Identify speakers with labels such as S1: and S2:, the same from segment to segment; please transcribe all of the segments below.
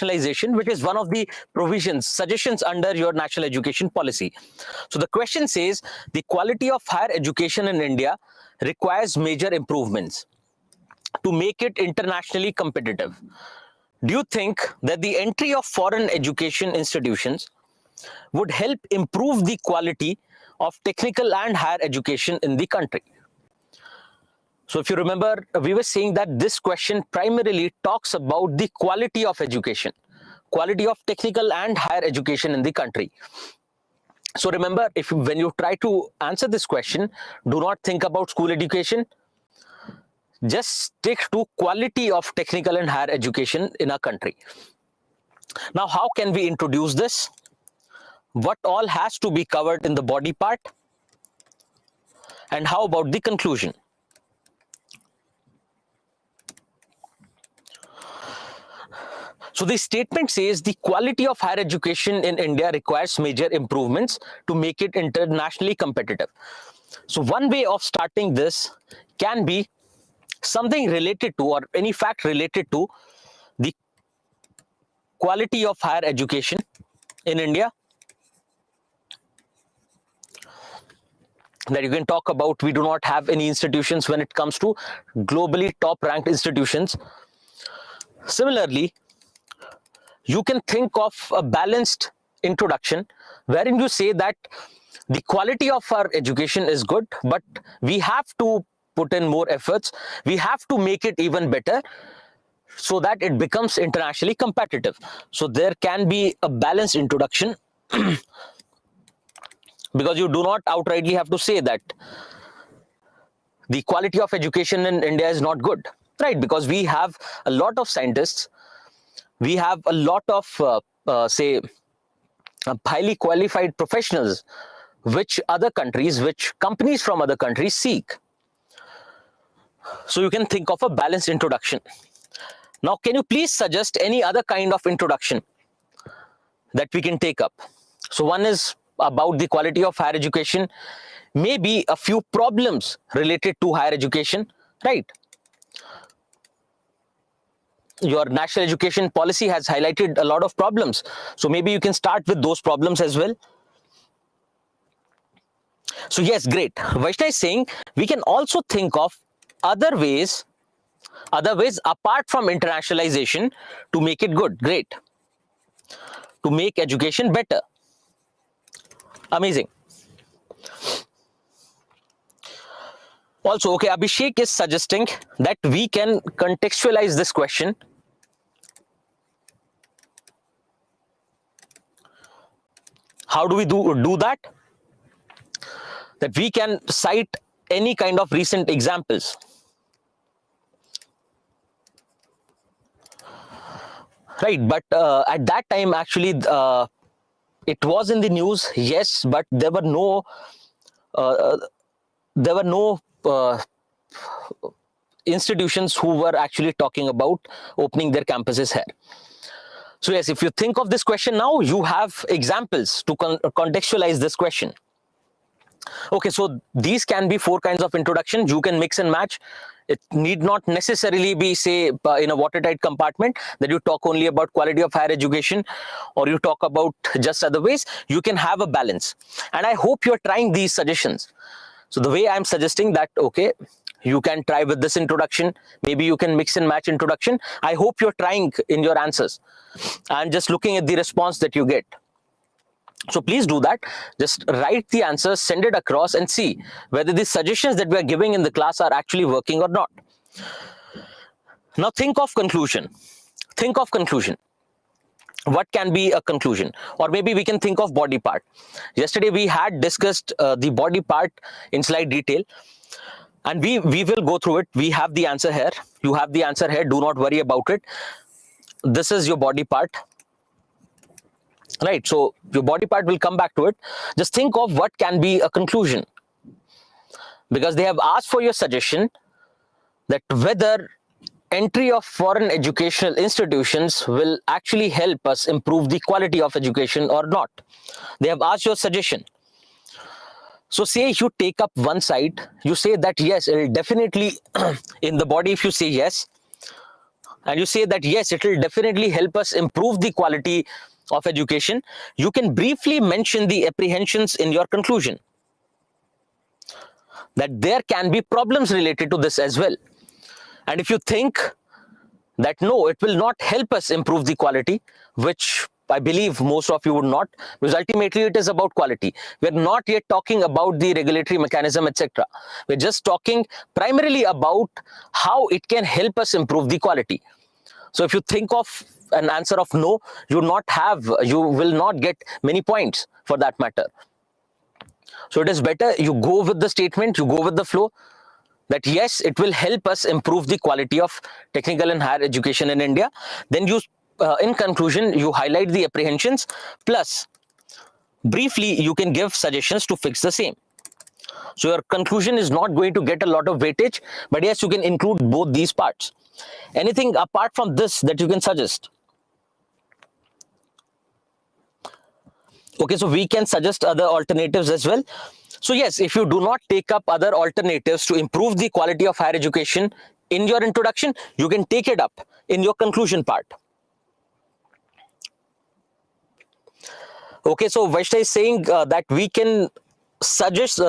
S1: internationalization, which is one of the provisions, suggestions under your national education policy. So the question says, the quality of higher education in India requires major improvements to make it internationally competitive. Do you think that the entry of foreign education institutions would help improve the quality of technical and higher education in the country? So if you remember, we were saying that this question primarily talks about the quality of education, quality of technical and higher education in the country. So remember, when you try to answer this question, do not think about school education. Just stick to quality of technical and higher education in our country. Now, how can we introduce this? What all has to be covered in the body part? And how about the conclusion? So the statement says the quality of higher education in India requires major improvements to make it internationally competitive. So one way of starting this can be something related to, or any fact related to, the quality of higher education in India that you can talk about. We do not have any institutions when it comes to globally top ranked institutions. Similarly, you can think of a balanced introduction wherein you say that the quality of our education is good, but we have to put in more efforts. We have to make it even better so that it becomes internationally competitive. So there can be a balanced introduction because you do not outrightly have to say that the quality of education in India is not good, right? Because we have a lot of scientists, we have a lot of, highly qualified professionals, which companies from other countries seek. So you can think of a balanced introduction. Now, can you please suggest any other kind of introduction that we can take up? So one is about the quality of higher education, maybe a few problems related to higher education, right? Your national education policy has highlighted a lot of problems. So maybe you can start with those problems as well. So yes, great. Vaishnav is saying we can also think of other ways apart from internationalization to make it good. Great. To make education better. Amazing. Also, okay, Abhishek is suggesting that we can contextualize this question. How do we do that? That we can cite any kind of recent examples. Right, but at that time, actually, it was in the news, yes, but there were no institutions who were actually talking about opening their campuses here. So yes, if you think of this question now, you have examples to contextualize this question. Okay, so these can be 4 kinds of introduction. You can mix and match. It need not necessarily be, say, in a watertight compartment that you talk only about quality of higher education or you talk about just other ways. You can have a balance. And I hope you're trying these suggestions. So the way I'm suggesting that, okay, you can try with this introduction. Maybe you can mix and match introduction. I hope you're trying in your answers and just looking at the response that you get. So please do that. Just write the answers, send it across and see whether the suggestions that we are giving in the class are actually working or not. Now think of conclusion. Think of conclusion. What can be a conclusion? Or maybe we can think of body part. Yesterday we had discussed the body part in slight detail. And we will go through it. We have the answer here. You have the answer here. Do not worry about it. This is your body part. Right. So your body part will come back to it. Just think of what can be a conclusion. Because they have asked for your suggestion that whether entry of foreign educational institutions will actually help us improve the quality of education or not. They have asked your suggestion. So say you take up one side, you say that yes, it will definitely, in the body, if you say yes, and you say that yes, it will definitely help us improve the quality of education, you can briefly mention the apprehensions in your conclusion, that there can be problems related to this as well. And if you think that no, it will not help us improve the quality, which I believe most of you would not, because ultimately it is about quality. We're not yet talking about the regulatory mechanism, etc. We're just talking primarily about how it can help us improve the quality. So if you think of an answer of no, you will not get many points for that matter. So it is better you go with the statement, you go with the flow, that yes, it will help us improve the quality of technical and higher education in India. Then you, in conclusion, you highlight the apprehensions, plus briefly you can give suggestions to fix the same. So your conclusion is not going to get a lot of weightage, but yes, you can include both these parts. Anything apart from this that you can suggest? Okay, so we can suggest other alternatives as well. So yes, if you do not take up other alternatives to improve the quality of higher education in your introduction, you can take it up in your conclusion part. Okay, so Vaishta is saying that we can suggest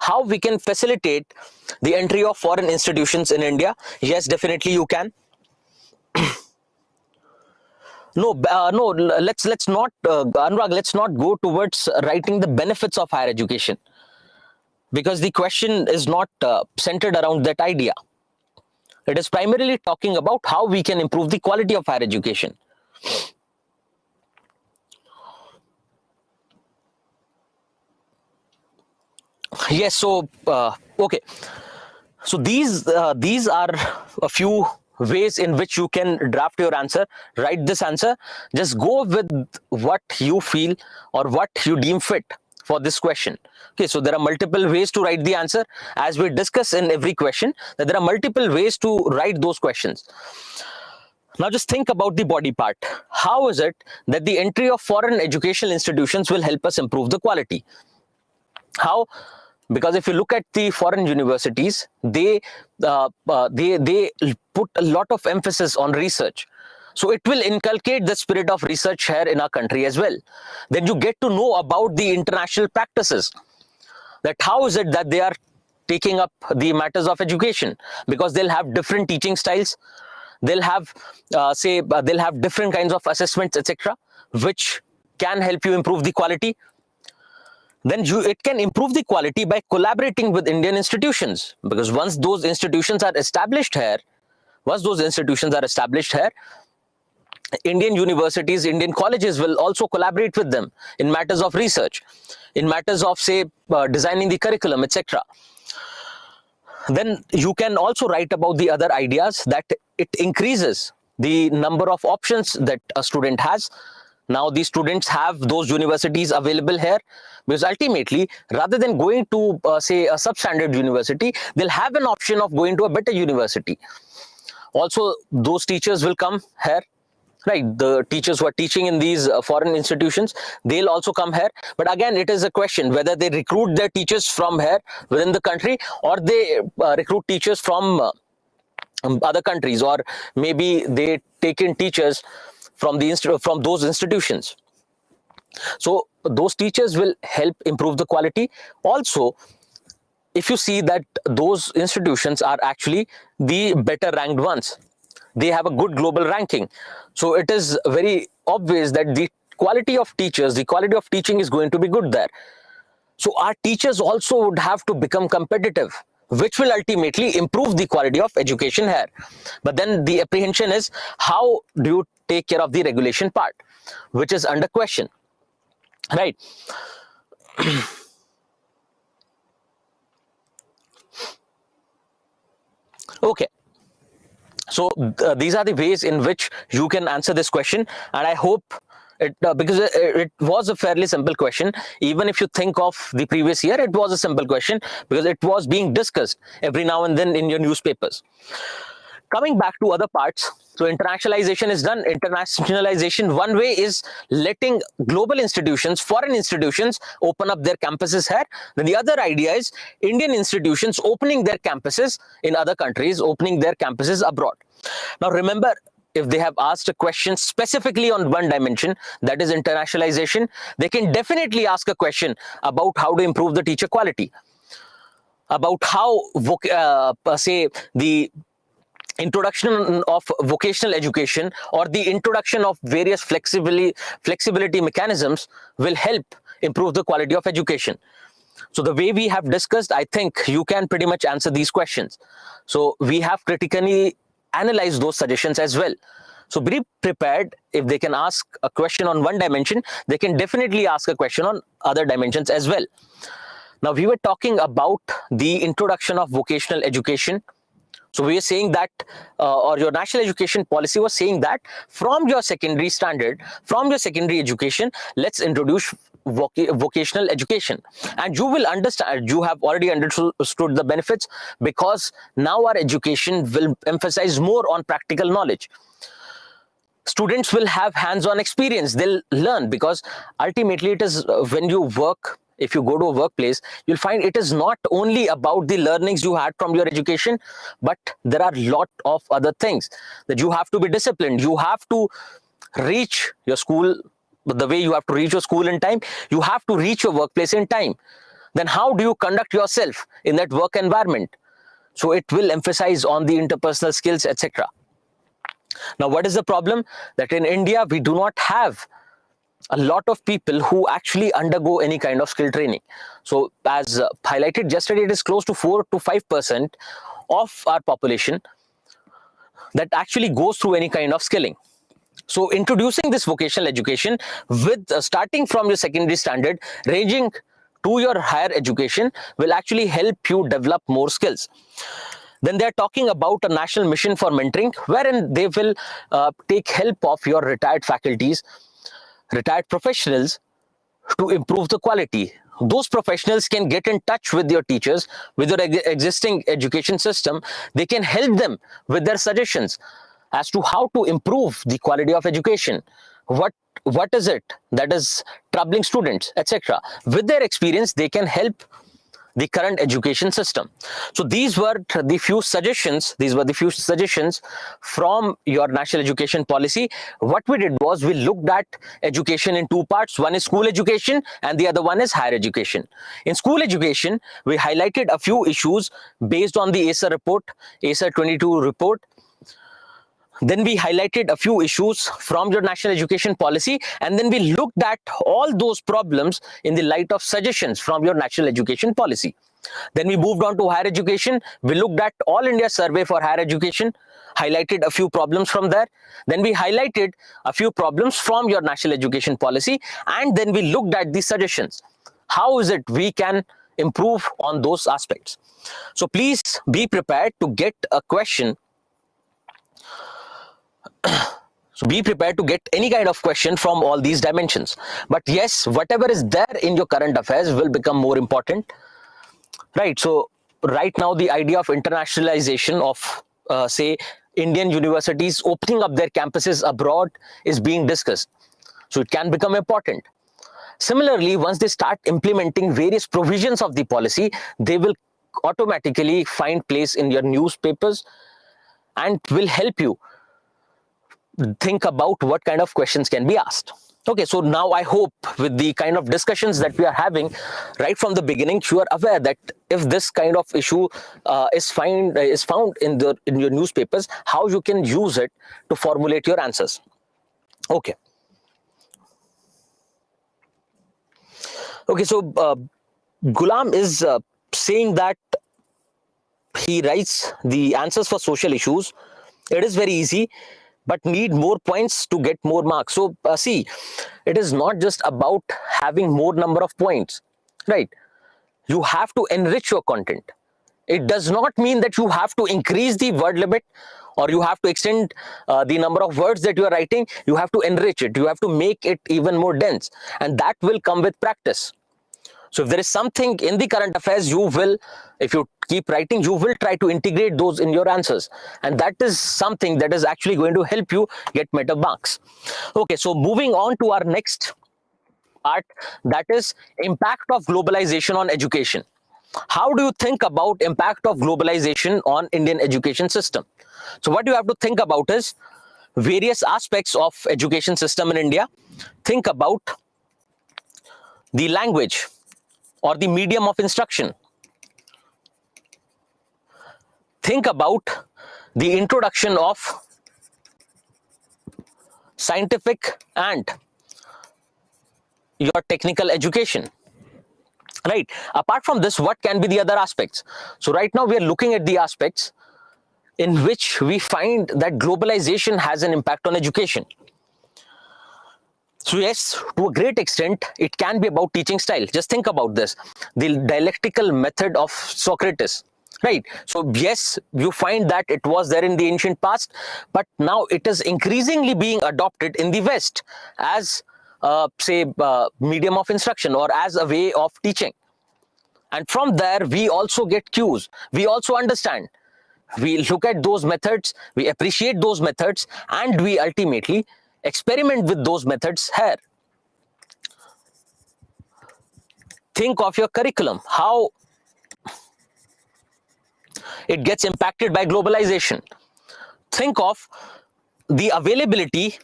S1: how we can facilitate the entry of foreign institutions in India. Yes, definitely you can. No, let's not, Anurag, let's not go towards writing the benefits of higher education, because the question is not centered around that idea. It is primarily talking about how we can improve the quality of higher education. Yes, so okay, so these are a few ways in which you can draft your answer, write this answer. Just go with what you feel or what you deem fit for this question. Okay, so there are multiple ways to write the answer, as we discuss in every question, that there are multiple ways to write those questions. Now just think about the body part. How is it that the entry of foreign educational institutions will help us improve the quality? How? Because if you look at the foreign universities, they put a lot of emphasis on research. So it will inculcate the spirit of research here in our country as well. Then you get to know about the international practices, that how is it that they are taking up the matters of education, because they'll have different teaching styles, they'll have they'll have different kinds of assessments, etc., which can help you improve the quality. Then it can improve the quality by collaborating with Indian institutions, because once those institutions are established here, Indian universities, Indian colleges will also collaborate with them in matters of research, in matters of, say, designing the curriculum, etc. Then you can also write about the other ideas, that it increases the number of options that a student has. Now the students have those universities available here, because ultimately, rather than going to say a substandard university, they'll have an option of going to a better university. Also, those teachers will come here, right? The teachers who are teaching in these foreign institutions, they'll also come here. But again, it is a question whether they recruit their teachers from here within the country, or they recruit teachers from other countries, or maybe they take in teachers from those institutions. So those teachers will help improve the quality. Also, if you see that those institutions are actually the better ranked ones, they have a good global ranking, so it is very obvious that the quality of teachers, the quality of teaching is going to be good there. So our teachers also would have to become competitive, which will ultimately improve the quality of education here. But then the apprehension is, how do you take care of the regulation part, which is under question, right? Okay, so these are the ways in which you can answer this question, and I hope it, because it was a fairly simple question. Even if you think of the previous year, it was a simple question because it was being discussed every now and then in your newspapers. Coming back to other parts, so internationalization is done. Internationalization, one way is letting global institutions, foreign institutions, open up their campuses here. Then the other idea is Indian institutions opening their campuses in other countries, opening their campuses abroad. Now remember, if they have asked a question specifically on one dimension, that is internationalization, they can definitely ask a question about how to improve the teacher quality, about how, say, the introduction of vocational education or the introduction of various flexibility mechanisms will help improve the quality of education. So the way we have discussed, I think you can pretty much answer these questions. So we have critically analyzed those suggestions as well. So be prepared. If they can ask a question on one dimension, they can definitely ask a question on other dimensions as well. Now we were talking about the introduction of vocational education. So we are saying that, or your national education policy was saying that from your secondary standard, from your secondary education, let's introduce vocational education. And you will understand, you have already understood the benefits, because now our education will emphasize more on practical knowledge. Students will have hands-on experience. They'll learn, because ultimately it is when you work, if you go to a workplace, you'll find it is not only about the learnings you had from your education, but there are a lot of other things that you have to be disciplined. You have to reach your school the way you have to reach your school in time. You have to reach your workplace in time. Then how do you conduct yourself in that work environment? So it will emphasize on the interpersonal skills, etc. Now, what is the problem? That in India, we do not have a lot of people who actually undergo any kind of skill training. So as highlighted yesterday, it is close to 4 to 5% of our population that actually goes through any kind of skilling. So introducing this vocational education with starting from your secondary standard, ranging to your higher education, will actually help you develop more skills. Then they're talking about a national mission for mentoring, wherein they will take help of your retired faculties, retired professionals, to improve the quality. Those professionals can get in touch with your teachers, with your existing education system. They can help them with their suggestions as to how to improve the quality of education. What is it that is troubling students, etc. With their experience, they can help the current education system. So these were the few suggestions. These were the few suggestions from your national education policy. What we did was we looked at education in two parts. One is school education and the other one is higher education. In school education, we highlighted a few issues based on the ASER report, ASER 22 report. Then we highlighted a few issues from your national education policy, and then we looked at all those problems in the light of suggestions from your national education policy. Then we moved on to higher education. We looked at All India Survey for Higher Education, highlighted a few problems from there. Then we highlighted a few problems from your national education policy, and then we looked at the suggestions. How is it we can improve on those aspects? So please be prepared to get a question. So be prepared to get any kind of question from all these dimensions. But yes, whatever is there in your current affairs will become more important, right? So right now, the idea of internationalization of, say, Indian universities opening up their campuses abroad is being discussed. So it can become important. Similarly, once they start implementing various provisions of the policy, they will automatically find place in your newspapers and will help you think about what kind of questions can be asked. Okay, so now I hope with the kind of discussions that we are having right from the beginning, you are aware that if this kind of issue is found in your newspapers, how you can use it to formulate your answers. Okay. Okay, so Gulam is saying that he writes the answers for social issues. It is very easy, but need more points to get more marks. So see, it is not just about having more number of points, right? You have to enrich your content. It does not mean that you have to increase the word limit or you have to extend the number of words that you are writing. You have to enrich it. You have to make it even more dense, and that will come with practice. So if there is something in the current affairs, you will, if you keep writing, you will try to integrate those in your answers. And that is something that is actually going to help you get better marks. Okay, so moving on to our next part, that is impact of globalization on education. How do you think about impact of globalization on Indian education system? So what you have to think about is various aspects of education system in India. Think about the language or the medium of instruction. Think about the introduction of scientific and your technical education. Right. Apart from this, what can be the other aspects? So right now we are looking at the aspects in which we find that globalization has an impact on education. So yes, to a great extent, it can be about teaching style. Just think about this, the dialectical method of Socrates, right? So yes, you find that it was there in the ancient past, but now it is increasingly being adopted in the West as, medium of instruction or as a way of teaching. And from there, we also get cues. We also understand. We look at those methods, we appreciate those methods, and we ultimately experiment with those methods here. Think of your curriculum, how it gets impacted by globalization. Think of the availability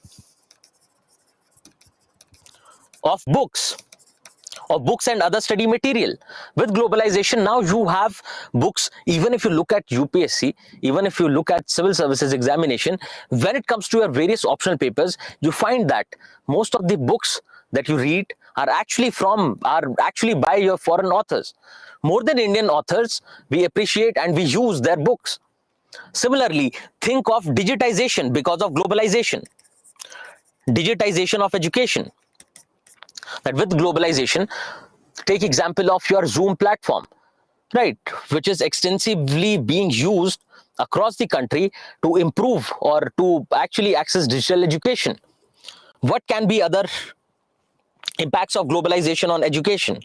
S1: of books and other study material. With globalization, now you have books. Even if you look at UPSC, even if you look at civil services examination, when it comes to your various optional papers, you find that most of the books that you read are actually by your foreign authors. More than Indian authors, we appreciate and we use their books. Similarly, think of digitization because of globalization. Digitization of education. That with globalization, take example of your Zoom platform, right, which is extensively being used across the country to improve or to actually access digital education. What can be other impacts of globalization on education?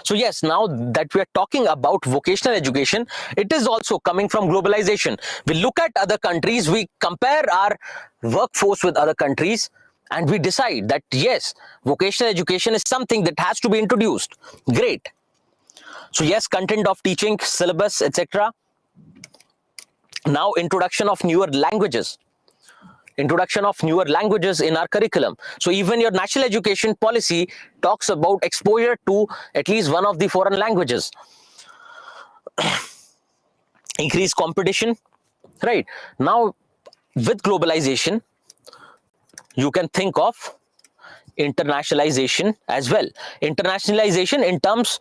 S1: So yes, now that we are talking about vocational education, it is also coming from globalization. We look at other countries, we compare our workforce with other countries, and we decide that yes, vocational education is something that has to be introduced. Great. So yes, content of teaching, syllabus, etc. Now introduction of newer languages. Introduction of newer languages in our curriculum. So even your national education policy talks about exposure to at least one of the foreign languages. Increase competition, right? Now with globalization, you can think of internationalization as well. Internationalization in terms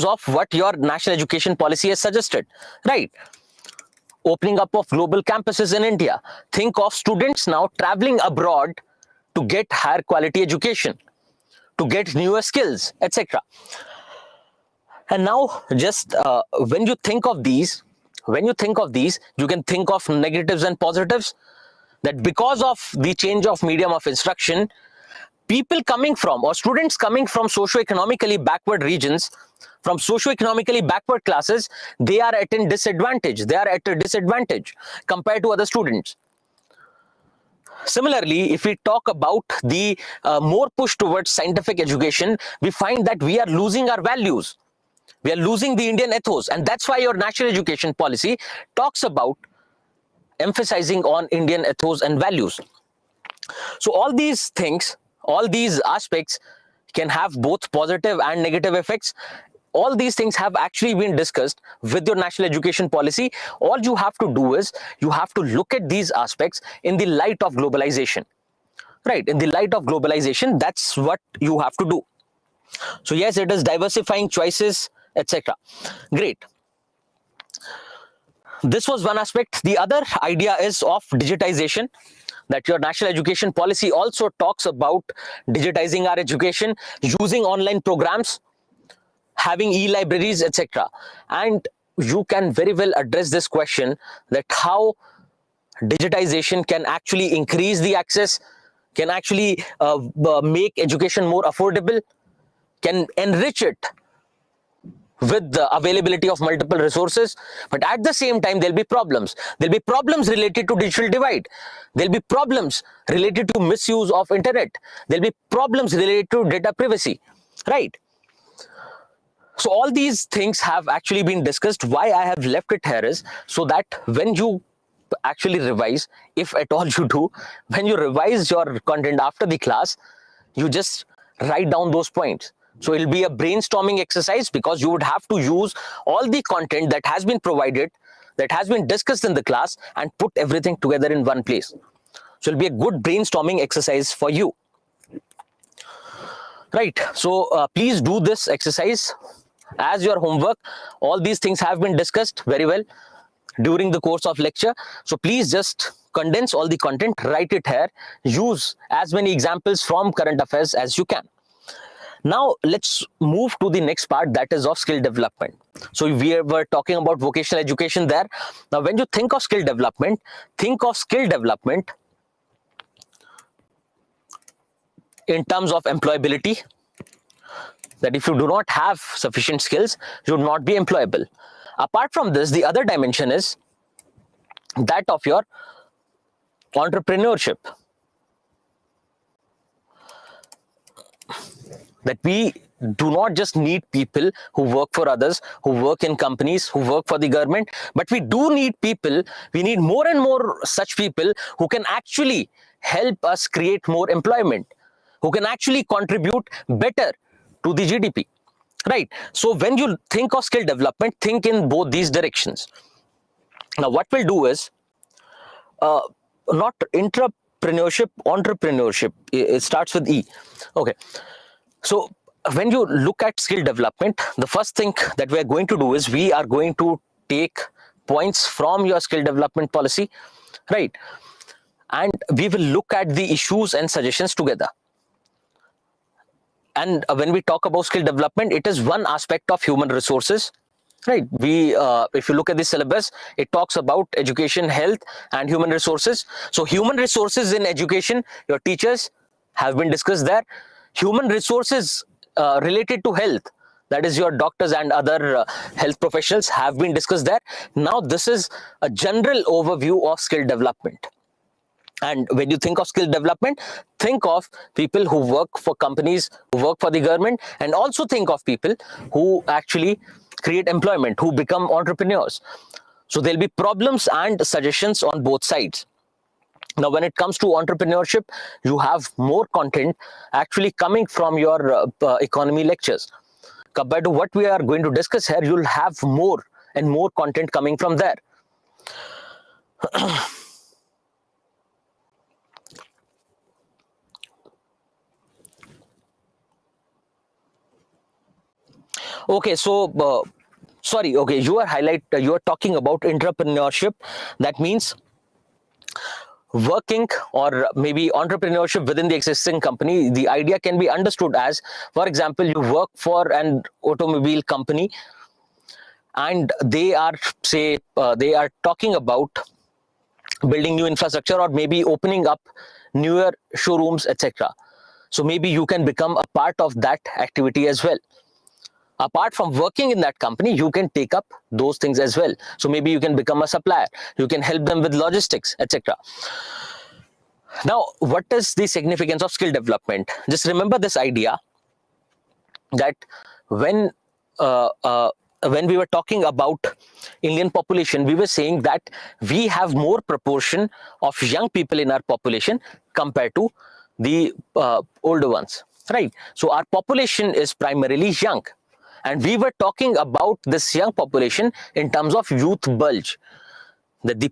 S1: of what your national education policy has suggested, right? Opening up of global campuses in India. Think of students now traveling abroad to get higher quality education, to get newer skills, etc. And now just when you think of these, you can think of negatives and positives. That because of the change of medium of instruction, people coming from or students coming from socio-economically backward regions, from socio-economically backward classes, they are at a disadvantage. They are at a disadvantage compared to other students. Similarly, if we talk about the more push towards scientific education, we find that we are losing our values. We are losing the Indian ethos, and that's why your national education policy talks about emphasizing on Indian ethos and values. So all these things, all these aspects can have both positive and negative effects. All these things have actually been discussed with your national education policy. All you have to do is you have to look at these aspects in the light of globalization, right? In the light of globalization, that's what you have to do. So yes, it is diversifying choices, etc. Great. This was one aspect. The other idea is of digitization, that your national education policy also talks about digitizing our education, using online programs, having e-libraries, etc. And you can very well address this question, that how digitization can actually increase the access, can actually make education more affordable, can enrich it with the availability of multiple resources. But at the same time, there'll be problems. There'll be problems related to digital divide. There'll be problems related to misuse of internet. There'll be problems related to data privacy, right? So all these things have actually been discussed. Why I have left it here is so that when you actually revise, if at all you do, when you revise your content after the class, you just write down those points. So it'll be a brainstorming exercise, because you would have to use all the content that has been provided, that has been discussed in the class, and put everything together in one place. So it'll be a good brainstorming exercise for you. Right. So please do this exercise as your homework. All these things have been discussed very well during the course of lecture. So please just condense all the content, write it here, use as many examples from current affairs as you can. Now let's move to the next part, that is of skill development. So we were talking about vocational education there. Now when you think of skill development in terms of employability, that if you do not have sufficient skills, you will not be employable. Apart from this, the other dimension is that of your entrepreneurship. That we do not just need people who work for others, who work in companies, who work for the government, but we do need people, we need more and more such people who can actually help us create more employment, who can actually contribute better to the GDP, right? So when you think of skill development, think in both these directions. Now what we'll do is, not intrapreneurship, entrepreneurship, it starts with E. Okay. So when you look at skill development, the first thing that we are going to do is we are going to take points from your skill development policy, right? And we will look at the issues and suggestions together. And when we talk about skill development, it is one aspect of human resources, right? If you look at the syllabus, it talks about education, health, and human resources. So human resources in education, your teachers have been discussed there. Human resources related to health, that is your doctors and other health professionals, have been discussed there. Now this is a general overview of skill development. And when you think of skill development, think of people who work for companies, who work for the government, and also think of people who actually create employment, who become entrepreneurs. So there'll be problems and suggestions on both sides. Now, when it comes to entrepreneurship, you have more content actually coming from your economy lectures. Compared to what we are going to discuss here, you'll have more and more content coming from there. Okay, so sorry. Okay, you are talking about entrepreneurship. That means working or maybe entrepreneurship within the existing company. The idea can be understood as, for example, you work for an automobile company and they are talking about building new infrastructure or maybe opening up newer showrooms, etc. So maybe you can become a part of that activity as well. Apart from working in that company, you can take up those things as well. So maybe you can become a supplier, you can help them with logistics, etc. Now, what is the significance of skill development? Just remember this idea that when we were talking about Indian population, we were saying that we have more proportion of young people in our population compared to the older ones, right? So our population is primarily young. And we were talking about this young population in terms of youth bulge, that the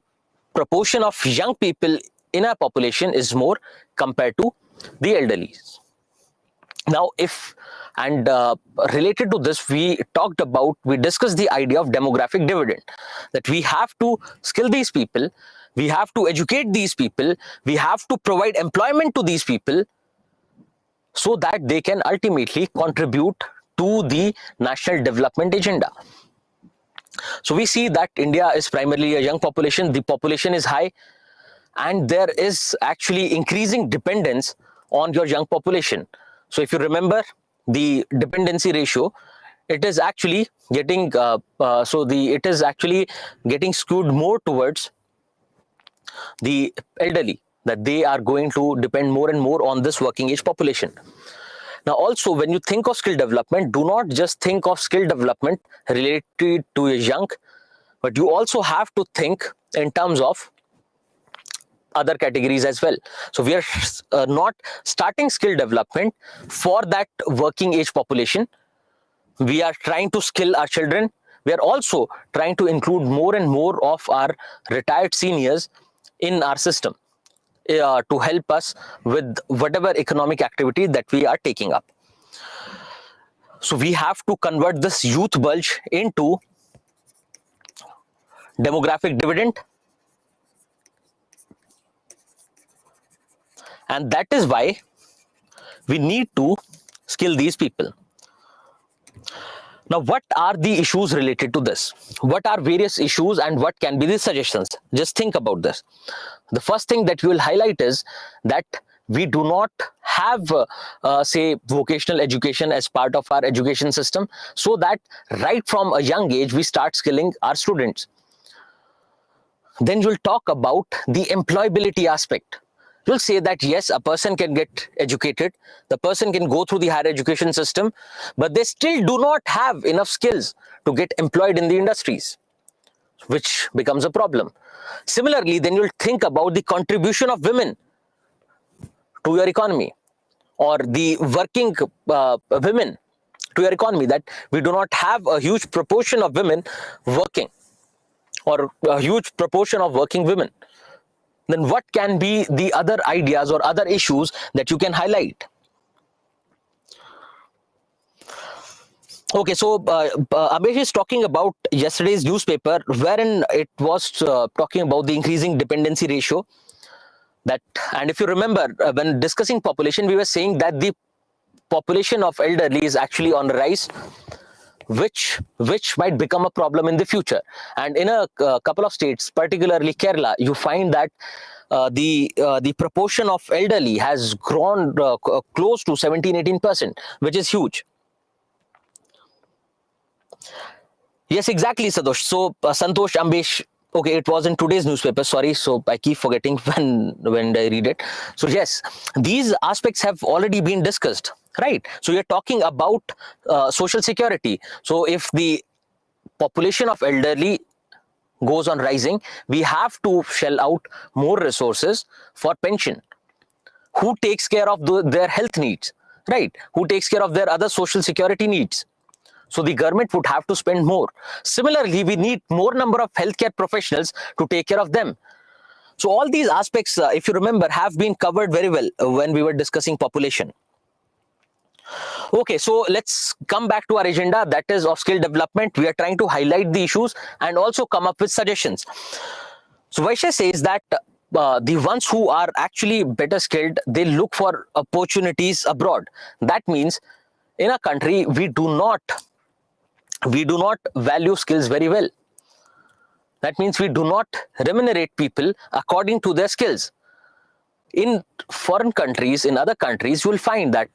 S1: proportion of young people in our population is more compared to the elderly. Now, related to this, we discussed the idea of demographic dividend, that we have to skill these people, we have to educate these people, we have to provide employment to these people so that they can ultimately contribute to the national development agenda. So we see that India is primarily a young population. The population is high. and there is actually increasing dependence on your young population. So if you remember the dependency ratio, it is actually getting it is actually getting skewed more towards the elderly, that they are going to depend more and more on this working age population. Now also, when you think of skill development, do not just think of skill development related to a young, but you also have to think in terms of other categories as well. So we are not starting skill development for that working age population. We are trying to skill our children. We are also trying to include more and more of our retired seniors in our system to help us with whatever economic activity that we are taking up. So we have to convert this youth bulge into demographic dividend, and that is why we need to skill these people. Now, what are the issues related to this? What are various issues and what can be the suggestions? Just think about this. The first thing that we will highlight is that we do not have, say, vocational education as part of our education system, so that right from a young age, we start skilling our students. Then you'll talk about the employability aspect. You'll say that yes, a person can get educated, the person can go through the higher education system, but they still do not have enough skills to get employed in the industries, which becomes a problem. Similarly, then you'll think about the contribution of women to your economy, or the working women to your economy, that we do not have a huge proportion of women working, or a huge proportion of working women. Then what can be the other ideas or other issues that you can highlight? Okay, so Abesh is talking about yesterday's newspaper, wherein it was talking about the increasing dependency ratio. That, and if you remember, when discussing population, we were saying that the population of elderly is actually on the rise, which might become a problem in the future. And in a couple of states, particularly Kerala, you find that the proportion of elderly has grown close to 17-18%, which is huge. Yes, exactly, Santosh. So Santosh, Ambesh, okay, it was in today's newspaper, sorry, so I keep forgetting when I read it. So yes, these aspects have already been discussed, right? So you're talking about social security. So if the population of elderly goes on rising, we have to shell out more resources for pension. Who takes care of their health needs, right? Who takes care of their other social security needs? So the government would have to spend more. Similarly, we need more number of healthcare professionals to take care of them. So all these aspects, if you remember, have been covered very well when we were discussing population. Okay, so let's come back to our agenda, that is of skill development. We are trying to highlight the issues and also come up with suggestions. So Vaishya says that the ones who are actually better skilled, they look for opportunities abroad. That means in a country, we do not value skills very well. That means we do not remunerate people according to their skills. In foreign countries, in other countries, you will find that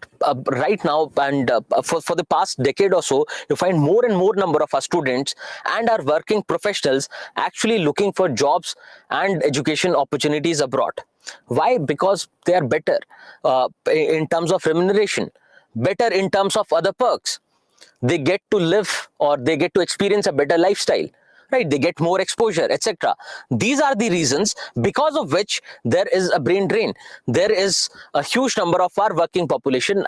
S1: right now and for the past decade or so, you find more and more number of our students and our working professionals actually looking for jobs and education opportunities abroad. Why? Because they are better in terms of remuneration, better in terms of other perks. They get to live, or they get to experience a better lifestyle, right? They get more exposure, etc. These are the reasons because of which there is a brain drain. There is a huge number of our working population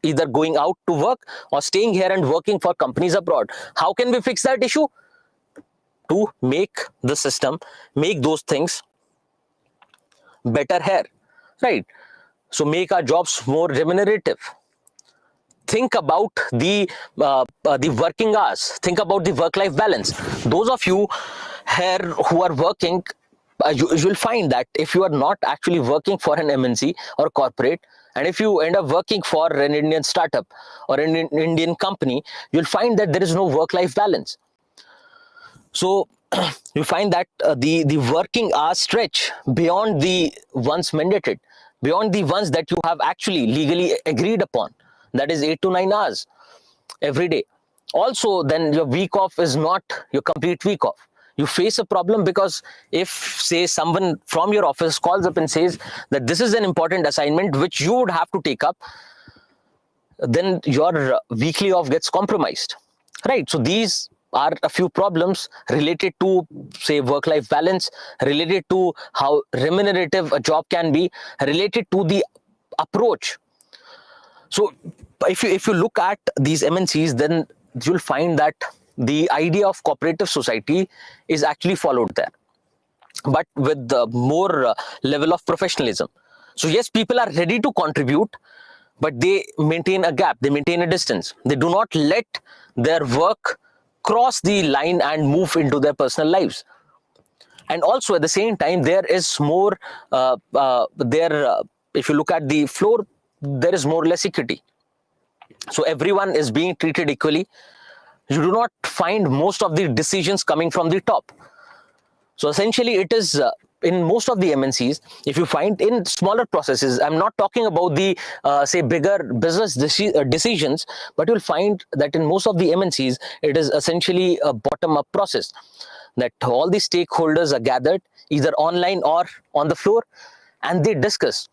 S1: either going out to work or staying here and working for companies abroad. How can we fix that issue? To make the system, make those things better here, right? So make our jobs more remunerative. Think about the working hours. Think about the work-life balance. Those of you here who are working, you'll find that if you are not actually working for an MNC or corporate, and if you end up working for an Indian startup or an Indian company, you'll find that there is no work-life balance. So you find that the working hours stretch beyond the ones mandated, beyond the ones that you have actually legally agreed upon, that is 8 to 9 hours every day. Also, then your week off is not your complete week off. You face a problem because if, say, someone from your office calls up and says that this is an important assignment which you would have to take up, then your weekly off gets compromised, right? So these are a few problems related to, say, work-life balance, related to how remunerative a job can be, related to the approach. So if you look at these MNCs, then you'll find that the idea of cooperative society is actually followed there, but with more level of professionalism. So yes, people are ready to contribute, but they maintain a gap, they maintain a distance. They do not let their work cross the line and move into their personal lives. And also at the same time, there is more, if you look at the floor, there is more or less equity. So everyone is being treated equally. You do not find most of the decisions coming from the top. So essentially it is in most of the MNCs, if you find in smaller processes, I'm not talking about the say bigger business decisions, but you'll find that in most of the MNCs, it is essentially a bottom-up process, that all the stakeholders are gathered either online or on the floor, and they discuss,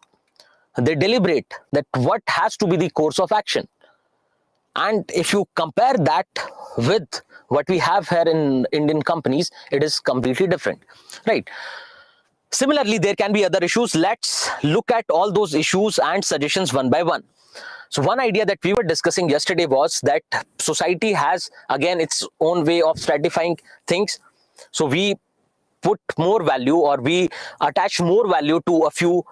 S1: they deliberate that what has to be the course of action. And if you compare that with what we have here in Indian companies, it is completely different, right? Similarly, there can be other issues. Let's look at all those issues and suggestions one by one. So one idea that we were discussing yesterday was that society has, again, its own way of stratifying things. So we put more value, or we attach more value to a few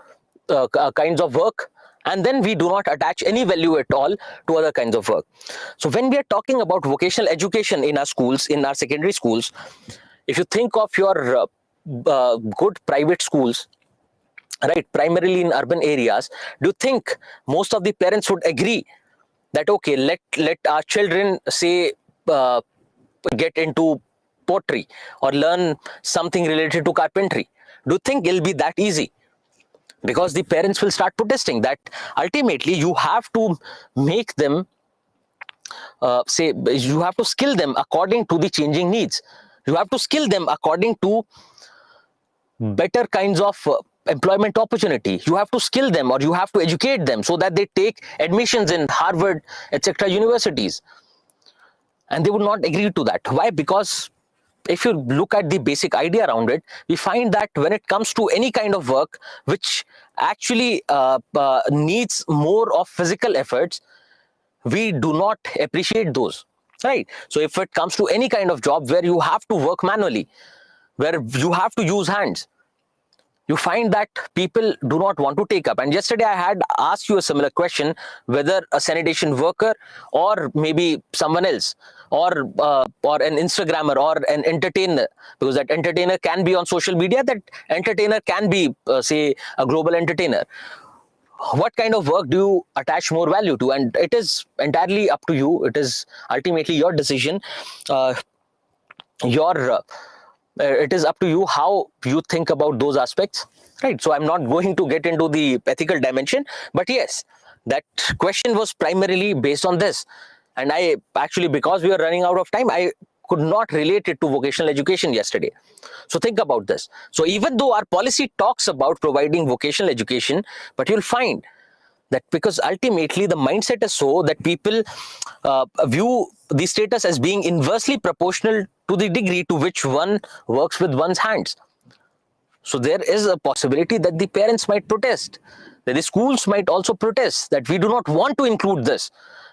S1: kinds of work, and then we do not attach any value at all to other kinds of work. So when we are talking about vocational education in our schools, in our secondary schools, if you think of your good private schools, right, primarily in urban areas, do you think most of the parents would agree that, okay, let our children, say, get into pottery or learn something related to carpentry? Do you think it'll be that easy? Because the parents will start protesting that ultimately you have to make them, say, you have to skill them according to the changing needs. You have to skill them according to better kinds of employment opportunity. You have to skill them, or you have to educate them so that they take admissions in Harvard, etc. universities. And they would not agree to that. Why? Because if you look at the basic idea around it, we find that when it comes to any kind of work which actually needs more of physical efforts, we do not appreciate those, right? So if it comes to any kind of job where you have to work manually, where you have to use hands, you find that people do not want to take up. And yesterday I had asked you a similar question, whether a sanitation worker or maybe someone else, or an Instagrammer or an entertainer, because that entertainer can be on social media, that entertainer can be, say, a global entertainer. What kind of work do you attach more value to? And it is entirely up to you. It is ultimately your decision. It is up to you how you think about those aspects, right? So I'm not going to get into the ethical dimension, but yes, that question was primarily based on this. And I actually, because we are running out of time, I could not relate it to vocational education yesterday. So think about this. So even though our policy talks about providing vocational education, but you'll find that because ultimately the mindset is so that people view the status as being inversely proportional to the degree to which one works with one's hands. So there is a possibility that the parents might protest, that the schools might also protest, that we do not want to include this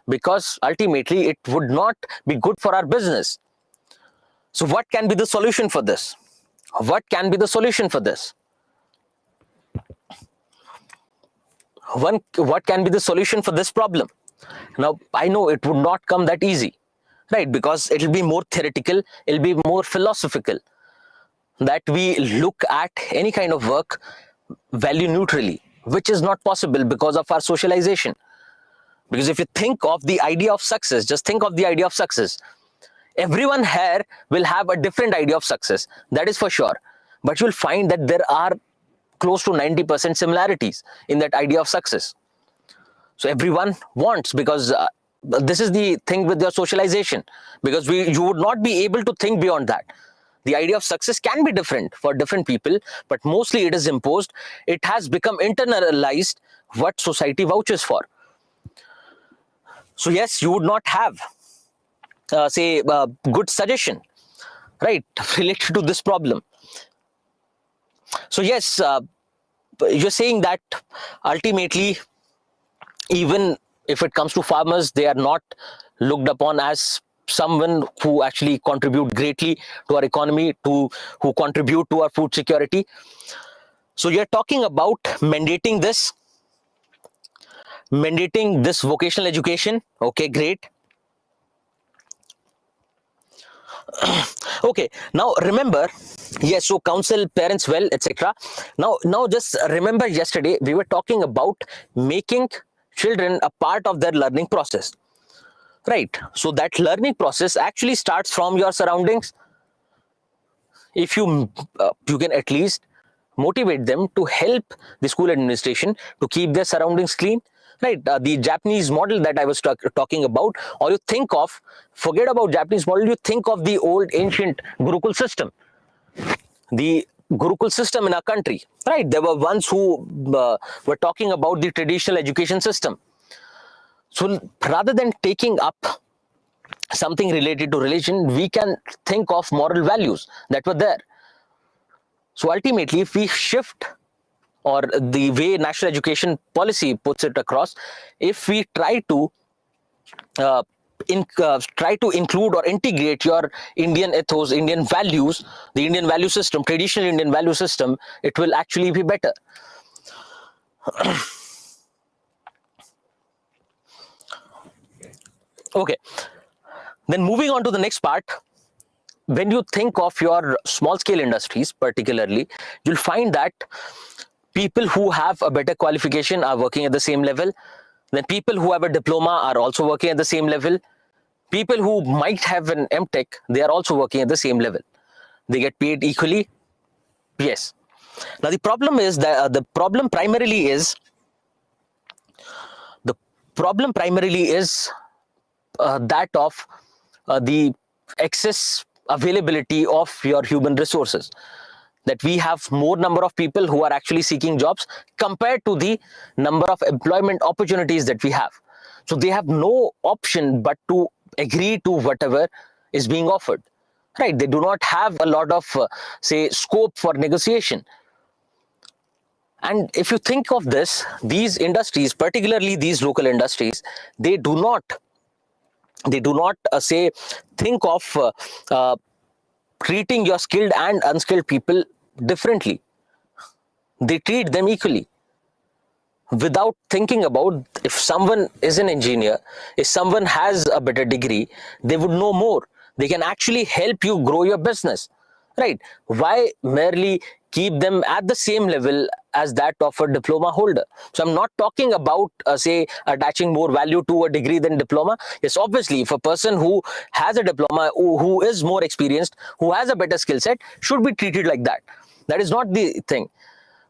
S1: because ultimately it would not be good for our business. So what can be the solution for this? What can be the solution for this? What can be the solution for this problem? Now, I know it would not come that easy, right? Because it will be more theoretical, it will be more philosophical, that we look at any kind of work value neutrally, which is not possible because of our socialization. Because if you think of the idea of success, just think of the idea of success. Everyone here will have a different idea of success, that is for sure. But you'll find that there are close to 90% similarities in that idea of success. So everyone wants, because this is the thing with your socialization, because you would not be able to think beyond that. The idea of success can be different for different people, but mostly it is imposed. It has become internalized what society vouches for. So yes, you would not have, say, good suggestion, right, related to this problem. So yes, you're saying that ultimately, even if it comes to farmers, they are not looked upon as someone who actually contribute greatly to our economy, who contribute to our food security. So you're talking about mandating this vocational education. Okay, great. Okay, now remember, yes, so counsel parents well, etc. Now just remember, yesterday we were talking about making children a part of their learning process, right? So that learning process actually starts from your surroundings. If you can at least motivate them to help the school administration to keep their surroundings clean, right? The Japanese model that I was talking about, or you think of, forget about Japanese model, you think of the old ancient Gurukul system, the Gurukul system in our country, right? There were ones who were talking about the traditional education system. So rather than taking up something related to religion, we can think of moral values that were there. So ultimately, if we shift, or the way national education policy puts it across, if we try to include or integrate your Indian ethos, Indian values, the Indian value system, traditional Indian value system, it will actually be better. Okay, then moving on to the next part. When you think of your small scale industries particularly, you'll find that people who have a better qualification are working at the same level. Then people who have a diploma are also working at the same level. People who might have an MTech, they are also working at the same level. They get paid equally. Yes. Now the problem is that the problem primarily is that of the excess availability of your human resources, that we have more number of people who are actually seeking jobs compared to the number of employment opportunities that we have. So they have no option but to agree to whatever is being offered, right? They do not have a lot of say scope for negotiation. And if you think of this, these industries, particularly these local industries, they do not say think of treating your skilled and unskilled people differently. They treat them equally without thinking about if someone is an engineer, if someone has a better degree, they would know more. They can actually help you grow your business, right? Why merely keep them at the same level as that of a diploma holder? So I'm not talking about say attaching more value to a degree than diploma. Yes, obviously, if a person who has a diploma, who is more experienced, who has a better skill set, should be treated like that. That is not the thing.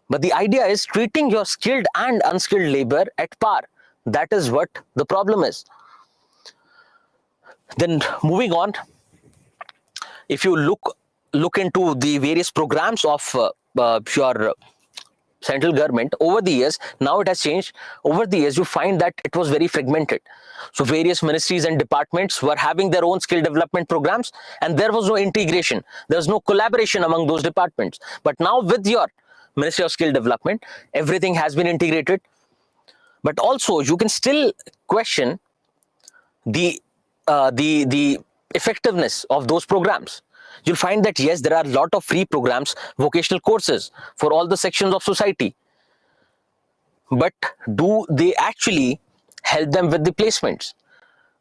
S1: But the idea is treating your skilled and unskilled labor at par. That is what the problem is. Then moving on, if you look into the various programs of your central government over the years, now it has changed. Over the years, you find that it was very fragmented. So various ministries and departments were having their own skill development programs, and there was no integration. There was no collaboration among those departments. But now with your Ministry of Skill Development, everything has been integrated. But also, you can still question the effectiveness of those programs. You'll find that yes, there are a lot of free programs, vocational courses for all the sections of society. But do they actually help them with the placements?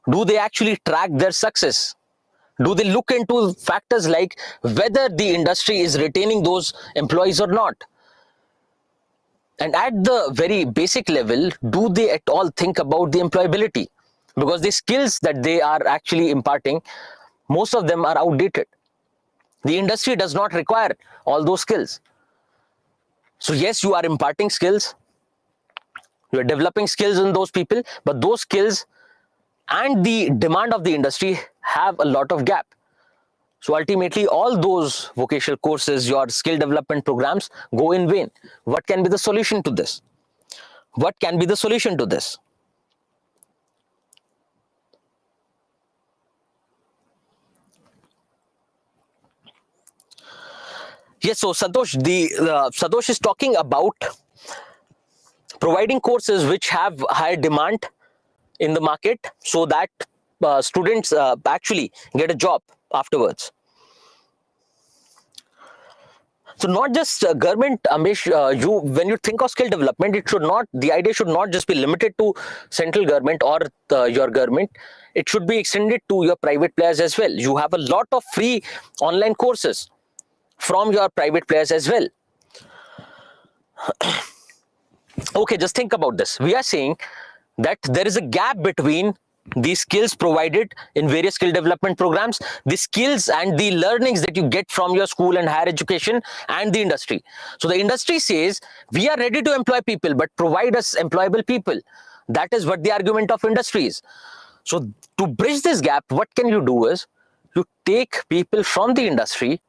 S1: Do they actually track their success? Do they look into factors like whether the industry is retaining those employees or not? And at the very basic level, do they at all think about the employability? Because the skills that they are actually imparting most of them are outdated. The industry does not require all those skills. So yes, you are imparting skills, you are developing skills in those people, but those skills and the demand of the industry have a lot of gap. So ultimately, all those vocational courses, your skill development programs go in vain. What can be the solution to this? What can be the solution to this? Yes, so Santosh, Santosh is talking about providing courses which have higher demand in the market, so that students actually get a job afterwards. So not just government, Amish, when you think of skill development, the idea should not just be limited to central government or your government. It should be extended to your private players as well. You have a lot of free online courses from your private players as well. Okay, just think about this. We are saying that there is a gap between the skills provided in various skill development programs, the skills and the learnings that you get from your school and higher education, and the industry. So the industry says, we are ready to employ people, but provide us employable people. That is what the argument of industry is. So to bridge this gap, what can you do is, you take people from the industry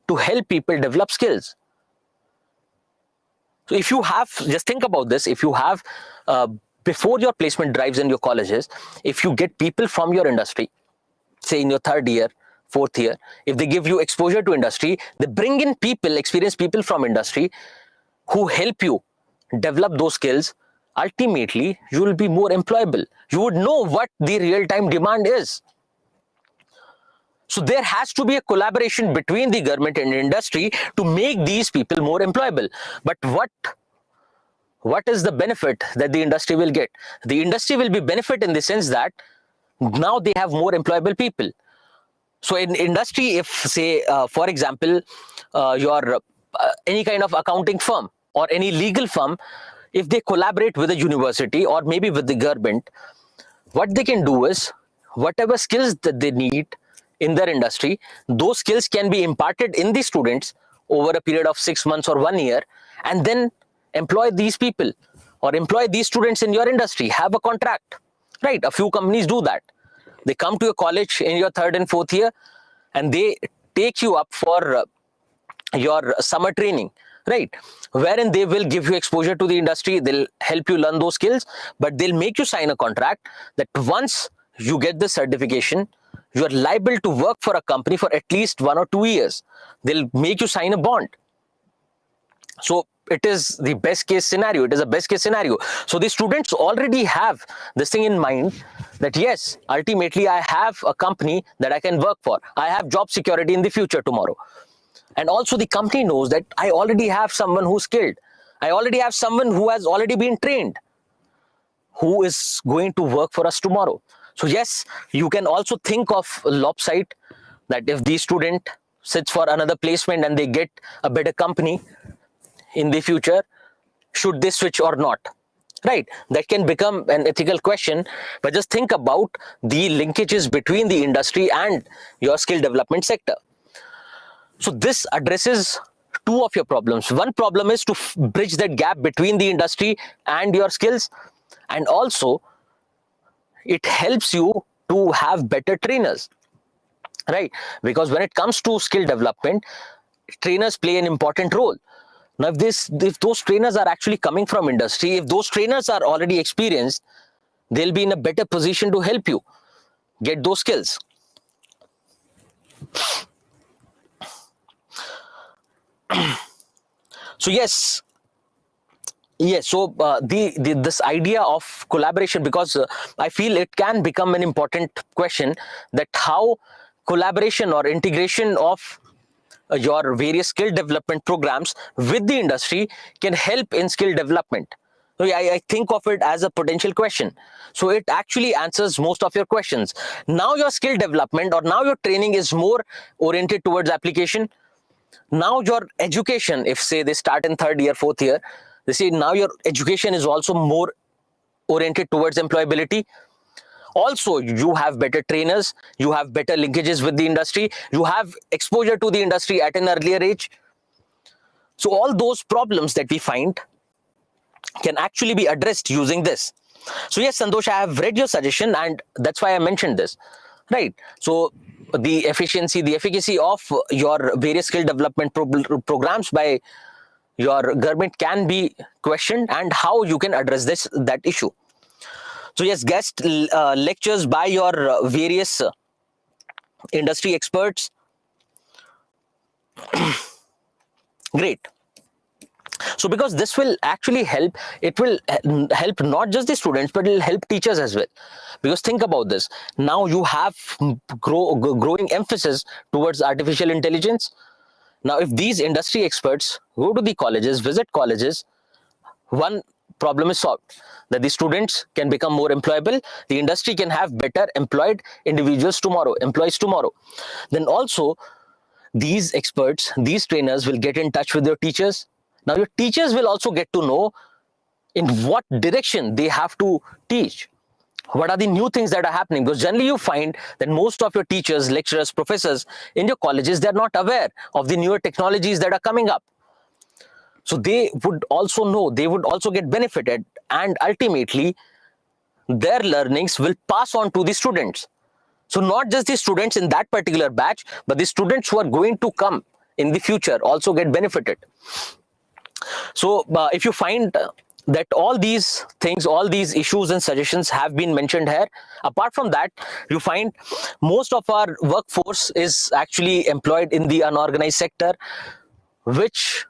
S1: to help people develop skills. So if you have, just think about this, if you have, before your placement drives in your colleges, if you get people from your industry, say in your third year, fourth year, if they give you exposure to industry, they bring in people, experienced people from industry who help you develop those skills, ultimately you will be more employable. You would know what the real-time demand is. So there has to be a collaboration between the government and industry to make these people more employable. But what is the benefit that the industry will get? The industry will be benefit in the sense that now they have more employable people. So in industry, if say, for example, your any kind of accounting firm or any legal firm, if they collaborate with a university or maybe with the government, what they can do is, whatever skills that they need in their industry, those skills can be imparted in the students over a period of 6 months or 1 year, and then employ these people or employ these students in your industry, have a contract, right? A few companies do that. They come to your college in your third and fourth year and they take you up for your summer training, right? Wherein they will give you exposure to the industry, they'll help you learn those skills, but they'll make you sign a contract that once you get the certification, you are liable to work for a company for at least 1 or 2 years. They'll make you sign a bond. So it is the best case scenario. It is a best case scenario. So the students already have this thing in mind that yes, ultimately I have a company that I can work for. I have job security in the future tomorrow. And also the company knows that I already have someone who's skilled. I already have someone who has already been trained, who is going to work for us tomorrow. So yes, you can also think of lopside, that if the student sits for another placement and they get a better company in the future, should they switch or not, right? That can become an ethical question, but just think about the linkages between the industry and your skill development sector. So this addresses two of your problems. One problem is to bridge that gap between the industry and your skills, and also it helps you to have better trainers, right? Because when it comes to skill development, trainers play an important role. Now, if those trainers are actually coming from industry, if those trainers are already experienced, they'll be in a better position to help you get those skills. So yes, so this idea of collaboration, because I feel it can become an important question, that how collaboration or integration of your various skill development programs with the industry can help in skill development. So I think of it as a potential question. So it actually answers most of your questions. Now your skill development or now your training is more oriented towards application. Now your education, if say they start in third year, fourth year, they say now your education is also more oriented towards employability. Also, you have better trainers, you have better linkages with the industry, you have exposure to the industry at an earlier age. So all those problems that we find can actually be addressed using this. So yes, Santosh, I have read your suggestion and that's why I mentioned this, right? So the efficiency, the efficacy of your various skill development programs by your government can be questioned, and how you can address that issue. So yes, guest lectures by your various industry experts. Great. So because this will actually help, it will help not just the students, but it will help teachers as well. Because think about this, now you have growing emphasis towards artificial intelligence. Now if these industry experts go to the colleges, visit colleges, one problem is solved, that the students can become more employable, the industry can have better employed individuals tomorrow, employees tomorrow. Then also these experts, these trainers will get in touch with your teachers. Now your teachers will also get to know in what direction they have to teach. What are the new things that are happening? Because generally you find that most of your teachers, lecturers, professors in your colleges, they're not aware of the newer technologies that are coming up. So they would also know, they would also get benefited, and ultimately their learnings will pass on to the students. So not just the students in that particular batch, but the students who are going to come in the future also get benefited. So if you find that all these things, all these issues and suggestions have been mentioned here, apart from that, you find most of our workforce is actually employed in the unorganized sector, which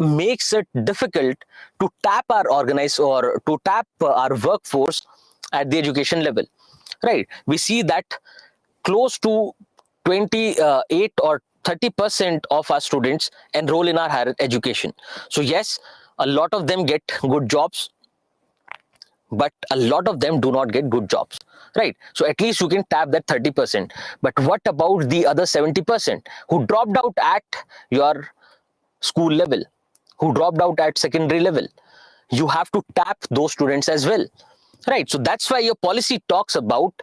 S1: makes it difficult to tap our organized or to tap our workforce at the education level, right? We see that close to 28 or 30% of our students enroll in our higher education. So yes, a lot of them get good jobs, but a lot of them do not get good jobs, right? So at least you can tap that 30%. But what about the other 70% who dropped out at your school level, who dropped out at secondary level? You have to tap those students as well, right? So that's why your policy talks about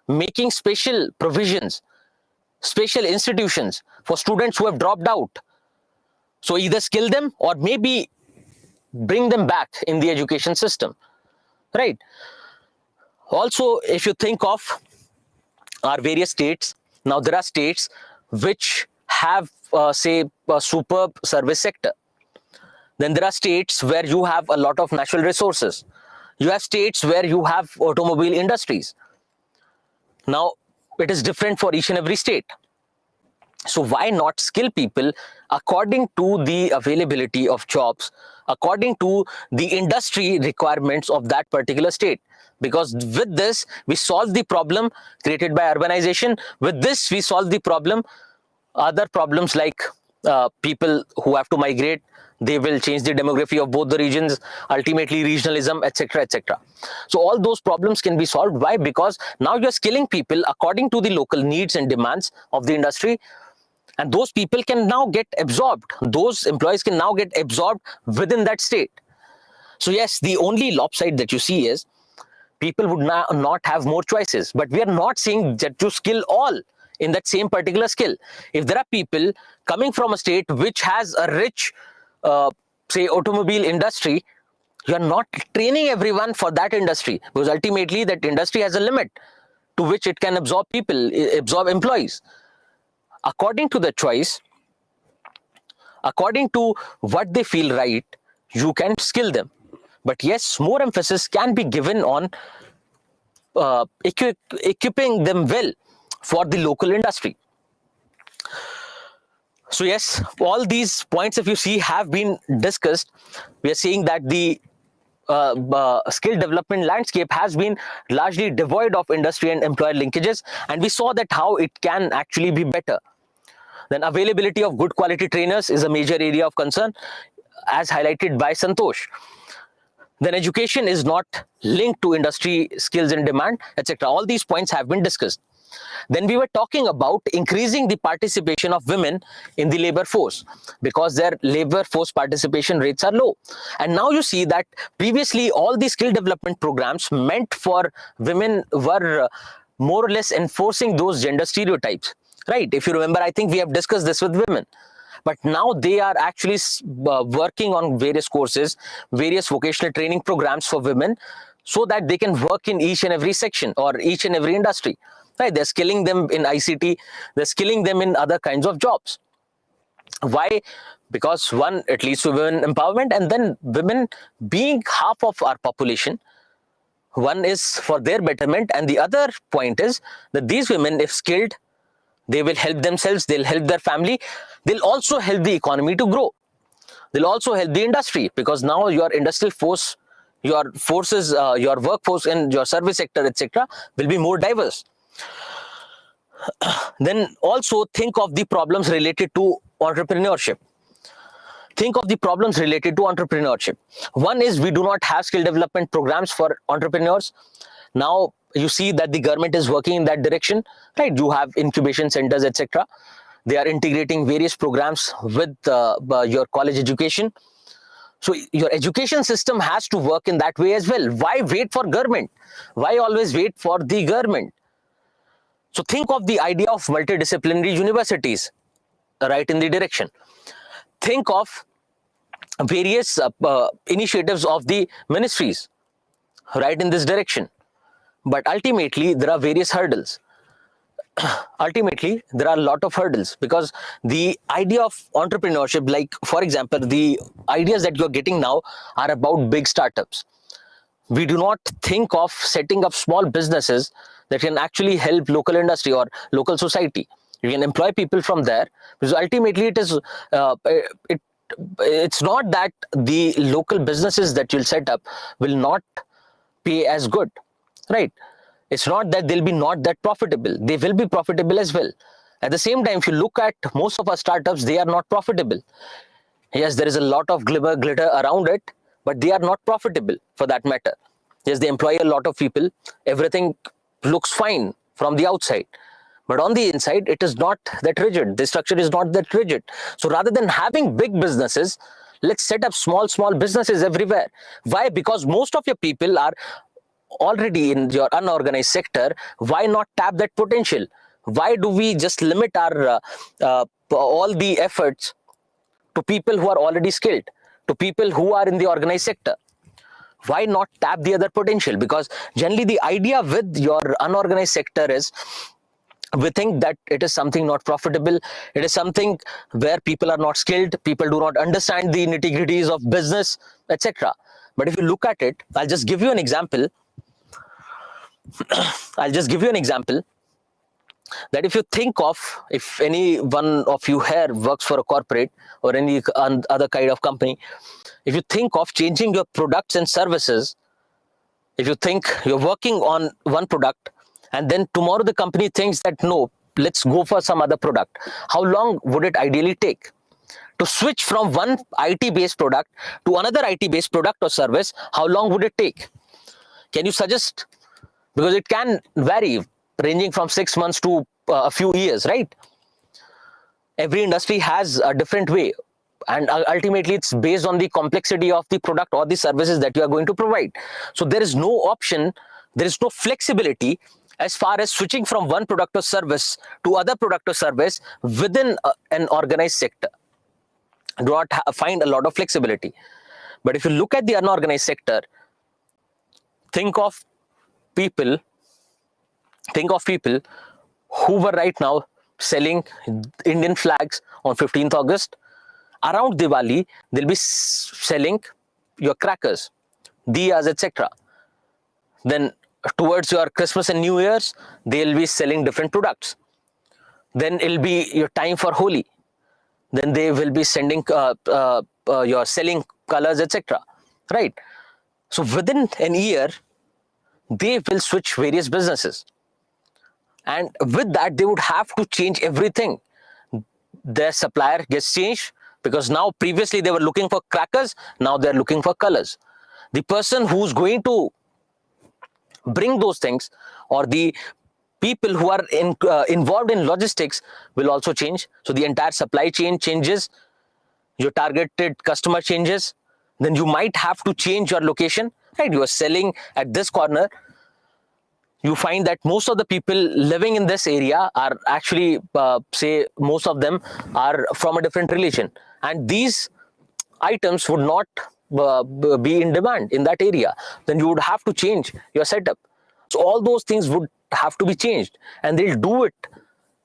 S1: making special provisions, special institutions for students who have dropped out. So either skill them or maybe bring them back in the education system, right? Also, if you think of our various states, now there are states which have say a superb service sector. Then there are states where you have a lot of natural resources. You have states where you have automobile industries. Now it is different for each and every state. So why not skill people according to the availability of jobs, according to the industry requirements of that particular state? Because with this, we solve the problem created by urbanization. With this, we solve the problem, other problems like people who have to migrate, they will change the demography of both the regions, ultimately regionalism, etc., etc. So all those problems can be solved. Why? Because now you're skilling people according to the local needs and demands of the industry, and those people can now get absorbed. Those employees can now get absorbed within that state. So yes, the only lopside that you see is people would not have more choices. But we are not saying that you skill all in that same particular skill. If there are people coming from a state which has a rich, say, automobile industry, you are not training everyone for that industry, because ultimately that industry has a limit to which it can absorb people, absorb employees. According to the choice, according to what they feel right, you can skill them. But yes, more emphasis can be given on equipping them well for the local industry. So yes, all these points, if you see, have been discussed. We are seeing that the skill development landscape has been largely devoid of industry and employer linkages, and we saw that how it can actually be better. Then availability of good quality trainers is a major area of concern, as highlighted by Santosh. Then education is not linked to industry skills and demand, etc. All these points have been discussed. Then we were talking about increasing the participation of women in the labor force because their labor force participation rates are low. And now you see that previously all the skill development programs meant for women were more or less enforcing those gender stereotypes, right? If you remember, I think we have discussed this with women. But now they are actually working on various courses, various vocational training programs for women, so that they can work in each and every section or each and every industry. Right? They're skilling them in ICT, they're skilling them in other kinds of jobs. Why? Because one, it leads to women empowerment, and then women being half of our population, one is for their betterment, and the other point is that these women, if skilled, they will help themselves, they'll help their family, they'll also help the economy to grow. They'll also help the industry, because now your industrial force, your forces, your workforce in your service sector, etc., will be more diverse. Then also think of the problems related to entrepreneurship. Think of the problems related to entrepreneurship. One is we do not have skill development programs for entrepreneurs. Now you see that the government is working in that direction, right? You have incubation centers, etc. They are integrating various programs with your college education. So your education system has to work in that way as well. Why wait for government? Why always wait for the government? So think of the idea of multidisciplinary universities, right in the direction. Think of various initiatives of the ministries, right in this direction. But ultimately, there are various hurdles. Ultimately, there are a lot of hurdles, because the idea of entrepreneurship, like for example, the ideas that you're getting now are about big startups. We do not think of setting up small businesses that can actually help local industry or local society. You can employ people from there, because ultimately it is it's not that the local businesses that you'll set up will not pay as good, right? It's not that they'll be not that profitable. They will be profitable as well. At the same time, if you look at most of our startups, they are not profitable. Yes, there is a lot of glitter around it, but they are not profitable for that matter. Yes, they employ a lot of people. Everything looks fine from the outside, but on the inside, it is not that rigid. The structure is not that rigid. So rather than having big businesses, let's set up small businesses everywhere. Why? Because most of your people are already in your unorganized sector. Why not tap that potential? Why do we just limit our all the efforts to people who are already skilled, to people who are in the organized sector? Why not tap the other potential? Because generally the idea with your unorganized sector is, we think that it is something not profitable, it is something where people are not skilled, people do not understand the nitty-gritties of business, etc. But if you look at it, I'll just give you an example. That if you think of, if any one of you here works for a corporate or any other kind of company, if you think of changing your products and services, if you think you're working on one product and then tomorrow the company thinks that no, let's go for some other product, how long would it ideally take to switch from one IT-based product to another IT-based product or service? How long would it take? Can you suggest? Because it can vary, ranging from 6 months to a few years, right? Every industry has a different way, and ultimately it's based on the complexity of the product or the services that you are going to provide. So there is no option, there is no flexibility as far as switching from one product or service to other product or service within an organized sector. Do not find a lot of flexibility. But if you look at the unorganized sector, think of people who were right now selling Indian flags on 15th August. Around Diwali, they'll be selling your crackers, diyas, etc. Then towards your Christmas and New Year's, they'll be selling different products. Then it'll be your time for Holi. Then they will be sending your selling colors, etc. Right? So within an year, they will switch various businesses. And with that, they would have to change everything. Their supplier gets changed, because now previously they were looking for crackers, now they're looking for colors. The person who's going to bring those things, or the People who are involved in logistics will also change. So the entire supply chain changes, your targeted customer changes, then you might have to change your location, right? You are selling at this corner. You find that most of the people living in this area are actually, say, most of them are from a different religion. And these items would not be in demand in that area. Then you would have to change your setup. So all those things would have to be changed. And they'll do it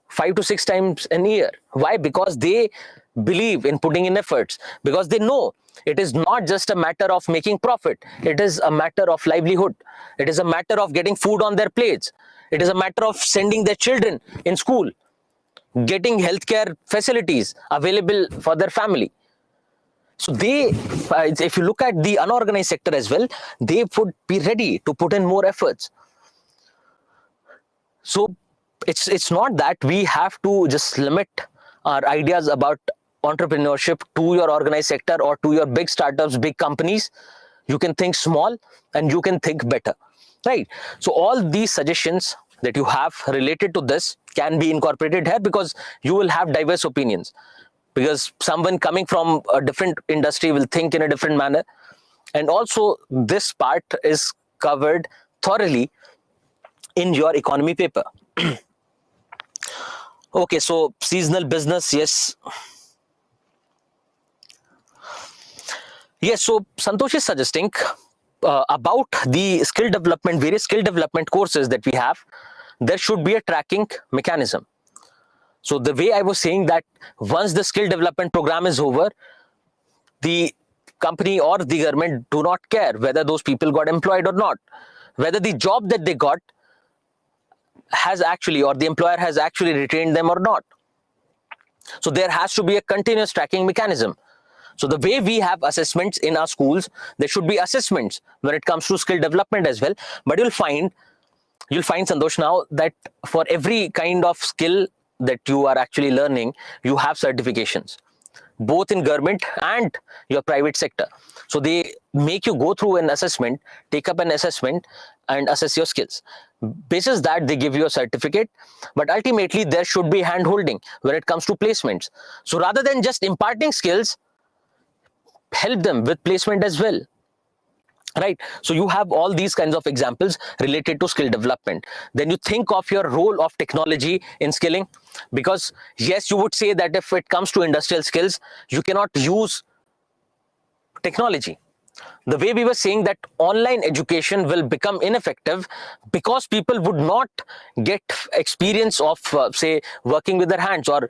S1: 5 to 6 times a year. Why? Because they believe in putting in efforts, because they know it is not just a matter of making profit. It is a matter of livelihood. It is a matter of getting food on their plates. It is a matter of sending their children in school, getting healthcare facilities available for their family. So they, if you look at the unorganized sector as well, they would be ready to put in more efforts. So it's not that we have to just limit our ideas about entrepreneurship to your organized sector or to your big startups, big companies. You can think small and you can think better, right? So all these suggestions that you have related to this can be incorporated here, because you will have diverse opinions, because someone coming from a different industry will think in a different manner. And also this part is covered thoroughly in your economy paper. Okay, so seasonal business, yes. Yes, so Santosh is suggesting about the skill development, various skill development courses that we have, there should be a tracking mechanism. So the way I was saying that once the skill development program is over, the company or the government do not care whether those people got employed or not, whether the job that they got has actually, or the employer has actually retained them or not. So there has to be a continuous tracking mechanism. So the way we have assessments in our schools, there should be assessments when it comes to skill development as well. But you'll find Santosh now that for every kind of skill that you are actually learning, you have certifications, both in government and your private sector. So they make you go through an assessment, take up an assessment and assess your skills. Basis that, they give you a certificate, but ultimately there should be hand holding when it comes to placements. So rather than just imparting skills, help them with placement as well, right? So you have all these kinds of examples related to skill development. Then you think of your role of technology in skilling, because yes, you would say that if it comes to industrial skills, you cannot use technology. The way we were saying that online education will become ineffective because people would not get experience of, say, working with their hands, or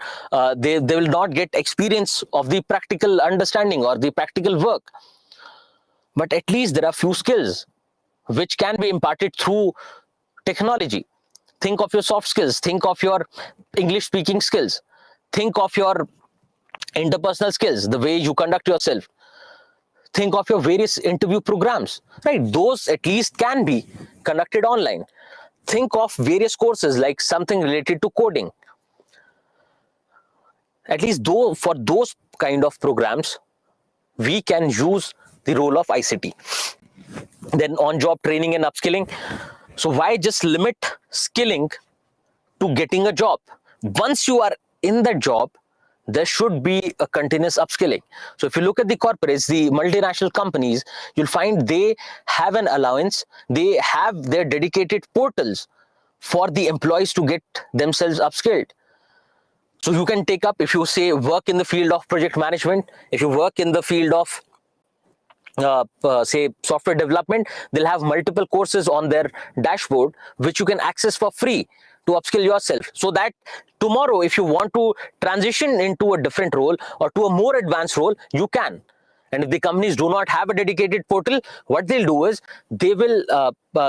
S1: they will not get experience of the practical understanding or the practical work. But at least there are few skills which can be imparted through technology. Think of your soft skills, think of your English speaking skills, think of your interpersonal skills, the way you conduct yourself. Think of your various interview programs, right? Those at least can be conducted online. Think of various courses like something related to coding. At least though for those kind of programs, we can use the role of ICT. Then on-job training and upskilling. So why just limit skilling to getting a job? Once you are in that job, there should be a continuous upskilling. So if you look at the corporates, the multinational companies, you'll find they have an allowance, they have their dedicated portals for the employees to get themselves upskilled. So you can take up, if you say work in the field of project management, if you work in the field of say software development, they'll have multiple courses on their dashboard which you can access for free to upskill yourself, so that tomorrow if you want to transition into a different role or to a more advanced role, you can. And if the companies do not have a dedicated portal, what they'll do is they will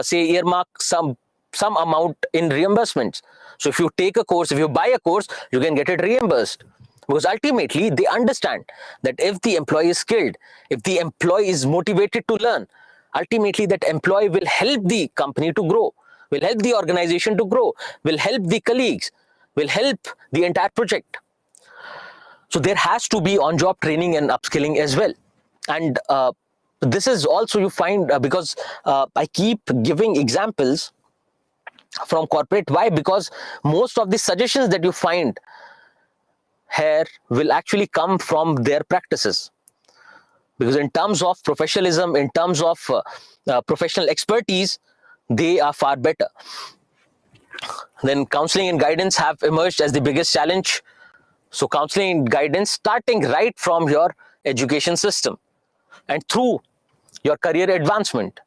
S1: say earmark some amount in reimbursements. So if you take a course, if you buy a course, you can get it reimbursed. Because ultimately they understand that if the employee is skilled, if the employee is motivated to learn, ultimately that employee will help the company to grow, will help the organization to grow, will help the colleagues, will help the entire project. So there has to be on-job training and upskilling as well. And this is also, you find, because I keep giving examples from corporate. Why? Because most of the suggestions that you find here will actually come from their practices. Because in terms of professionalism, in terms of professional expertise, they are far better. Then counseling and guidance have emerged as the biggest challenge. So counseling and guidance starting right from your education system and through your career advancement.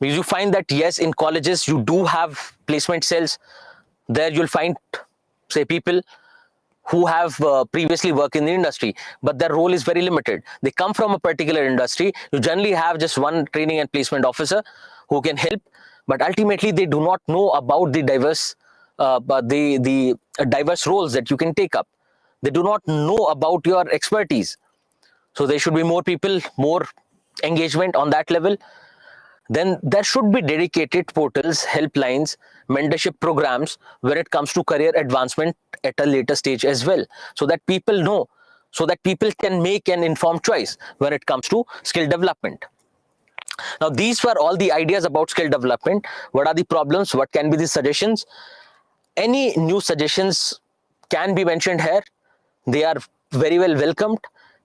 S1: Because you find that yes, in colleges you do have placement cells. There you'll find, say, people who have previously worked in the industry, but their role is very limited. They come from a particular industry. You generally have just one training and placement officer who can help, but ultimately they do not know about the diverse roles that you can take up. They do not know about your expertise. So there should be more people, more engagement on that level. Then there should be dedicated portals, helplines, mentorship programs when it comes to career advancement at a later stage as well, so that people know, so that people can make an informed choice when it comes to skill development. Now, these were all the ideas about skill development. What are the problems? What can be the suggestions? Any new suggestions can be mentioned here. They are very well welcomed,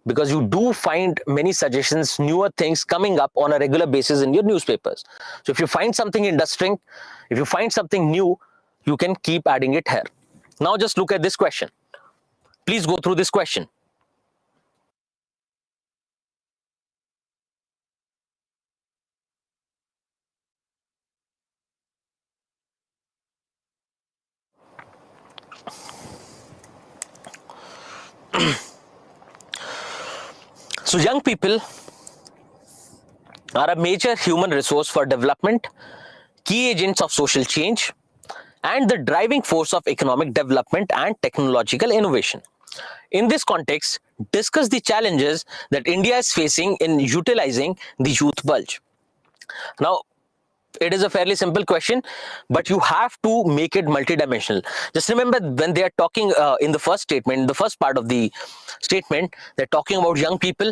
S1: because you do find many suggestions, newer things coming up on a regular basis in your newspapers. So if you find something interesting, if you find something new, you can keep adding it here. Now just look at this question. Please go through this question. So young people are a major human resource for development, key agents of social change, and the driving force of economic development and technological innovation. In this context, discuss the challenges that India is facing in utilizing the youth bulge. Now, it is a fairly simple question, but you have to make it multidimensional. Just remember, when they are talking in the first statement, in the first part of the statement, they're talking about young people,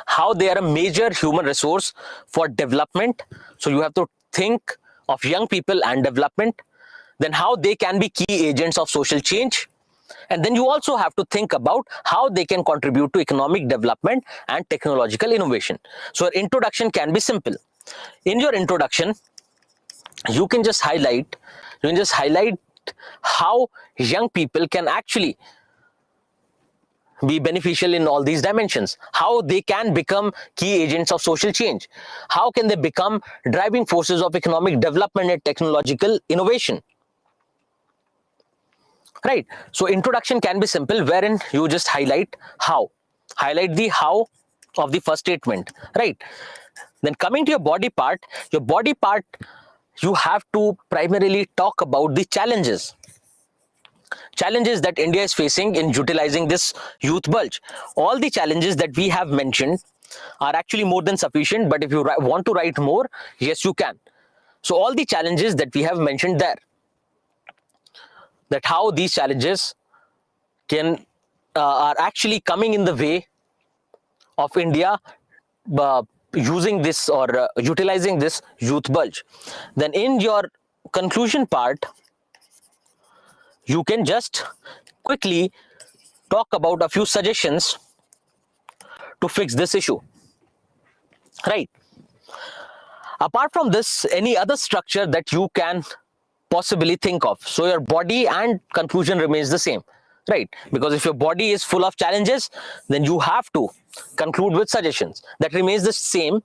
S1: how they are a major human resource for development. So you have to think of young people and development, then how they can be key agents of social change. And then you also have to think about how they can contribute to economic development and technological innovation. So your introduction can be simple. In your introduction, you can just highlight how young people can actually be beneficial in all these dimensions, how they can become key agents of social change, how can they become driving forces of economic development and technological innovation. Right. So introduction can be simple, wherein you just highlight the how of the first statement. Right. Then coming to your body part, you have to primarily talk about the challenges that India is facing in utilizing this youth bulge. All the challenges that we have mentioned are actually more than sufficient, but if you want to write more, yes, you can. So all the challenges that we have mentioned there, that how these challenges can are actually coming in the way of India using this or utilizing this youth bulge. Then in your conclusion part, you can just quickly talk about a few suggestions to fix this issue. Right. Apart from this, any other structure that you can possibly think of. So your body and conclusion remains the same, right? Because if your body is full of challenges, then you have to conclude with suggestions. That remains the same.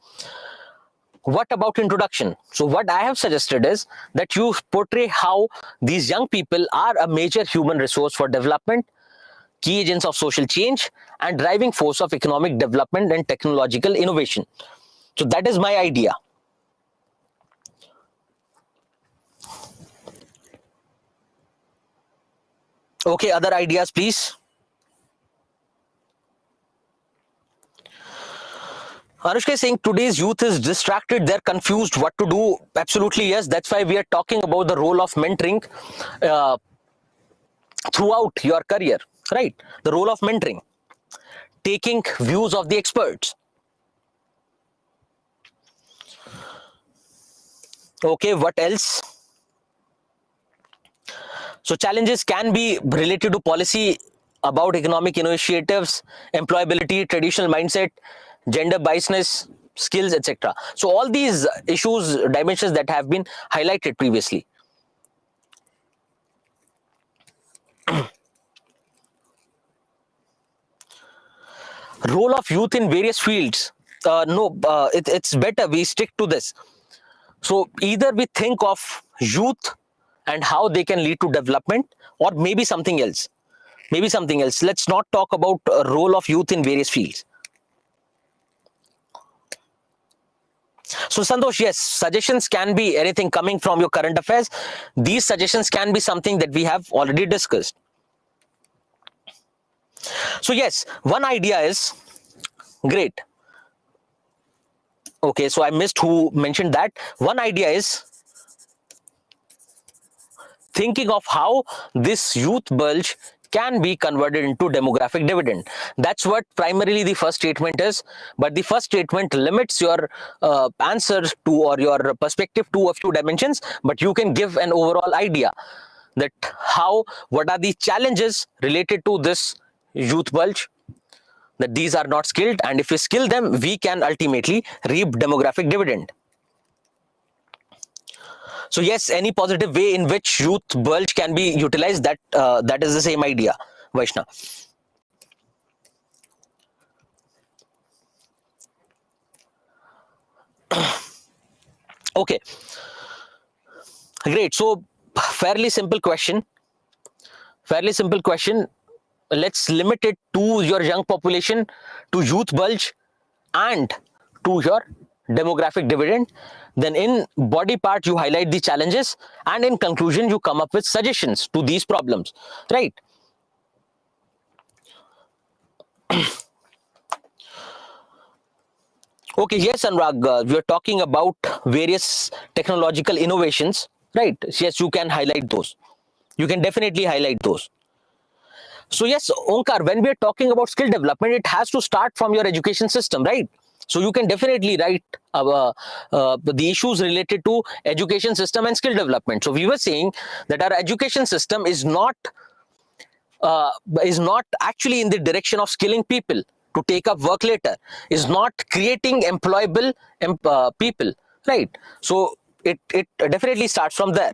S1: What about introduction? So what I have suggested is that you portray how these young people are a major human resource for development, key agents of social change, and driving force of economic development and technological innovation. So that is my idea. Okay, other ideas, please. Anushka is saying today's youth is distracted, they're confused what to do. Absolutely, yes. That's why we are talking about the role of mentoring throughout your career, right? The role of mentoring, taking views of the experts. Okay, what else? So challenges can be related to policy about economic initiatives, employability, traditional mindset, gender biasness, skills, etc. So all these issues, dimensions that have been highlighted previously. Role of youth in various fields. No, it's better we stick to this. So either we think of youth and how they can lead to development, or maybe something else. Maybe something else. Let's not talk about role of youth in various fields. So Santosh, yes, suggestions can be anything coming from your current affairs. These suggestions can be something that we have already discussed. So yes, one idea is great. Okay, so I missed who mentioned that. One idea is thinking of how this youth bulge can be converted into demographic dividend. That's what primarily the first statement is, but the first statement limits your answer to, or your perspective to, a few dimensions, but you can give an overall idea that what are the challenges related to this youth bulge, that these are not skilled, and if we skill them, we can ultimately reap demographic dividend. So yes, any positive way in which youth bulge can be utilized, that is the same idea, Vaishnav. Okay, great. So fairly simple question. Let's limit it to your young population, to youth bulge, and to your demographic dividend. Then in body part you highlight the challenges, and in conclusion you come up with suggestions to these problems, right? Okay, yes, Anurag, we are talking about various technological innovations, right? Yes, you can highlight those. You can definitely highlight those. So yes, Onkar, when we are talking about skill development, it has to start from your education system, right? So you can definitely write the issues related to education system and skill development. So we were saying that our education system is not actually in the direction of skilling people to take up work later, is not creating employable people, right? So it definitely starts from there.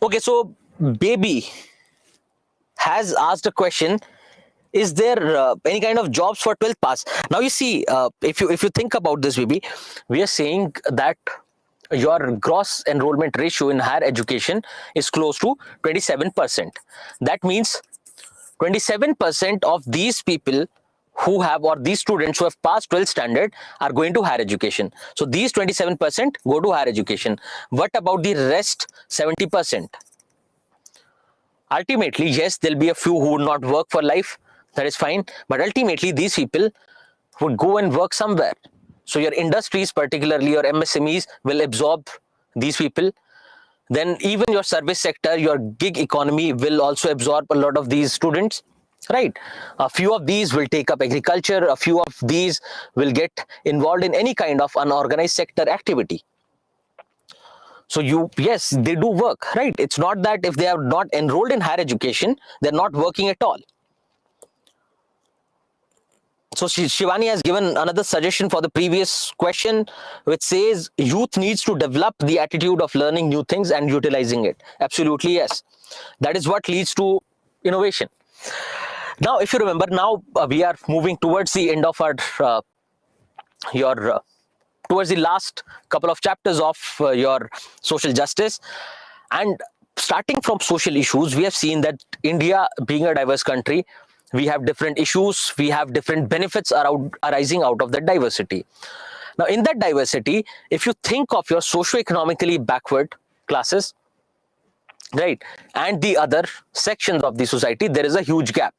S1: Okay, so Baby has asked a question: is there any kind of jobs for 12th pass? Now you see, if you think about this, Baby, we are saying that your gross enrollment ratio in higher education is close to 27%. That means 27% of these people who have, or these students who have passed 12th standard, are going to higher education. So these 27% go to higher education. What about the rest 70%? Ultimately, yes, there'll be a few who would not work for life. That is fine. But ultimately, these people would go and work somewhere. So your industries, particularly your MSMEs, will absorb these people. Then even your service sector, your gig economy will also absorb a lot of these students, right? A few of these will take up agriculture. A few of these will get involved in any kind of unorganized sector activity. So yes, they do work, right? It's not that if they are not enrolled in higher education, they're not working at all. So Shivani has given another suggestion for the previous question, which says youth needs to develop the attitude of learning new things and utilizing it. Absolutely, yes. That is what leads to innovation. Now, if you remember, now we are moving towards the end of our towards the last couple of chapters of your social justice. And starting from social issues, we have seen that India, being a diverse country, we have different issues, we have different benefits arising out of that diversity. Now, in that diversity, if you think of your socio-economically backward classes, right, and the other sections of the society, there is a huge gap.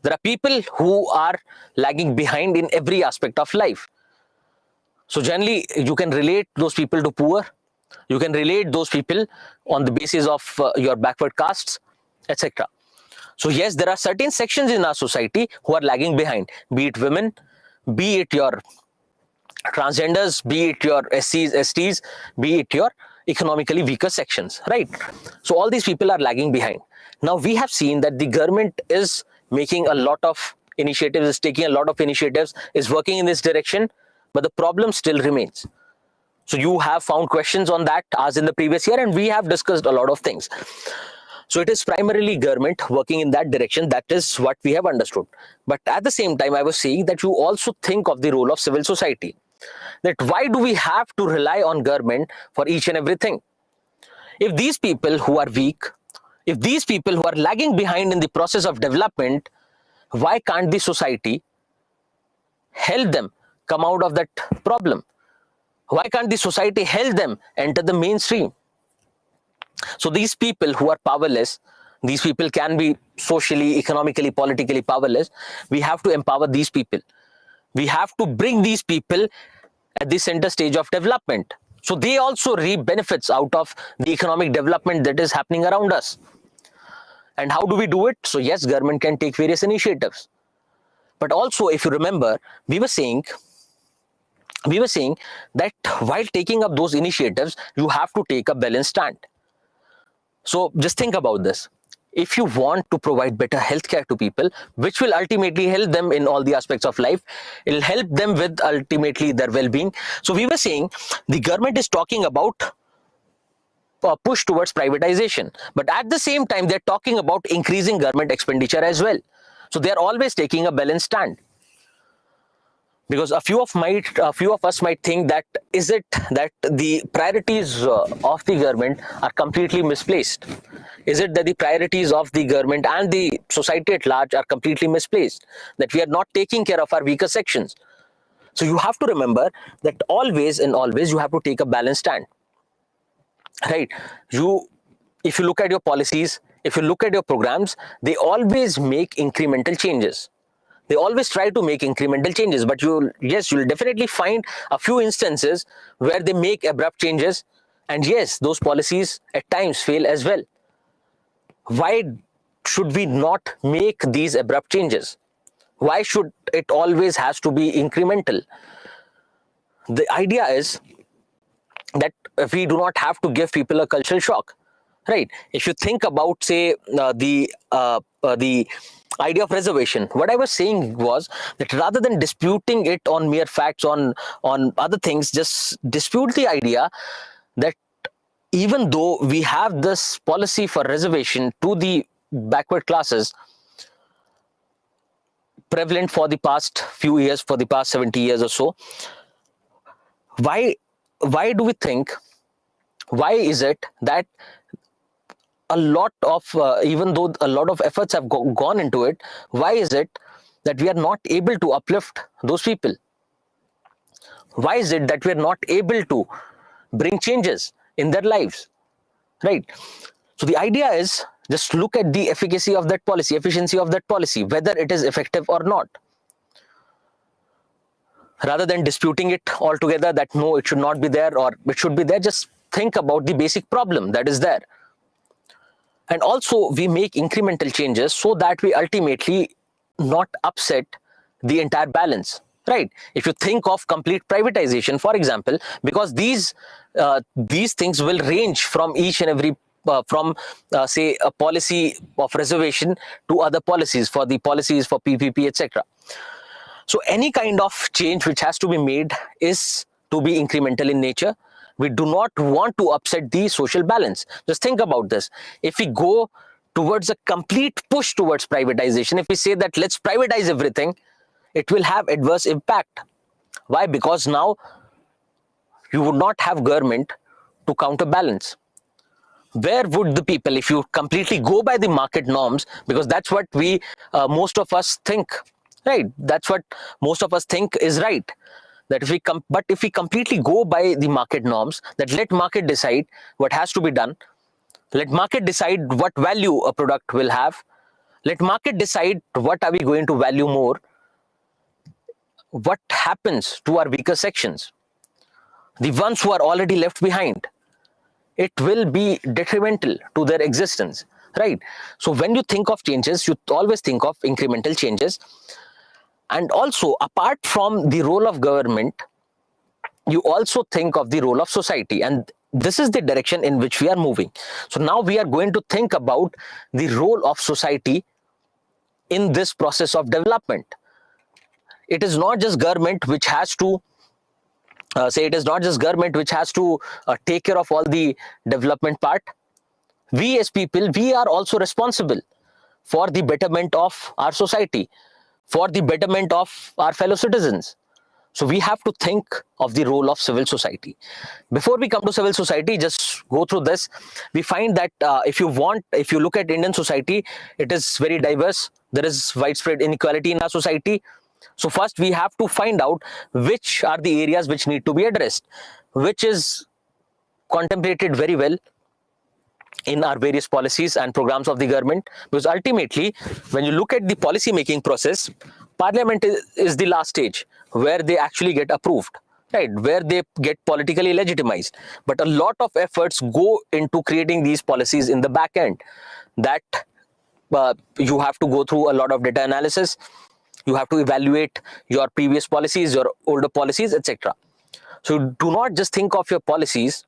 S1: There are people who are lagging behind in every aspect of life. So generally, you can relate those people to poor. You can relate those people on the basis of your backward castes, etc. So yes, there are certain sections in our society who are lagging behind, be it women, be it your transgenders, be it your SCs, STs, be it your economically weaker sections, right? So all these people are lagging behind. Now we have seen that the government is making a lot of initiatives, is taking a lot of initiatives, is working in this direction, but the problem still remains. So you have found questions on that as in the previous year, and we have discussed a lot of things. So it is primarily government working in that direction. That is what we have understood. But at the same time, I was saying that you also think of the role of civil society. That why do we have to rely on government for each and everything? If these people who are weak, if these people who are lagging behind in the process of development, why can't the society help them come out of that problem? Why can't the society help them enter the mainstream? So these people who are powerless, these people can be socially, economically, politically powerless. We have to empower these people. We have to bring these people at the center stage of development. So they also reap benefits out of the economic development that is happening around us. And how do we do it? So yes, government can take various initiatives. But also, if you remember, we were saying that while taking up those initiatives, you have to take a balanced stand. So just think about this. If you want to provide better healthcare to people, which will ultimately help them in all the aspects of life, it will help them with ultimately their well-being. So we were saying the government is talking about a push towards privatization, but at the same time, they're talking about increasing government expenditure as well. So they're always taking a balanced stand. Because a few of us might think that is it that the priorities of the government are completely misplaced? Is it that the priorities of the government and the society at large are completely misplaced? That we are not taking care of our weaker sections? So you have to remember that always and always you have to take a balanced stand, right? If you look at your policies, if you look at your programs, they always make incremental changes. They always try to make incremental changes, but you'll definitely find a few instances where they make abrupt changes, and yes, those policies at times fail as well. Why should we not make these abrupt changes? Why should it always has to be incremental? The idea is that we do not have to give people a cultural shock, right? If you think about, say, the idea of reservation, what I was saying was that rather than disputing it on mere facts, on other things, just dispute the idea that even though we have this policy for reservation to the backward classes prevalent for the past few years, for the past 70 years or so, why do we think, why is it that a lot of, even though a lot of efforts have gone into it, why is it that we are not able to uplift those people? Why is it that we are not able to bring changes in their lives, right? So the idea is just look at the efficacy of that policy, efficiency of that policy, whether it is effective or not. Rather than disputing it altogether that no, it should not be there or it should be there, just think about the basic problem that is there. And also we make incremental changes so that we ultimately not upset the entire balance, right? If you think of complete privatization, for example, because these things will range from each and every say a policy of reservation to other policies, for the policies for PPP, etc. So any kind of change which has to be made is to be incremental in nature. We do not want to upset the social balance. Just think about this. If we go towards a complete push towards privatization, if we say that let's privatize everything, it will have adverse impact. Why? Because now you would not have government to counterbalance. Where would the people, if you completely go by the market norms, because that's what we, most of us think, right? That's what most of us think is right. That if we completely go by the market norms, that let market decide what has to be done, let market decide what value a product will have, let market decide what are we going to value more, what happens to our weaker sections, the ones who are already left behind? It will be detrimental to their existence, right? So when you think of changes, you always think of incremental changes. And also, apart from the role of government, you also think of the role of society. And this is the direction in which we are moving. So now we are going to think about the role of society in this process of development. It is not just government which has to take care of all the development part. We as people, we are also responsible for the betterment of our society, for the betterment of our fellow citizens. So we have to think of the role of civil society. Before we come to civil society, just go through this. We find that if you look at Indian society, it is very diverse. There is widespread inequality in our society. So first we have to find out which are the areas which need to be addressed, which is contemplated very well in our various policies and programs of the government. Because ultimately, when you look at the policy making process, parliament is the last stage where they actually get approved, right, where they get politically legitimized. But a lot of efforts go into creating these policies in the back end, that you have to go through a lot of data analysis, you have to evaluate your previous policies, your older policies, etc. So do not just think of your policies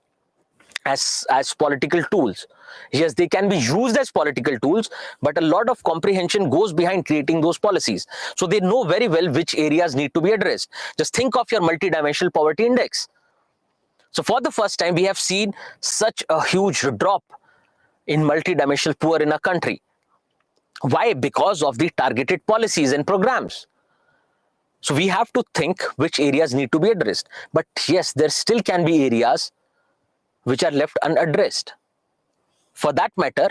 S1: as political tools. Yes, they can be used as political tools, but a lot of comprehension goes behind creating those policies. So they know very well which areas need to be addressed. Just think of your multidimensional poverty index. So for the first time, we have seen such a huge drop in multidimensional poor in our country. Why? Because of the targeted policies and programs. So we have to think which areas need to be addressed. But yes, there still can be areas which are left unaddressed. For that matter,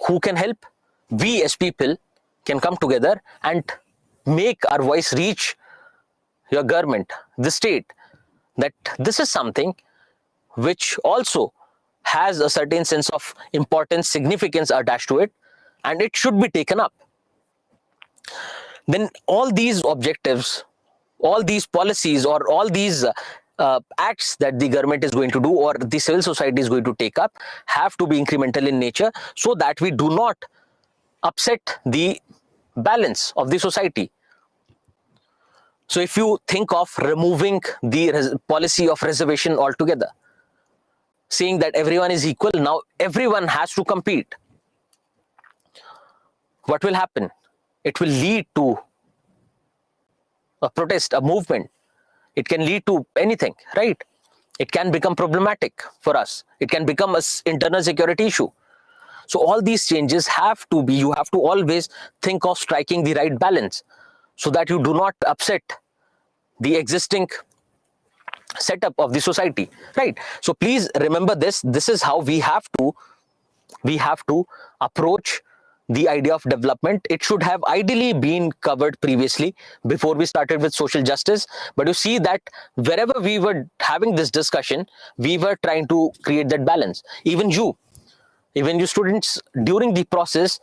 S1: who can help? We as people can come together and make our voice reach your government, the state, that this is something which also has a certain sense of importance, significance attached to it, and it should be taken up. Then all these objectives, all these policies, or all these acts that the government is going to do or the civil society is going to take up have to be incremental in nature, so that we do not upset the balance of the society. So if you think of removing the policy of reservation altogether, saying that everyone is equal, now everyone has to compete, what will happen? It will lead to a protest, a movement. It can lead to anything, right? It can become problematic for us. It can become an internal security issue. So all these changes have to be, you have to always think of striking the right balance so that you do not upset the existing setup of the society, right? So please remember this. This is how we have to approach the idea of development. It should have ideally been covered previously before we started with social justice. But you see that wherever we were having this discussion, we were trying to create that balance. Even you students during the process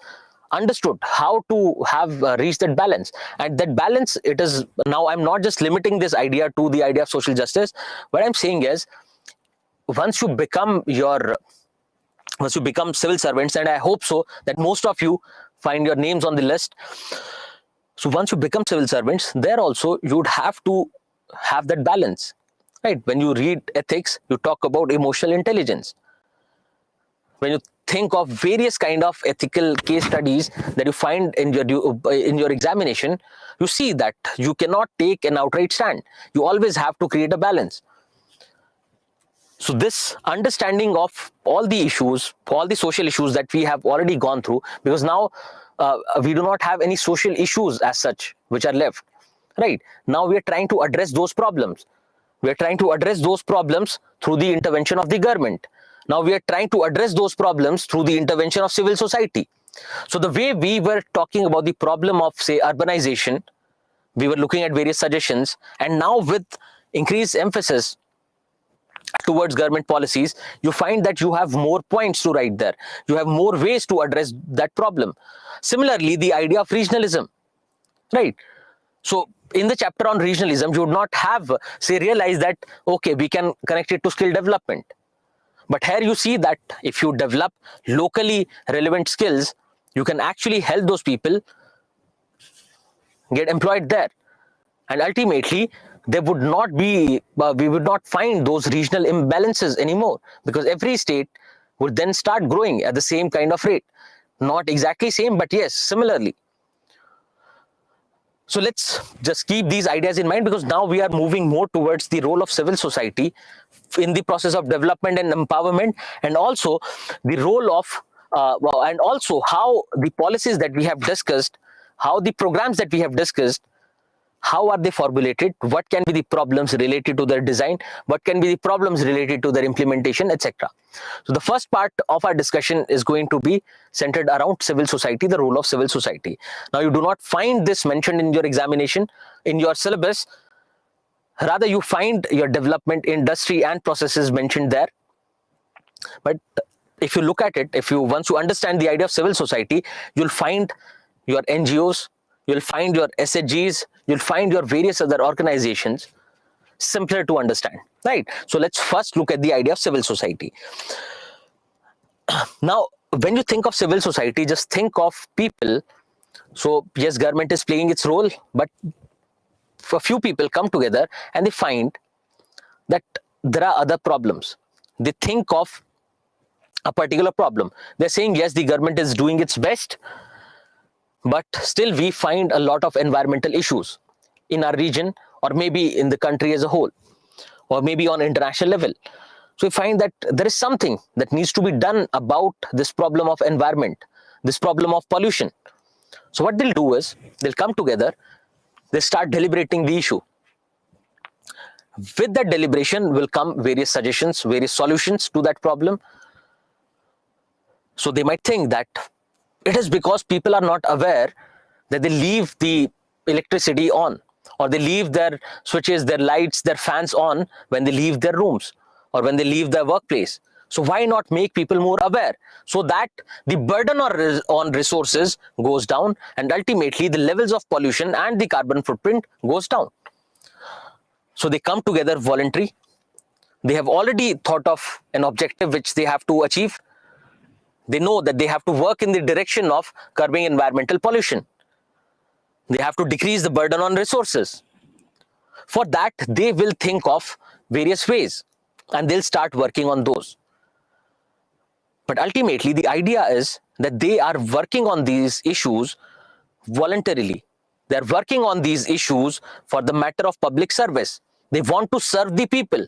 S1: understood how to have reached that balance. And that balance, it is now, I'm not just limiting this idea to the idea of social justice. What I'm saying is, once you become civil servants, and I hope so that most of you find your names on the list. So once you become civil servants, there also you would have to have that balance, right? When you read ethics, you talk about emotional intelligence. When you think of various kind of ethical case studies that you find in your examination, you see that you cannot take an outright stand. You always have to create a balance. So this understanding of all the issues, all the social issues that we have already gone through, because now we do not have any social issues as such which are left, right? Now we are trying to address those problems. We are trying to address those problems through the intervention of the government. Now we are trying to address those problems through the intervention of civil society. So the way we were talking about the problem of, say, urbanization, we were looking at various suggestions, and now with increased emphasis towards government policies, you find that you have more points to write there. You have more ways to address that problem. Similarly, the idea of regionalism, right? So in the chapter on regionalism, you would not have, say, realized that, okay, we can connect it to skill development. But here you see that if you develop locally relevant skills, you can actually help those people get employed there. And ultimately, there would not be, we would not find those regional imbalances anymore, because every state would then start growing at the same kind of rate. Not exactly same, but yes, similarly. So let's just keep these ideas in mind, because now we are moving more towards the role of civil society in the process of development and empowerment, and also the role of, and also how the policies that we have discussed, how the programs that we have discussed, how are they formulated, what can be the problems related to their design, what can be the problems related to their implementation, etc. So the first part of our discussion is going to be centered around civil society, the role of civil society. Now, you do not find this mentioned in your examination, in your syllabus. Rather, you find your development, industry and processes mentioned there. But if you look at it, once you understand the idea of civil society, you'll find your NGOs, you'll find your SHGs, you'll find your various other organizations simpler to understand, right? So let's first look at the idea of civil society. Now, when you think of civil society, just think of people. So yes, government is playing its role, but a few people come together and they find that there are other problems. They think of a particular problem. They're saying, yes, the government is doing its best, but still we find a lot of environmental issues in our region, or maybe in the country as a whole, or maybe on international level. So we find that there is something that needs to be done about this problem of environment, this problem of pollution. So what they'll do is, they'll come together, they start deliberating the issue. With that deliberation will come various suggestions, various solutions to that problem. So they might think that it is because people are not aware that they leave the electricity on, or they leave their switches, their lights, their fans on when they leave their rooms or when they leave their workplace. So why not make people more aware, so that the burden on resources goes down, and ultimately the levels of pollution and the carbon footprint goes down. So they come together voluntary. They have already thought of an objective which they have to achieve. They know that they have to work in the direction of curbing environmental pollution. They have to decrease the burden on resources. For that, they will think of various ways and they'll start working on those. But ultimately, the idea is that they are working on these issues voluntarily. They're working on these issues for the matter of public service. They want to serve the people.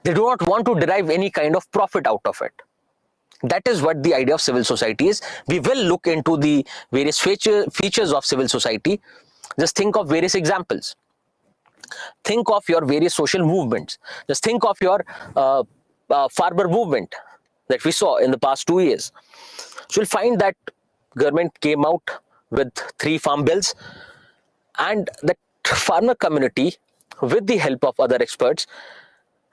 S1: They do not want to derive any kind of profit out of it. That is what the idea of civil society is. We will look into the various features of civil society. Just think of various examples. Think of your various social movements. Just think of your farmer movement that we saw in the past 2 years. So you'll find that government came out with 3 farm bills, and the farmer community, with the help of other experts,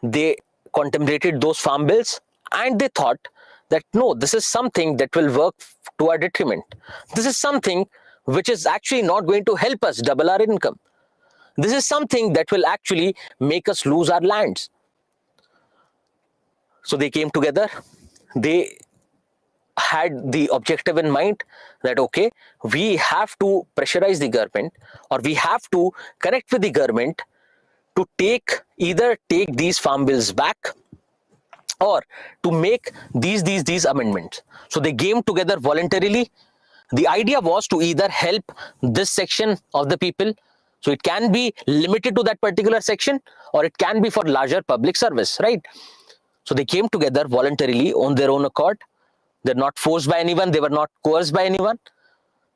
S1: they contemplated those farm bills and they thought that no, this is something that will work to our detriment. This is something which is actually not going to help us double our income. This is something that will actually make us lose our lands. So they came together. They had the objective in mind that, okay, we have to pressurize the government, or we have to connect with the government to either take these farm bills back, or to make these amendments. So they came together voluntarily. The idea was to either help this section of the people, so it can be limited to that particular section, or it can be for larger public service, right? So they came together voluntarily on their own accord. They're not forced by anyone. They were not coerced by anyone.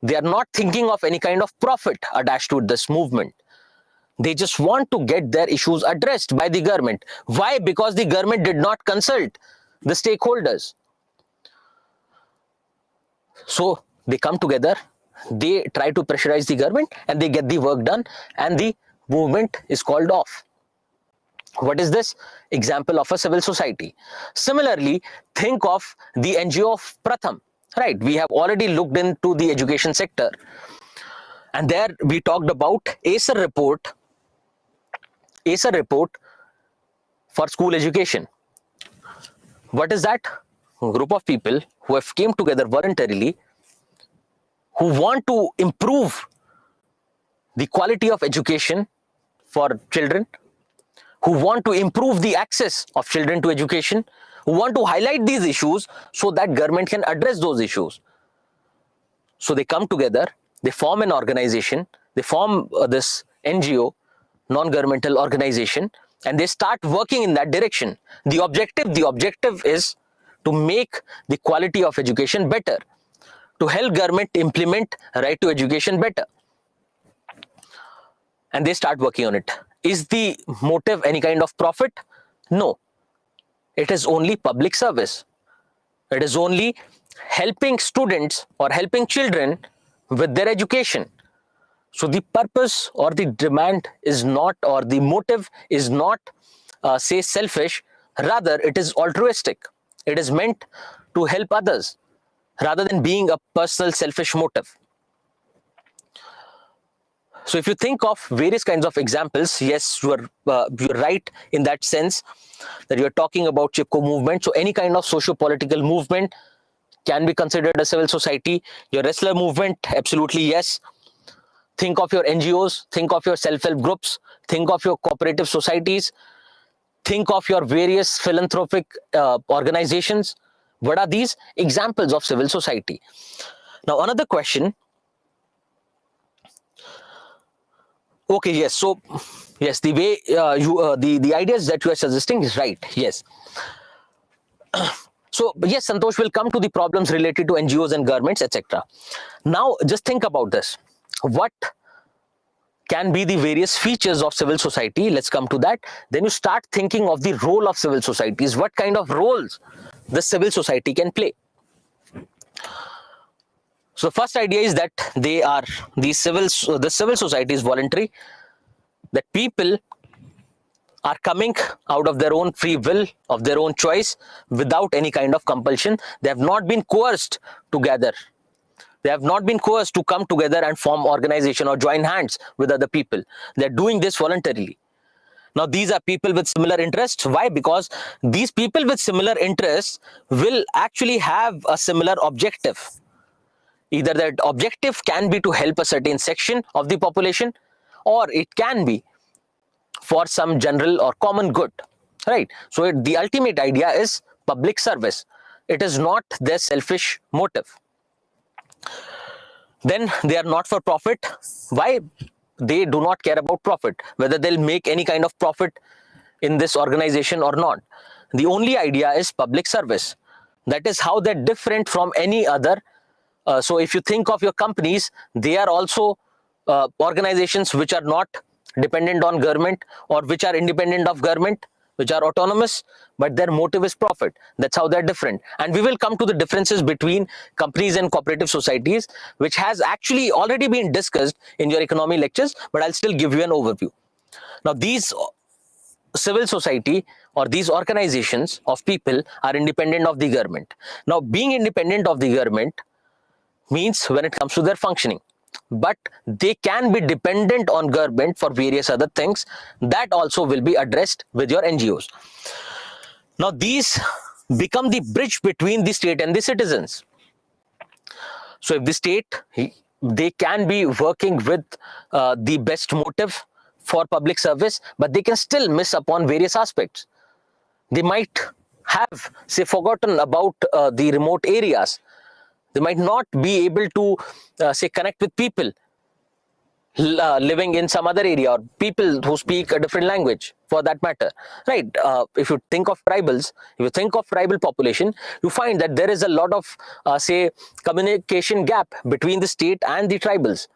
S1: They are not thinking of any kind of profit attached to this movement. They just want to get their issues addressed by the government. Why? Because the government did not consult the stakeholders. So they come together, they try to pressurize the government, and they get the work done, and the movement is called off. What is this? Example of a civil society. Similarly, think of the NGO of Pratham, right? We have already looked into the education sector, and there we talked about ACER report for school education. What is that? A group of people who have came together voluntarily, who want to improve the quality of education for children, who want to improve the access of children to education, who want to highlight these issues so that government can address those issues. So they come together, they form an organization, they form this NGO, non-governmental organization, and they start working in that direction. The objective is to make the quality of education better, to help government implement right to education better. And they start working on it. Is the motive any kind of profit? No. It is only public service. It is only helping students or helping children with their education. So the purpose or the demand is not, or the motive is not, say, selfish. Rather, it is altruistic. It is meant to help others rather than being a personal selfish motive. So if you think of various kinds of examples, yes, you're right in that sense that you're talking about Chipko movement. So any kind of socio-political movement can be considered a civil society. Your wrestler movement, absolutely yes. Think of your NGOs, think of your self-help groups, think of your cooperative societies, think of your various philanthropic organizations. What are these? Examples of civil society. Now another question. Okay, yes. So, yes, the way the ideas that you are suggesting is right. Yes. So, yes, Santosh will come to the problems related to NGOs and governments, etc. Now, just think about this. What can be the various features of civil society? Let's come to that. Then you start thinking of the role of civil societies. What kind of roles the civil society can play? So first idea is that the civil society is voluntary, that people are coming out of their own free will, of their own choice, without any kind of compulsion. They have not been coerced to gather. They have not been coerced to come together and form organization or join hands with other people. They are doing this voluntarily. Now these are people with similar interests. Why? Because these people with similar interests will actually have a similar objective. Either that objective can be to help a certain section of the population, or it can be for some general or common good, right? So the ultimate idea is public service. It is not their selfish motive. Then they are not for profit. Why? They do not care about profit, whether they'll make any kind of profit in this organization or not. The only idea is public service. That is how they're different from any other. So if you think of your companies, they are also organizations which are not dependent on government, or which are independent of government, which are autonomous, but their motive is profit. That's how they're different. And we will come to the differences between companies and cooperative societies, which has actually already been discussed in your economy lectures, but I'll still give you an overview. Now these civil society or these organizations of people are independent of the government. Now being independent of the government means when it comes to their functioning, but they can be dependent on government for various other things. That also will be addressed with your NGOs. Now these become the bridge between the state and the citizens. So if the state, they can be working with the best motive for public service, but they can still miss upon various aspects. They might have, say, forgotten about the remote areas. They might not be able to, say, connect with people living in some other area, or people who speak a different language, for that matter, right? If you think of tribals, if you think of tribal population, you find that there is a lot of, say, communication gap between the state and the tribals.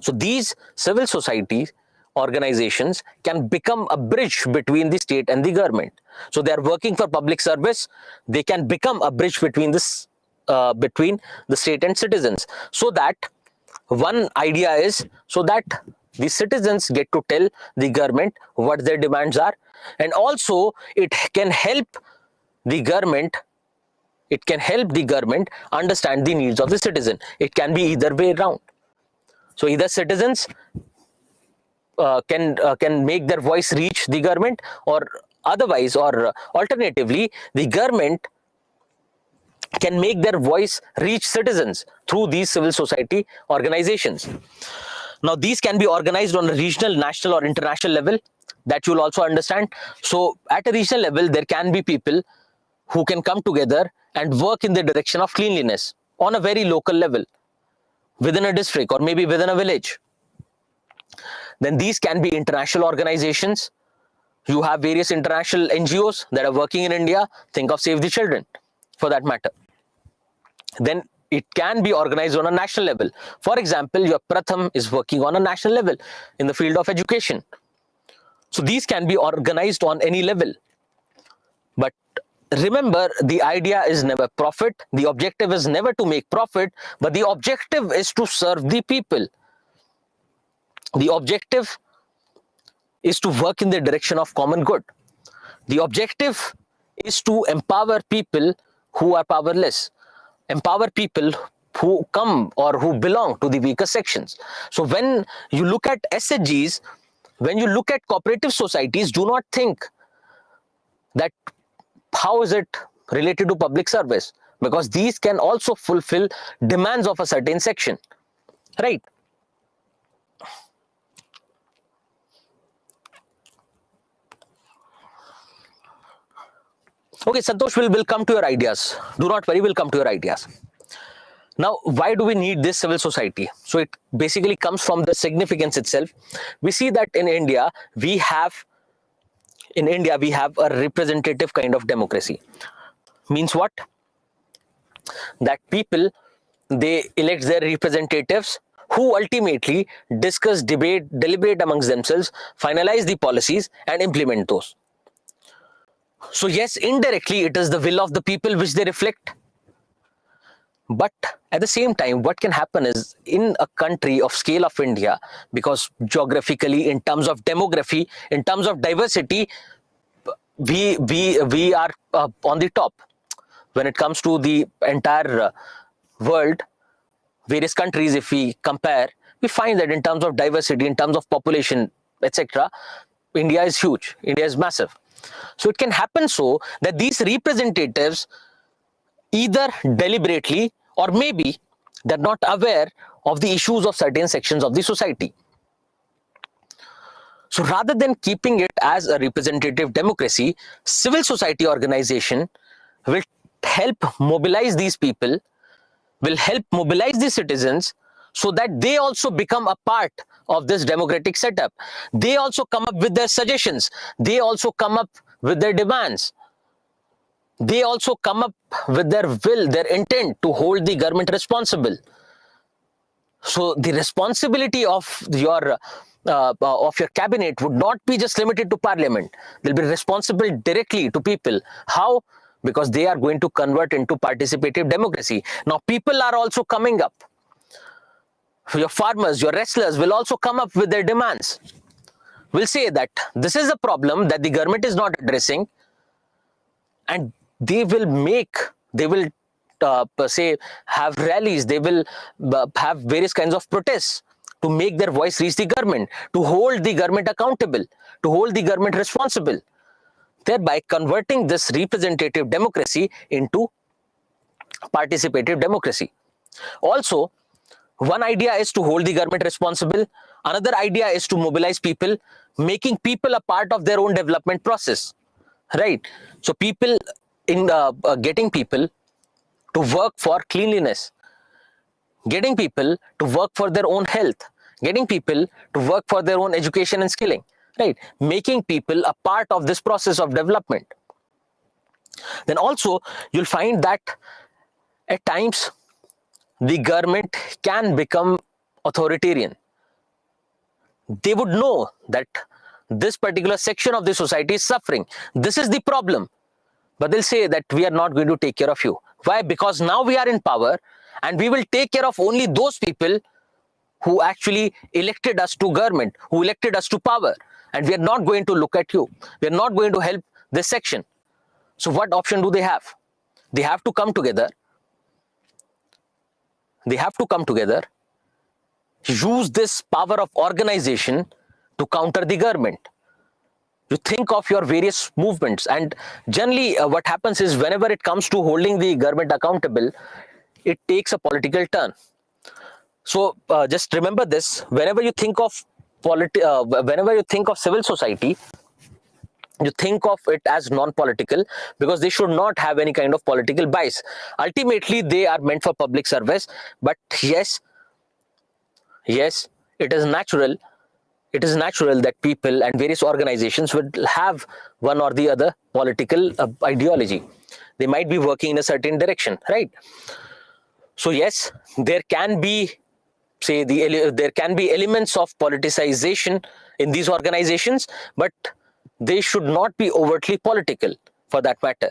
S1: So these civil society organizations can become a bridge between the state and the government. So they are working for public service. They can become a bridge between this, between the state and citizens. So that one idea is so that the citizens get to tell the government what their demands are, and also it can help the government. It can help the government understand the needs of the citizen. It can be either way around. So either citizens can make their voice reach the government, or otherwise, or alternatively, the government can make their voice reach citizens through these civil society organizations. Now, these can be organized on a regional, national, or international level. That you'll also understand. So, at a regional level, there can be people who can come together and work in the direction of cleanliness on a very local level, within a district or maybe within a village. Then these can be international organizations. You have various international NGOs that are working in India. Think of Save the Children, for that matter. Then it can be organized on a national level. For example, your Pratham is working on a national level in the field of education. So these can be organized on any level. But remember, the idea is never profit. The objective is never to make profit, but the objective is to serve the people. The objective is to work in the direction of common good. The objective is to empower people who are powerless, empower people who come or who belong to the weaker sections. So when you look at SHGs, when you look at cooperative societies, do not think that how is it related to public service, because these can also fulfill demands of a certain section, right? Okay, Santosh, will come to your ideas. Do not worry, we'll come to your ideas. Now, why do we need this civil society? So it basically comes from the significance itself. We see that in India, we have a representative kind of democracy. Means what? That people, they elect their representatives who ultimately discuss, debate, deliberate amongst themselves, finalize the policies and implement those. So yes, indirectly, it is the will of the people which they reflect. But at the same time, what can happen is, in a country of scale of India, because geographically, in terms of demography, in terms of diversity, we are on the top. When it comes to the entire world, various countries, if we compare, we find that in terms of diversity, in terms of population, etc., India is huge, India is massive. So it can happen so that these representatives either deliberately or maybe they're not aware of the issues of certain sections of the society. So rather than keeping it as a representative democracy, civil society organization will help mobilize these people, will help mobilize the citizens so that they also become a part of this democratic setup. They also come up with their suggestions. They also come up with their demands. They also come up with their will, their intent to hold the government responsible. So the responsibility of your cabinet would not be just limited to parliament. They'll be responsible directly to people. How? Because they are going to convert into participative democracy. Now people are also coming up. Your farmers, your wrestlers will also come up with their demands. Will say that this is a problem that the government is not addressing, and they will say, have rallies, they will have various kinds of protests to make their voice reach the government, to hold the government accountable, to hold the government responsible, thereby converting this representative democracy into participative democracy. Also, one idea is to hold the government responsible. Another idea is to mobilize people, making people a part of their own development process, right? So people, in getting people to work for cleanliness, getting people to work for their own health, getting people to work for their own education and skilling, right? Making people a part of this process of development. Then also, you'll find that at times, the government can become authoritarian. They would know that this particular section of the society is suffering. This is the problem. But they'll say that we are not going to take care of you. Why? Because now we are in power and we will take care of only those people who actually elected us to government, who elected us to power. And we are not going to look at you. We are not going to help this section. So what option do they have? They have to come together. They have to come together, use this power of organization to counter the government. You think of your various movements, and generally what happens is, whenever it comes to holding the government accountable, it takes a political turn. Just remember this: whenever you think of whenever you think of civil society, you think of it as non-political, because they should not have any kind of political bias. Ultimately, they are meant for public service. But yes, it is natural. It is natural that people and various organizations would have one or the other political ideology. They might be working in a certain direction, right? So yes, there can be, there can be elements of politicization in these organizations, but they should not be overtly political for that matter.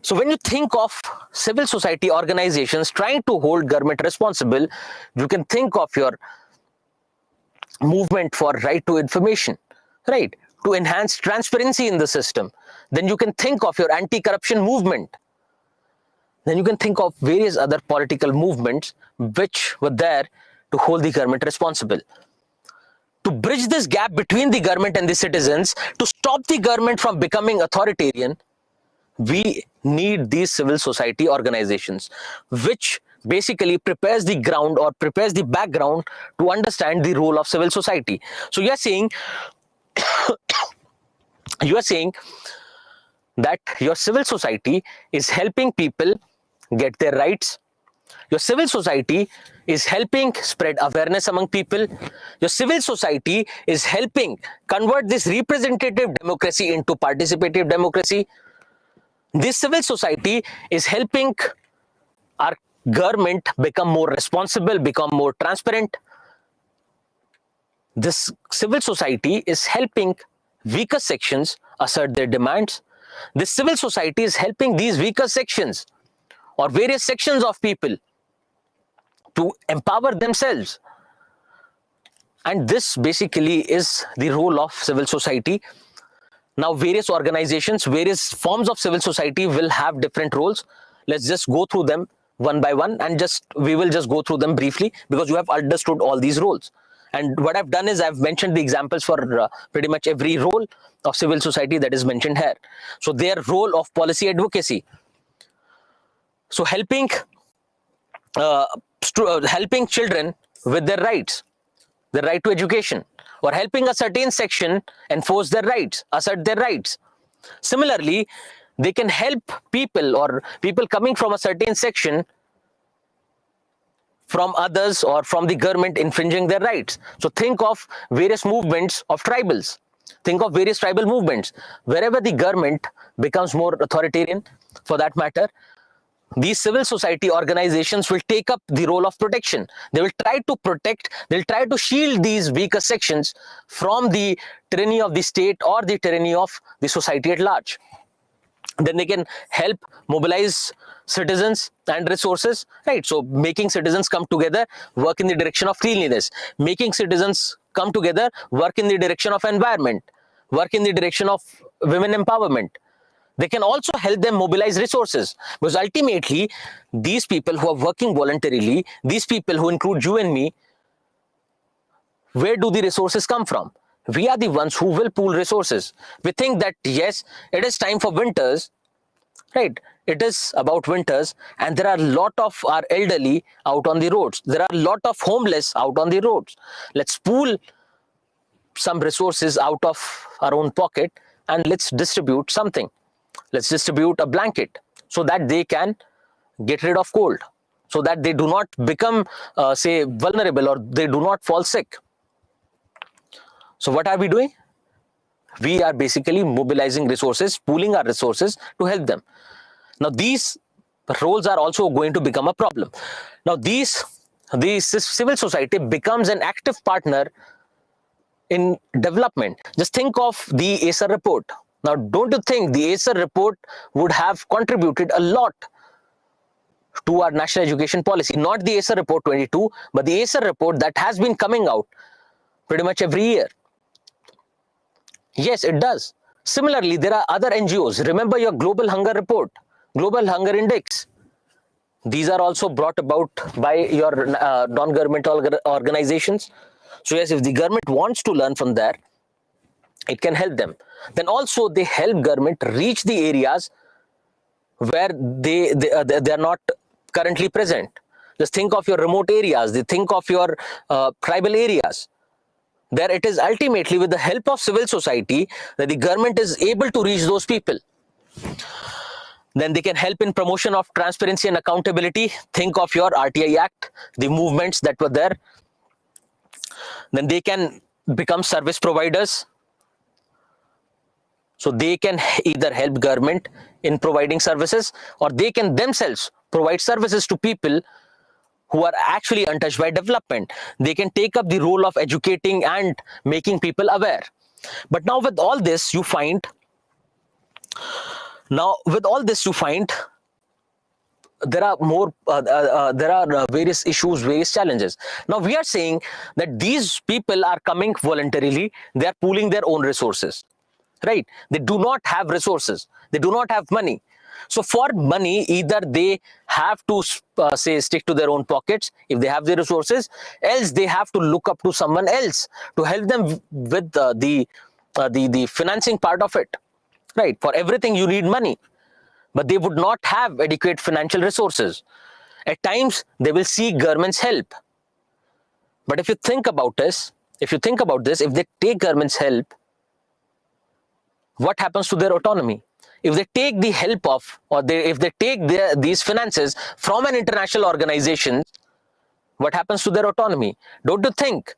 S1: So when you think of civil society organizations trying to hold government responsible, you can think of your movement for right to information, right, to enhance transparency in the system. Then you can think of your anti-corruption movement. Then you can think of various other political movements which were there to hold the government responsible. To bridge this gap between the government and the citizens, to stop the government from becoming authoritarian, we need these civil society organizations, which basically prepares the ground or prepares the background to understand the role of civil society. So you are saying that your civil society is helping people get their rights. Your civil society is helping spread awareness among people. Your civil society is helping convert this representative democracy into participative democracy. This civil society is helping our government become more responsible, become more transparent. This civil society is helping weaker sections assert their demands. This civil society is helping these weaker sections or various sections of people to empower themselves. And this basically is the role of civil society. Now, various organizations, various forms of civil society will have different roles. Let's just go through them one by one, and we will just go through them briefly, because you have understood all these roles. And what I've done is I've mentioned the examples for pretty much every role of civil society that is mentioned here. So their role of policy advocacy. So helping children with their rights, the right to education, or helping a certain section enforce their rights, assert their rights. Similarly, they can help people or people coming from a certain section from others or from the government infringing their rights. So think of various movements of tribals. Think of various tribal movements. Wherever the government becomes more authoritarian, for that matter, these civil society organizations will take up the role of protection. They will try to protect, they'll try to shield these weaker sections from the tyranny of the state or the tyranny of the society at large. Then they can help mobilize citizens and resources, right? So making citizens come together, work in the direction of cleanliness, making citizens come together, work in the direction of environment, work in the direction of women empowerment. They can also help them mobilize resources, because ultimately these people who are working voluntarily, these people who include you and me, where do the resources come from? We are the ones who will pool resources. We think that yes, it is time for winters, right? It is about winters, and there are a lot of our elderly out on the roads. There are a lot of homeless out on the roads. Let's pool some resources out of our own pocket and let's distribute something. Let's distribute a blanket so that they can get rid of cold, so that they do not become, say, vulnerable, or they do not fall sick. So what are we doing? We are basically mobilizing resources, pooling our resources to help them. Now, these roles are also going to become a problem. Now, the civil society becomes an active partner in development. Just think of the Acer report. Now, don't you think the Acer report would have contributed a lot to our national education policy? Not the Acer report 22, but the Acer report that has been coming out pretty much every year. Yes, it does. Similarly, there are other NGOs. Remember your Global Hunger Report, Global Hunger Index. These are also brought about by your non-governmental organizations. So yes, if the government wants to learn from there, it can help them. Then also they help government reach the areas where they are not currently present. Just think of your remote areas. Think of your tribal areas. There it is ultimately with the help of civil society that the government is able to reach those people. Then they can help in promotion of transparency and accountability. Think of your RTI Act, the movements that were there. Then they can become service providers. So they can either help government in providing services, or they can themselves provide services to people who are actually untouched by development. They can take up the role of educating and making people aware. But now with all this you find there are various issues, various challenges. Now we are saying that these people are coming voluntarily. They are pooling their own resources, right? They do not have resources, they do not have money. So for money, either they have to say stick to their own pockets if they have the resources, else they have to look up to someone else to help them with the financing part of it, right? For everything you need money, but they would not have adequate financial resources. At times they will seek government's help. But if you think about this, if they take government's help, what happens to their autonomy? If they take the help of, or if they take these finances from an international organization, what happens to their autonomy? Don't you think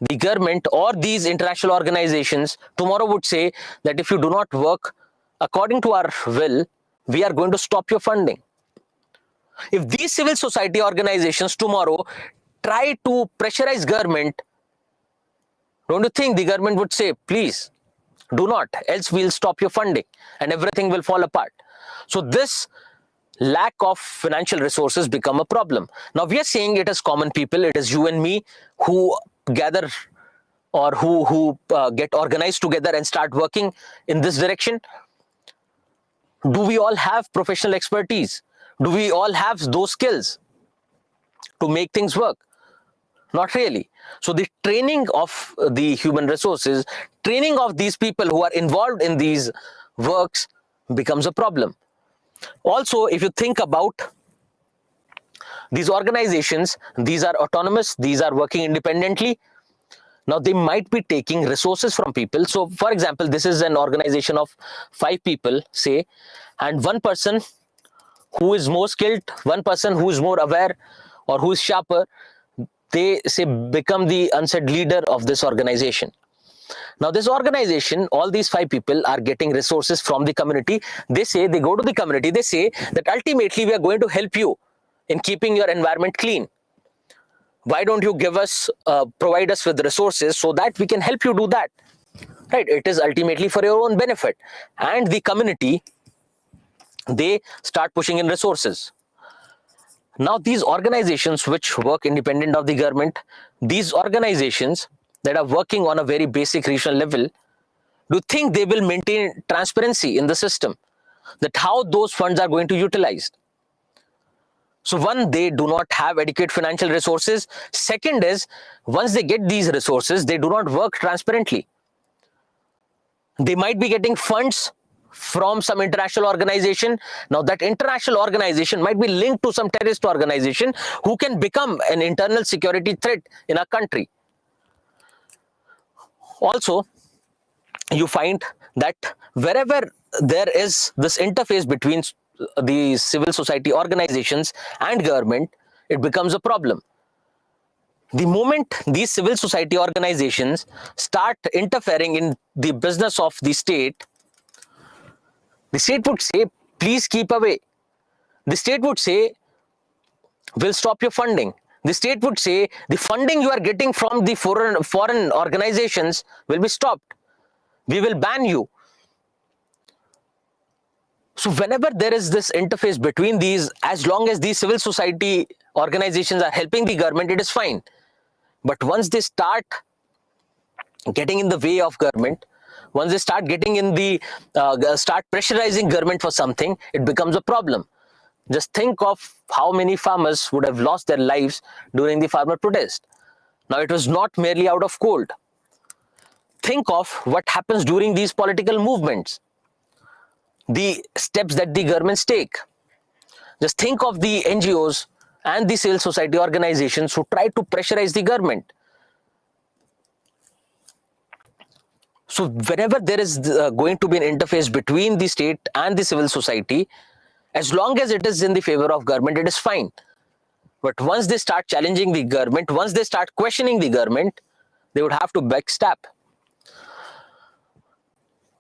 S1: the government or these international organizations tomorrow would say that if you do not work according to our will, we are going to stop your funding? If these civil society organizations tomorrow try to pressurize government, don't you think the government would say, please do not, else we'll stop your funding, and everything will fall apart? So this lack of financial resources become a problem. Now we are saying it is common people, it is you and me who gather or who get organized together and start working in this direction. Do we all have professional expertise? Do we all have those skills to make things work? Not really. So the training of the human resources, training of these people who are involved in these works becomes a problem. Also, if you think about these organizations, these are autonomous, these are working independently. Now they might be taking resources from people. So for example, this is an organization of 5 people, say, and one person who is more skilled, one person who is more aware or who is sharper, they say become the unsaid leader of this organization. Now this organization, all these 5 people are getting resources from the community. They go to the community, they say that ultimately we are going to help you in keeping your environment clean. Why don't you give us, provide us with resources so that we can help you do that, right? It is ultimately for your own benefit. And the community, they start pushing in resources. Now these organizations which work independent of the government, these organizations that are working on a very basic regional level, do you think they will maintain transparency in the system, that how those funds are going to be utilized? So one, they do not have adequate financial resources. Second is, once they get these resources, they do not work transparently. They might be getting funds from some international organization. Now that international organization might be linked to some terrorist organization who can become an internal security threat in our country. Also, you find that wherever there is this interface between the civil society organizations and government, it becomes a problem. The moment these civil society organizations start interfering in the business of the state would say, please keep away. The state would say, we'll stop your funding. The state would say, the funding you are getting from the foreign organizations will be stopped. We will ban you. So whenever there is this interface between these, as long as these civil society organizations are helping the government, it is fine. But once they start getting in the way of government, once they start getting in the, start pressurizing government for something, it becomes a problem. Just think of how many farmers would have lost their lives during the farmer protest. Now it was not merely out of cold. Think of what happens during these political movements, the steps that the governments take. Just think of the NGOs and the civil society organizations who try to pressurize the government. So whenever there is going to be an interface between the state and the civil society, as long as it is in the favor of government, it is fine. But once they start challenging the government, once they start questioning the government, they would have to backstab.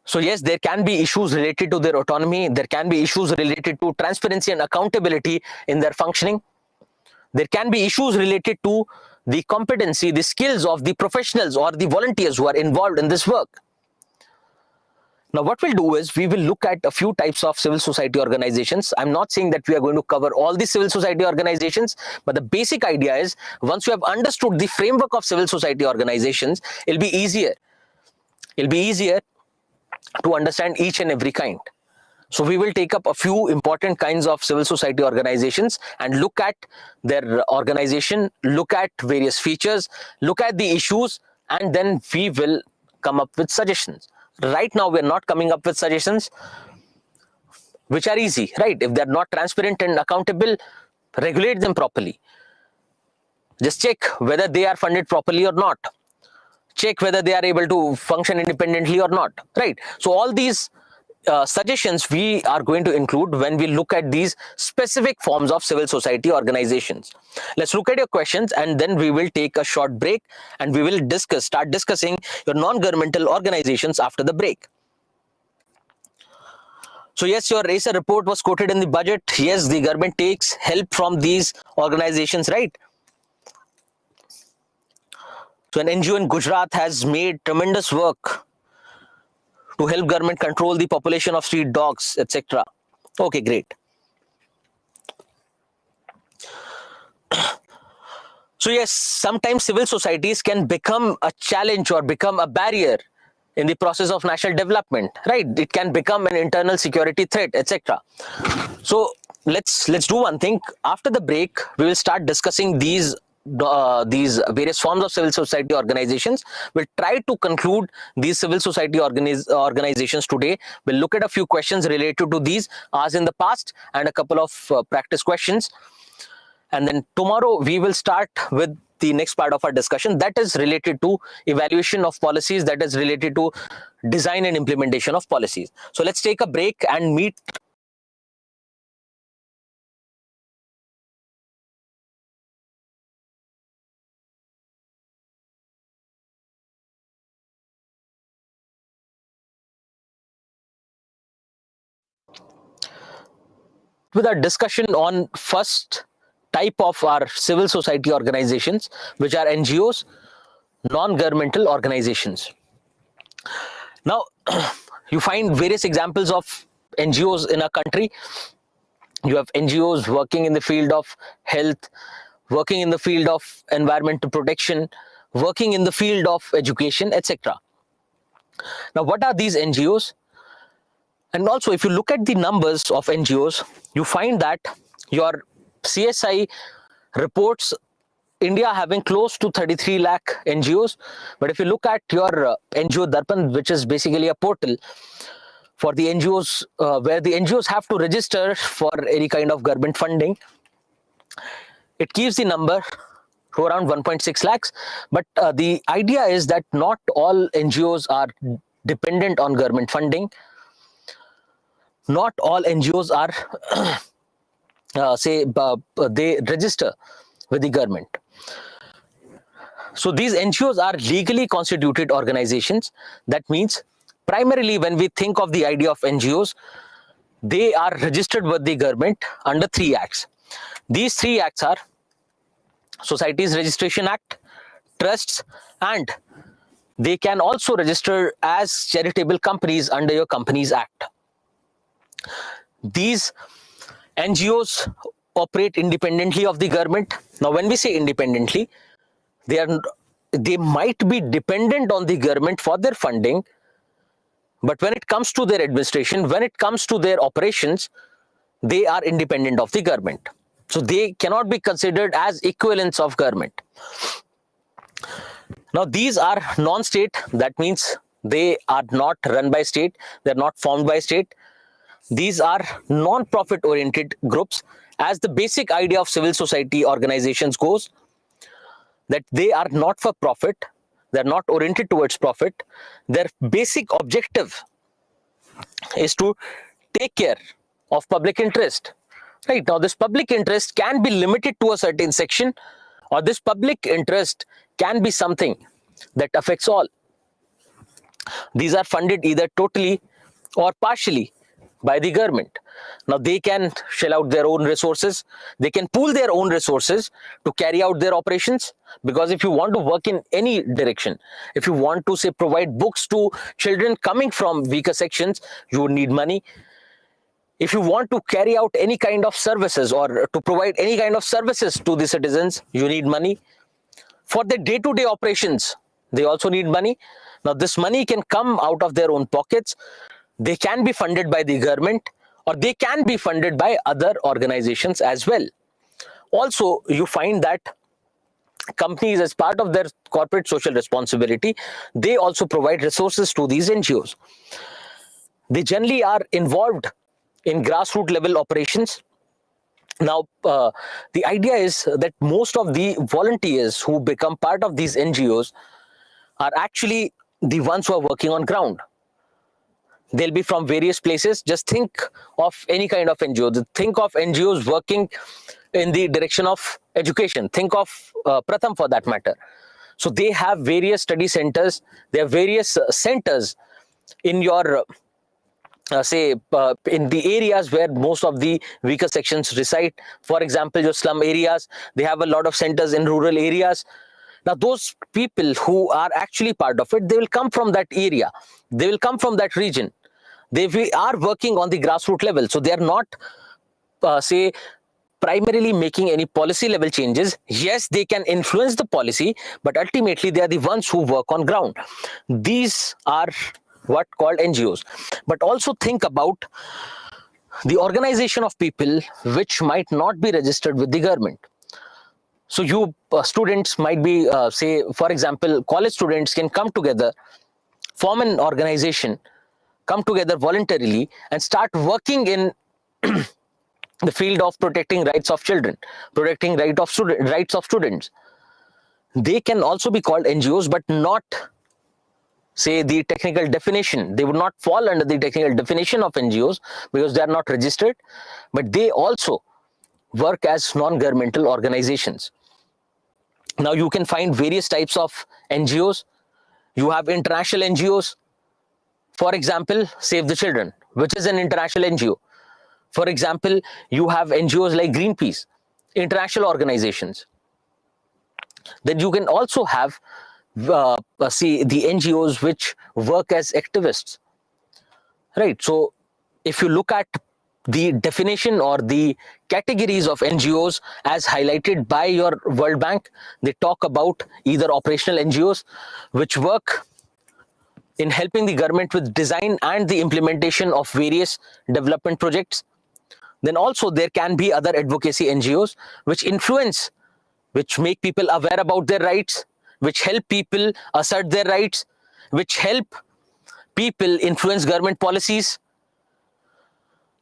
S1: So yes, there can be issues related to their autonomy. There can be issues related to transparency and accountability in their functioning. There can be issues related to the competency, the skills of the professionals or the volunteers who are involved in this work. Now, what we'll do is we will look at a few types of civil society organizations. I'm not saying that we are going to cover all the civil society organizations, but the basic idea is once you have understood the framework of civil society organizations, it'll be easier. It'll be easier to understand each and every kind. So we will take up a few important kinds of civil society organizations and look at their organization, look at various features, look at the issues, and then we will come up with suggestions. Right now, we're not coming up with suggestions which are easy, right? If they're not transparent and accountable, regulate them properly. Just check whether they are funded properly or not. Check whether they are able to function independently or not, right? So all these suggestions we are going to include when we look at these specific forms of civil society organizations. Let's look at your questions and then we will take a short break and we will start discussing your non-governmental organizations after the break. So yes, your RACER report was quoted in the budget. Yes, the government takes help from these organizations, right? So an NGO in Gujarat has made tremendous work to help government control the population of street dogs, etc. Okay, great. So yes, sometimes civil societies can become a challenge or become a barrier in the process of national development, right? It can become an internal security threat, etc. So let's do one thing. After the break, we will start discussing these various forms of civil society organizations. We'll try to conclude these civil society organizations today. We'll look at a few questions related to these as in the past and a couple of practice questions. And then tomorrow we will start with the next part of our discussion that is related to evaluation of policies, that is related to design and implementation of policies. So let's take a break and meet. With our discussion on first type of our civil society organizations, which are NGOs, non-governmental organizations. Now, you find various examples of NGOs in our country. You have NGOs working in the field of health, working in the field of environmental protection, working in the field of education, etc. Now, what are these NGOs? And also, if you look at the numbers of NGOs, you find that your CSI reports India having close to 33 lakh NGOs. But if you look at your NGO Darpan, which is basically a portal for the NGOs, where the NGOs have to register for any kind of government funding, it gives the number to around 1.6 lakhs. But the idea is that not all NGOs are dependent on government funding. Not all NGOs are, they register with the government. So these NGOs are legally constituted organizations. That means primarily when we think of the idea of NGOs, they are registered with the government under 3 acts. These 3 acts are Societies Registration Act, trusts, and they can also register as charitable companies under your Companies Act. These NGOs operate independently of the government. Now, when we say independently, they might be dependent on the government for their funding, but when it comes to their administration, when it comes to their operations, they are independent of the government. So they cannot be considered as equivalents of government. Now, these are non-state. That means they are not run by state. They're not formed by state. These are non-profit oriented groups, as the basic idea of civil society organizations goes, that they are not for profit, they're not oriented towards profit. Their basic objective is to take care of public interest. Right now, this public interest can be limited to a certain section, or this public interest can be something that affects all. These are funded either totally or partially by the government. Now, they can shell out their own resources, they can pool their own resources to carry out their operations, because if you want to work in any direction, if you want to say provide books to children coming from weaker sections, you would need money. If you want to carry out any kind of services or to provide any kind of services to the citizens, you need money. For the day-to-day operations, they also need money. Now, this money can come out of their own pockets. They can be funded by the government, or they can be funded by other organizations as well. Also, you find that companies, as part of their corporate social responsibility, they also provide resources to these NGOs. They generally are involved in grassroots level operations. Now, the idea is that most of the volunteers who become part of these NGOs are actually the ones who are working on ground. They'll be from various places. Just think of any kind of NGO. Think of NGOs working in the direction of education. Think of Pratham for that matter. So they have various study centers. They have various centers in your in the areas where most of the weaker sections reside. For example, your slum areas, they have a lot of centers in rural areas. Now, those people who are actually part of it, they will come from that area. They will come from that region. They are working on the grassroots level. So they are not, primarily making any policy level changes. Yes, they can influence the policy, but ultimately they are the ones who work on ground. These are what called NGOs. But also think about the organization of people which might not be registered with the government. So you students might be, say, for example, college students can come together, form an organization, come together voluntarily and start working in the field of protecting rights of children, protecting rights of students. They can also be called NGOs, but not, say, the technical definition. They would not fall under the technical definition of NGOs because they are not registered, but they also work as non-governmental organizations. Now, you can find various types of NGOs. You have international NGOs. For example, Save the Children, which is an international NGO. For example, you have NGOs like Greenpeace, international organizations. Then you can also have the NGOs which work as activists, right? So if you look at the definition or the categories of NGOs as highlighted by your World Bank, they talk about either operational NGOs which work in helping the government with design and the implementation of various development projects. Then also there can be other advocacy NGOs which influence, which make people aware about their rights, which help people assert their rights, which help people influence government policies.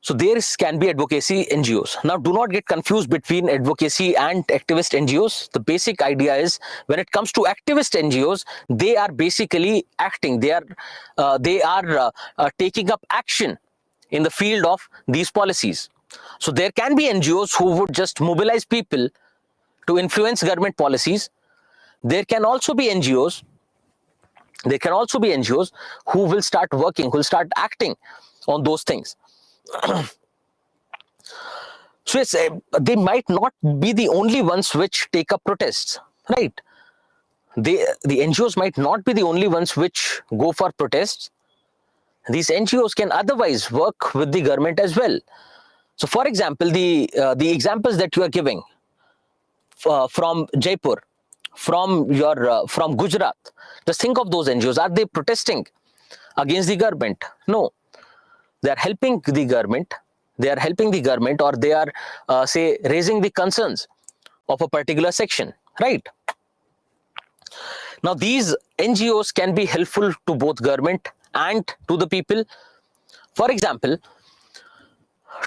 S1: So there can be advocacy NGOs. Now, do not get confused between advocacy and activist NGOs. The basic idea is when it comes to activist NGOs, they are basically acting. They are taking up action in the field of these policies. So there can be NGOs who would just mobilize people to influence government policies. There can also be NGOs. There can also be NGOs who will start working, who will start acting on those things. So they might not be the only ones which take up protests, right? The NGOs might not be the only ones which go for protests. These NGOs can otherwise work with the government as well. So, for example, the examples that you are giving from Jaipur, from Gujarat, just think of those NGOs. Are they protesting against the government? No. They are helping the government. They are helping the government, or they are, raising the concerns of a particular section, right? Now, these NGOs can be helpful to both government and to the people. For example,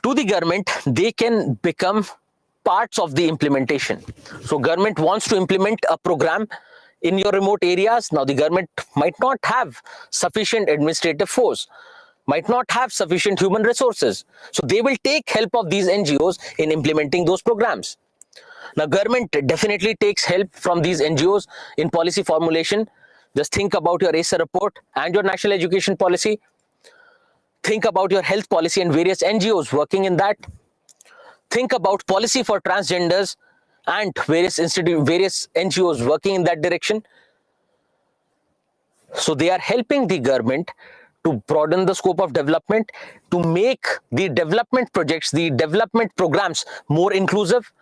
S1: to the government, they can become parts of the implementation. So government wants to implement a program in your remote areas. Now the government might not have sufficient administrative force, might not have sufficient human resources. So they will take help of these NGOs in implementing those programs. Now government definitely takes help from these NGOs in policy formulation. Just think about your ACER report and your national education policy. Think about your health policy and various NGOs working in that. Think about policy for transgenders and various NGOs working in that direction. So they are helping the government to broaden the scope of development, to make the development projects, the development programs more inclusive.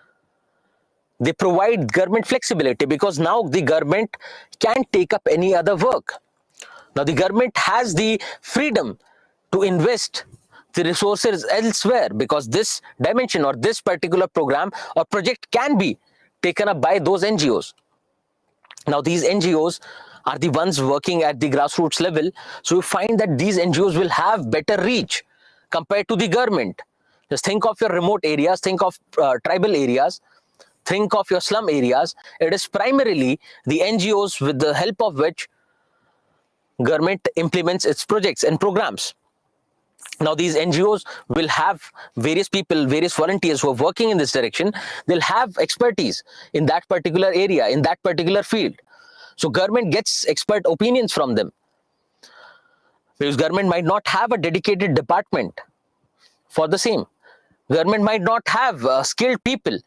S1: They provide government flexibility because now the government can take up any other work. Now the government has the freedom to invest the resources elsewhere because this dimension or this particular program or project can be taken up by those NGOs. Now these NGOs are the ones working at the grassroots level. So you find that these NGOs will have better reach compared to the government. Just think of your remote areas, think of tribal areas, think of your slum areas. It is primarily the NGOs with the help of which government implements its projects and programs. Now these NGOs will have various people, various volunteers who are working in this direction. They'll have expertise in that particular area, in that particular field. So government gets expert opinions from them. Because government might not have a dedicated department for the same. Government might not have skilled people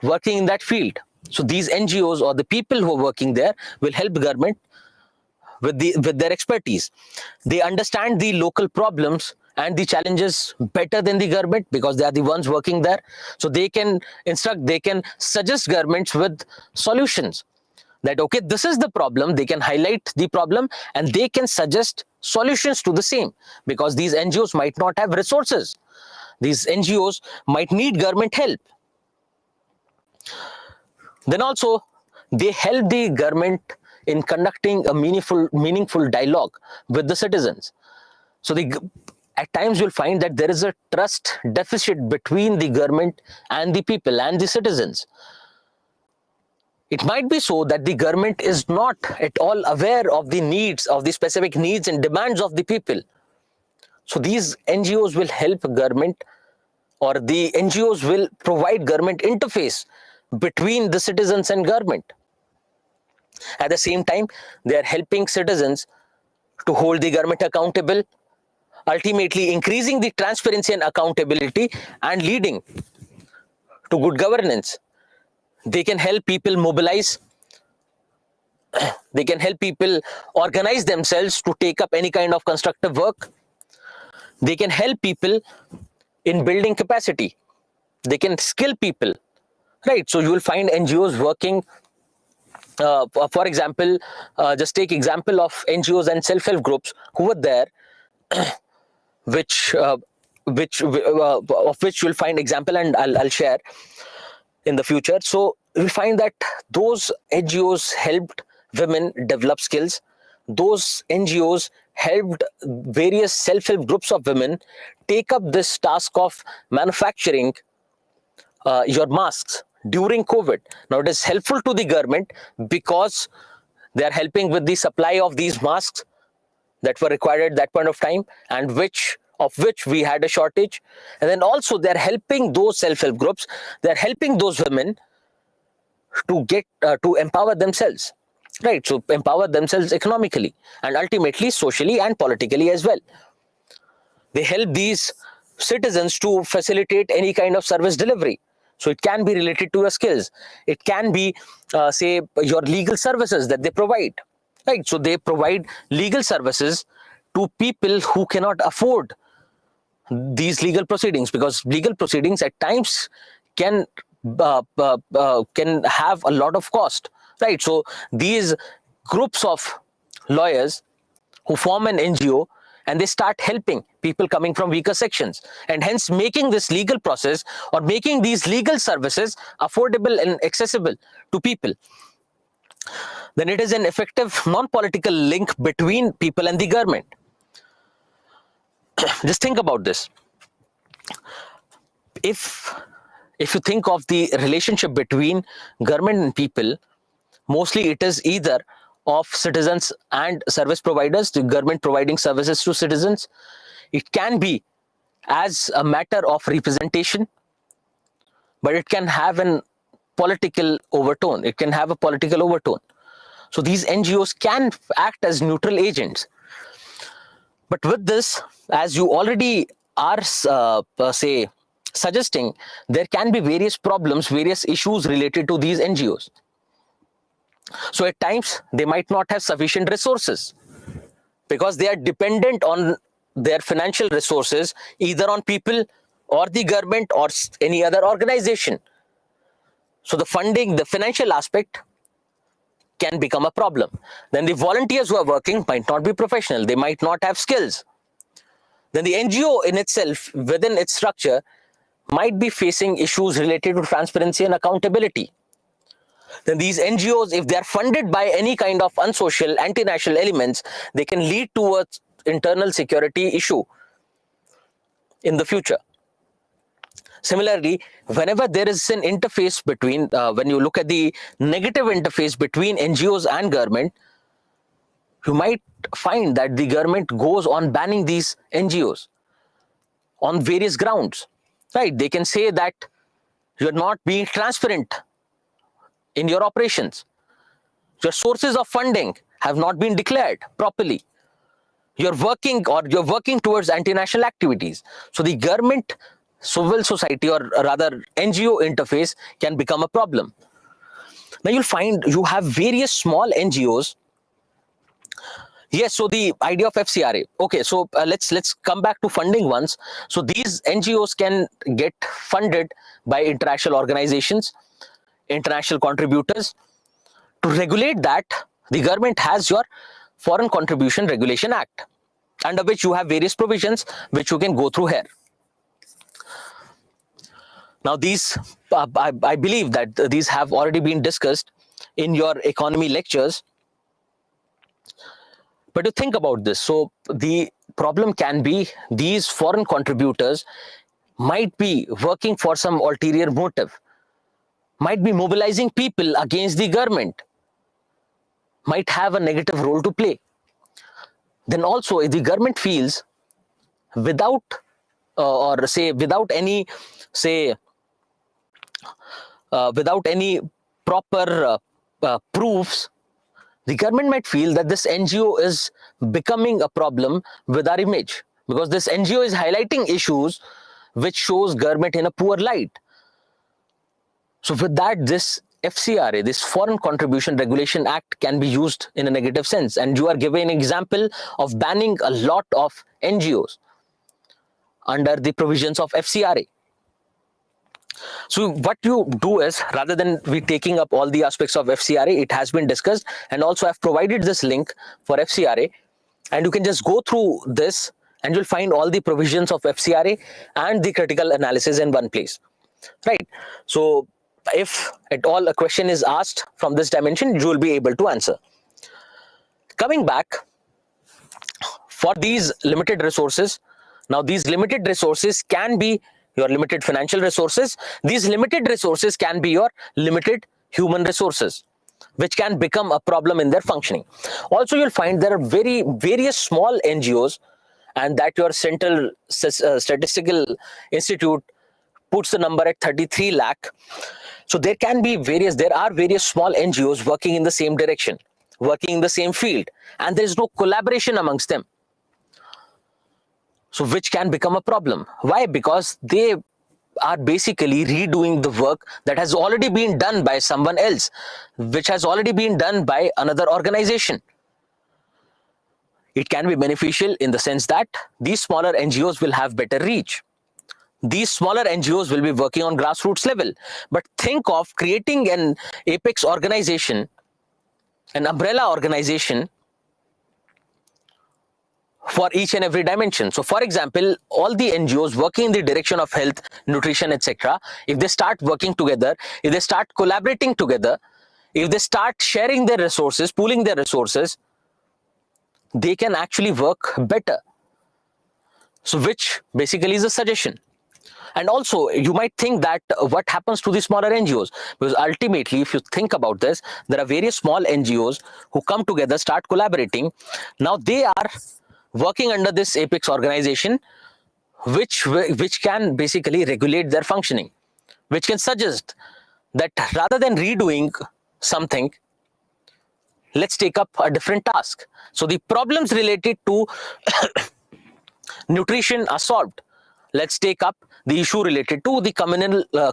S1: working in that field. So these NGOs or the people who are working there will help government with their expertise. They understand the local problems and the challenges better than the government because they are the ones working there. So they can instruct, they can suggest governments with solutions. That, okay, this is the problem. They can highlight the problem and they can suggest solutions to the same because these NGOs might not have resources. These NGOs might need government help. Then also, they help the government in conducting a meaningful dialogue with the citizens. So at times you'll find that there is a trust deficit between the government and the people and the citizens. It might be so that the government is not at all aware of the needs, of the specific needs and demands of the people. So these NGOs will help government, or the NGOs will provide government interface between the citizens and government. At the same time, they are helping citizens to hold the government accountable, ultimately increasing the transparency and accountability and leading to good governance. They can help people mobilize. They can help people organize themselves to take up any kind of constructive work. They can help people in building capacity. They can skill people, right? So you will find NGOs working. For example, just take example of NGOs and self-help groups who were there, of which you'll find example, and I'll share in the future. So we find that those NGOs helped women develop skills. Those NGOs helped various self-help groups of women take up this task of manufacturing your masks during COVID. Now it is helpful to the government because they are helping with the supply of these masks that were required at that point of time, and of which we had a shortage. And then also they're helping those self-help groups, they're helping those women to get to empower themselves, right? So empower themselves economically and ultimately socially and politically as well. They help these citizens to facilitate any kind of service delivery. So it can be related to your skills. It can be, say, your legal services that they provide, right? So they provide legal services to people who cannot afford these legal proceedings, because legal proceedings at times can have a lot of cost, right? So these groups of lawyers who form an NGO and they start helping people coming from weaker sections, and hence making this legal process or making these legal services affordable and accessible to people. Then it is an effective non-political link between people and the government. Just think about this. If if you think of the relationship between government and people, mostly it is either of citizens and service providers, the government providing services to citizens. It can be as a matter of representation, but it can have an political overtone. It can have a political overtone. So these NGOs can act as neutral agents. But with this, as you already are, say, suggesting, there can be various problems, various issues related to these NGOs. So at times, they might not have sufficient resources because they are dependent on their financial resources, either on people or the government or any other organization. So the funding, the financial aspect can become a problem. Then the volunteers who are working might not be professional. They might not have skills. Then the NGO in itself, within its structure, might be facing issues related to transparency and accountability. Then these NGOs, if they are funded by any kind of unsocial, anti-national elements, they can lead to an internal security issue in the future. Similarly, whenever there is an interface between, when you look at the negative interface between NGOs and government, you might find that the government goes on banning these NGOs on various grounds, right? They can say that you're not being transparent in your operations. Your sources of funding have not been declared properly. You're working towards anti-national activities. So the government, civil society, or rather NGO interface can become a problem. Now you'll find you have various small NGOs. Yes, so the idea of FCRA. Okay, so let's come back to funding once. So these NGOs can get funded by international organizations, international contributors. To regulate that, the government has your Foreign Contribution Regulation Act, under which you have various provisions which you can go through here. Now these, I believe that these have already been discussed in your economy lectures. But to think about this, so the problem can be these foreign contributors might be working for some ulterior motive, might be mobilizing people against the government, might have a negative role to play. Then also, if the government feels without without any proper proofs, the government might feel that this NGO is becoming a problem with our image, because this NGO is highlighting issues which shows government in a poor light. So with that, this FCRA, this Foreign Contribution Regulation Act, can be used in a negative sense. And you are given an example of banning a lot of NGOs under the provisions of FCRA. So what you do is, rather than we taking up all the aspects of FCRA, it has been discussed, and also I've provided this link for FCRA, and you can just go through this and you'll find all the provisions of FCRA and the critical analysis in one place, right? So if at all a question is asked from this dimension, you will be able to answer. Coming back, for these limited resources, now these limited resources can be your limited financial resources. These limited resources can be your limited human resources, which can become a problem in their functioning. Also, you'll find there are various small NGOs, and that your Central Statistical Institute puts the number at 33 lakh. So there are various small NGOs working in the same direction, working in the same field, and there is no collaboration amongst them. So which can become a problem. Why? Because they are basically redoing the work that has already been done by someone else, which has already been done by another organization. It can be beneficial in the sense that these smaller NGOs will have better reach. These smaller NGOs will be working on grassroots level. But think of creating an apex organization, an umbrella organization for each and every dimension. So for example, all the NGOs working in the direction of health, nutrition, etc., if they start working together, if they start collaborating together, if they start sharing their resources, pooling their resources, they can actually work better. So which basically is a suggestion. And also, you might think that what happens to the smaller NGOs? Because ultimately, if you think about this, there are various small NGOs who come together, start collaborating. Now they are working under this apex organization, which can basically regulate their functioning, which can suggest that rather than redoing something, let's take up a different task. So the problems related to nutrition are solved. Let's take up the issue related to the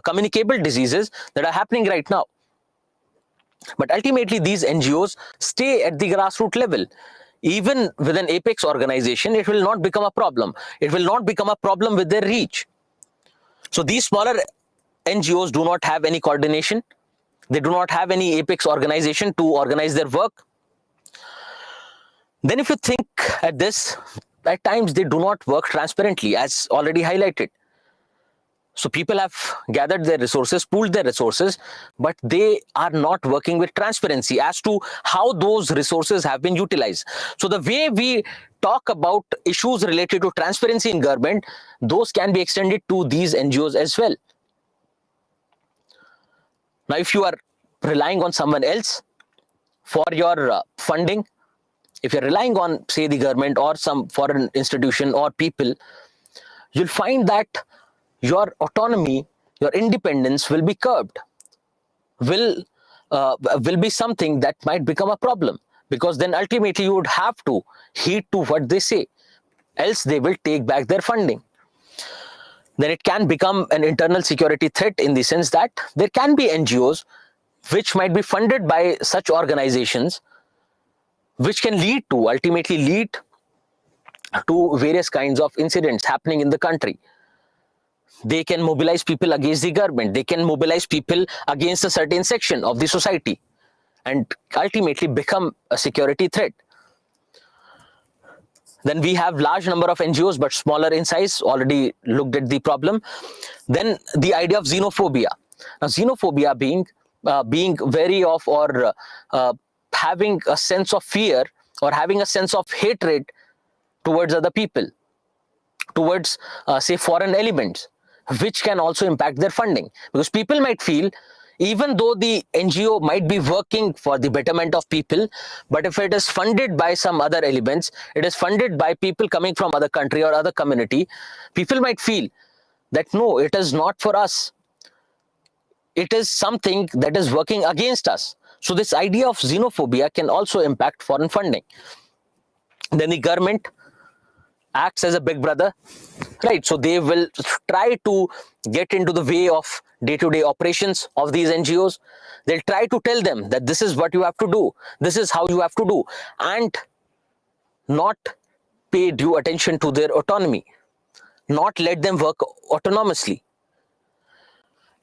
S1: communicable diseases that are happening right now. But ultimately, these NGOs stay at the grassroots level. Even with an apex organization, it will not become a problem. It will not become a problem with their reach. So these smaller NGOs do not have any coordination. They do not have any apex organization to organize their work. Then if you think at this, at times they do not work transparently, as already highlighted. So people have gathered their resources, pooled their resources, but they are not working with transparency as to how those resources have been utilized. So the way we talk about issues related to transparency in government, those can be extended to these NGOs as well. Now, if you are relying on someone else for your funding, if you're relying on, say, the government or some foreign institution or people, you'll find that your autonomy, your independence will be curbed, will be something that might become a problem, because then ultimately you would have to heed to what they say, else they will take back their funding. Then it can become an internal security threat, in the sense that there can be NGOs which might be funded by such organizations, which can ultimately lead to various kinds of incidents happening in the country. They can mobilize people against the government. They can mobilize people against a certain section of the society and ultimately become a security threat. Then we have large number of NGOs, but smaller in size. Already looked at the problem. Then the idea of xenophobia. Now, xenophobia being wary of or having a sense of fear or having a sense of hatred towards other people, towards say foreign elements, which can also impact their funding. Because people might feel, even though the NGO might be working for the betterment of people, but if it is funded by some other elements, it is funded by people coming from other country or other community, people might feel that no, it is not for us. It is something that is working against us. So this idea of xenophobia can also impact foreign funding. Then the government acts as a big brother, right? So they will try to get into the way of day-to-day operations of these NGOs. They'll try to tell them that this is what you have to do, this is how you have to do, and not pay due attention to their autonomy, not let them work autonomously.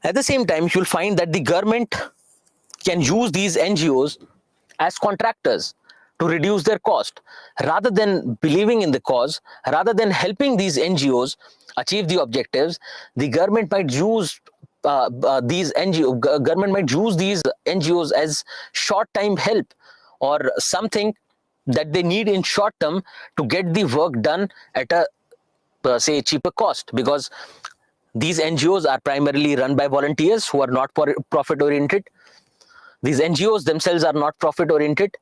S1: At the same time, you'll find that the government can use these NGOs as contractors to reduce their cost. Rather than believing in the cause, rather than helping these NGOs achieve the objectives, the government might use these NGOs as short-time help, or something that they need in short term to get the work done at a say cheaper cost, because these NGOs are primarily run by volunteers who are not profit oriented. These NGOs themselves are not profit oriented,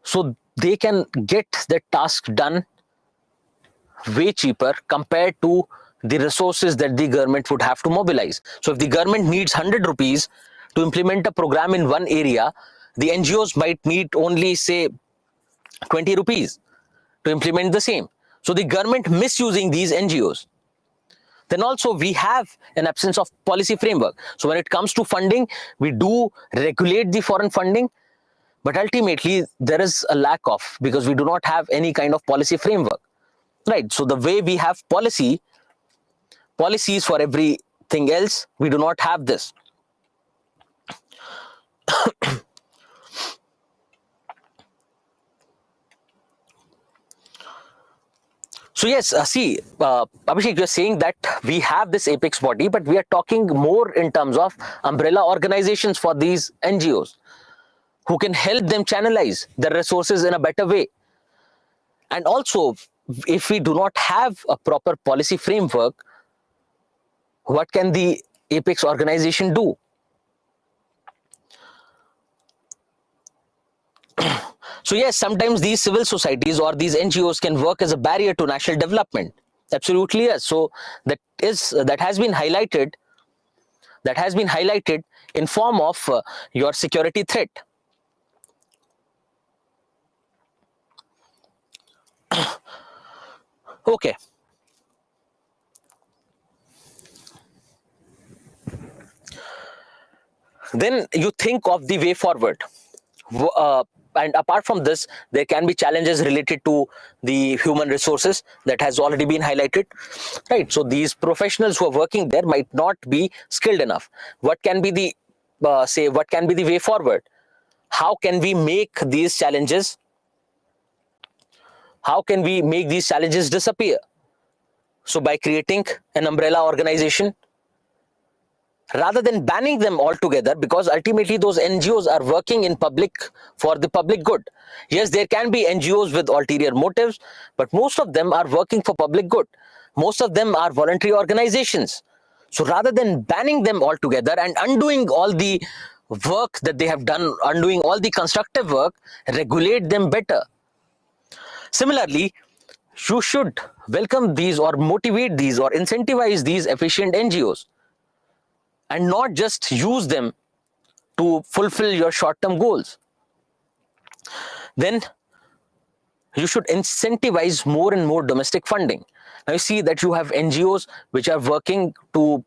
S1: so they can get the task done way cheaper compared to the resources that the government would have to mobilize. So if the government needs 100 rupees to implement a program in one area, the NGOs might need only, say, 20 rupees to implement the same. So the government misusing these NGOs. Then also we have an absence of policy framework. So when it comes to funding, we do regulate the foreign funding, but ultimately there is a lack of, because we do not have any kind of policy framework, right? So the way we have policies for everything else, we do not have this. So yes, Abhishek, you're saying that we have this apex body, but we are talking more in terms of umbrella organizations for these NGOs who can help them channelize their resources in a better way. And also, if we do not have a proper policy framework, what can the apex organization do? So yes, sometimes these civil societies or these NGOs can work as a barrier to national development. Absolutely yes. So that has been highlighted. That has been highlighted in form of your security threat. Okay. Then you think of the way forward. And apart from this, there can be challenges related to the human resources that has already been highlighted, right? So these professionals who are working there might not be skilled enough. What can be the what can be the way forward? How can we make these challenges? How can we make these challenges disappear? So by creating an umbrella organization, rather than banning them altogether, because ultimately those NGOs are working in public for the public good. Yes, there can be NGOs with ulterior motives, but most of them are working for public good. Most of them are voluntary organizations. So rather than banning them altogether and undoing all the work that they have done, undoing all the constructive work, regulate them better. Similarly, you should welcome these or motivate these or incentivize these efficient NGOs, and not just use them to fulfill your short-term goals. Then you should incentivize more and more domestic funding. Now you see that you have NGOs which are working to